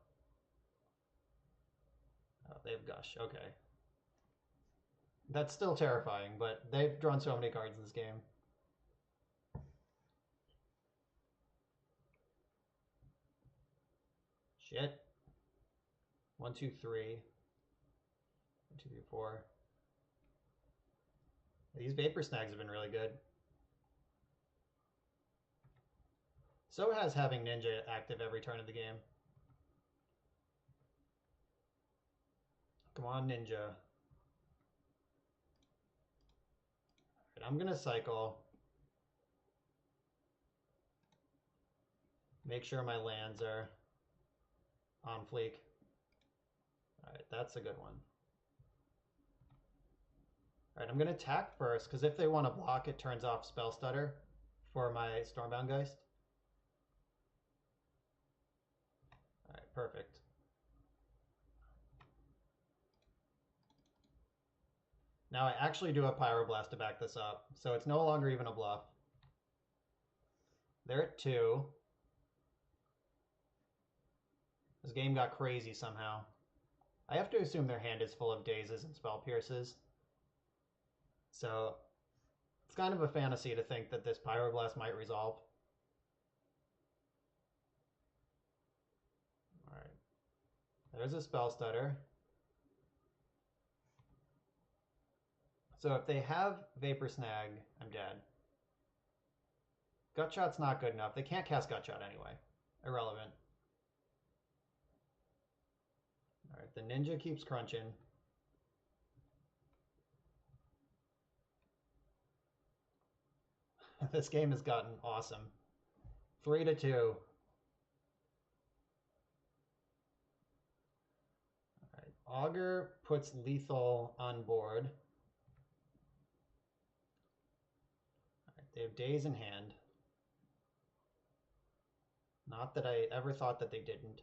A: Oh, they have Gush. Okay. That's still terrifying, but they've drawn so many cards in this game. Shit. 1, 2, 3. 1, 2, 3, 4. These Vapor Snags have been really good. So has having Ninja active every turn of the game. Come on, Ninja. Right, I'm going to cycle. Make sure my lands are on fleek. Alright, that's a good one. Alright, I'm going to attack first, because if they want to block, it turns off Spell Stutter for my Stormbound Geist. Alright, perfect. Now I actually do have Pyroblast to back this up, so it's no longer even a bluff. They're at 2. This game got crazy somehow. I have to assume their hand is full of Dazes and Spell Pierces. So it's kind of a fantasy to think that this Pyroblast might resolve. Alright. There's a Spell Stutter. So if they have Vapor Snag, I'm dead. Gutshot's not good enough. They can't cast Gutshot anyway. Irrelevant. Alright, the Ninja keeps crunching. This game has gotten awesome. 3-2. Alright, Augur puts lethal on board. Alright, they have Daze in hand. Not that I ever thought that they didn't.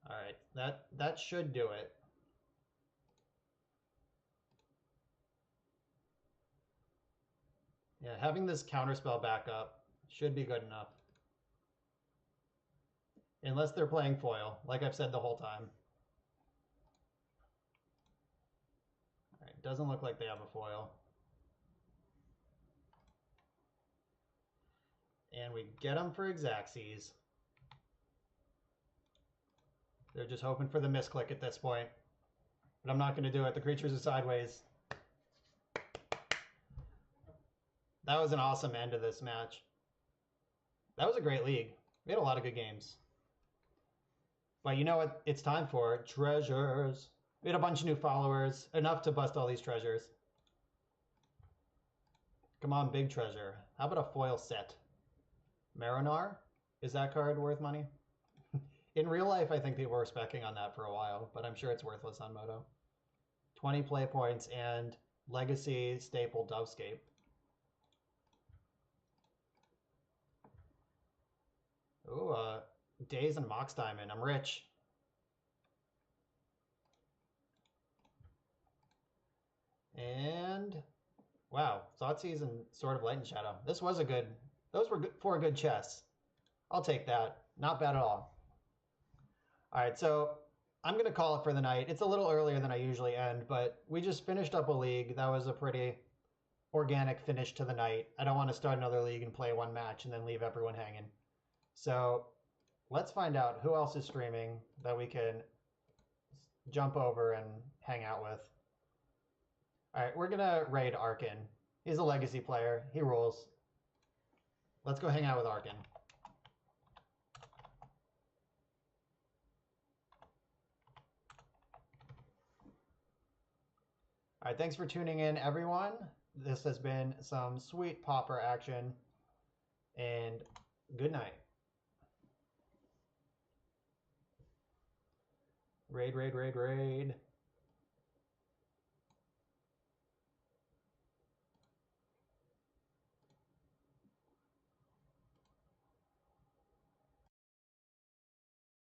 A: Alright, that should do it. Yeah, having this counterspell back up should be good enough. Unless they're playing foil, like I've said the whole time. Alright, doesn't look like they have a foil. And we get them for Xaxes. They're just hoping for the misclick at this point. But I'm not going to do it. The creatures are sideways. That was an awesome end to this match. That was a great league. We had a lot of good games. But you know what it's time for? Treasures. We had a bunch of new followers. Enough to bust all these treasures. Come on, big treasure. How about a foil set? Marinar? Is that card worth money? In real life, I think people were specking on that for a while, but I'm sure it's worthless on Moto. 20 play points and Legacy Staple Dovescape. Ooh, Days and Mox Diamond. I'm rich. And wow, Thoughtseize and Sword of Light and Shadow. This was a good. Those were good, 4 good chests. I'll take that. Not bad at all. All right, so I'm gonna call it for the night. It's a little earlier than I usually end, but we just finished up a league. That was a pretty organic finish to the night. I don't want to start another league and play one match and then leave everyone hanging. So let's find out who else is streaming that we can jump over and hang out with. All right, we're gonna raid Arkin. He's a legacy player. He rules. Let's go hang out with Arkin. All right, thanks for tuning in, everyone. This has been some sweet Pauper action, and good night. Raid, raid, raid, raid.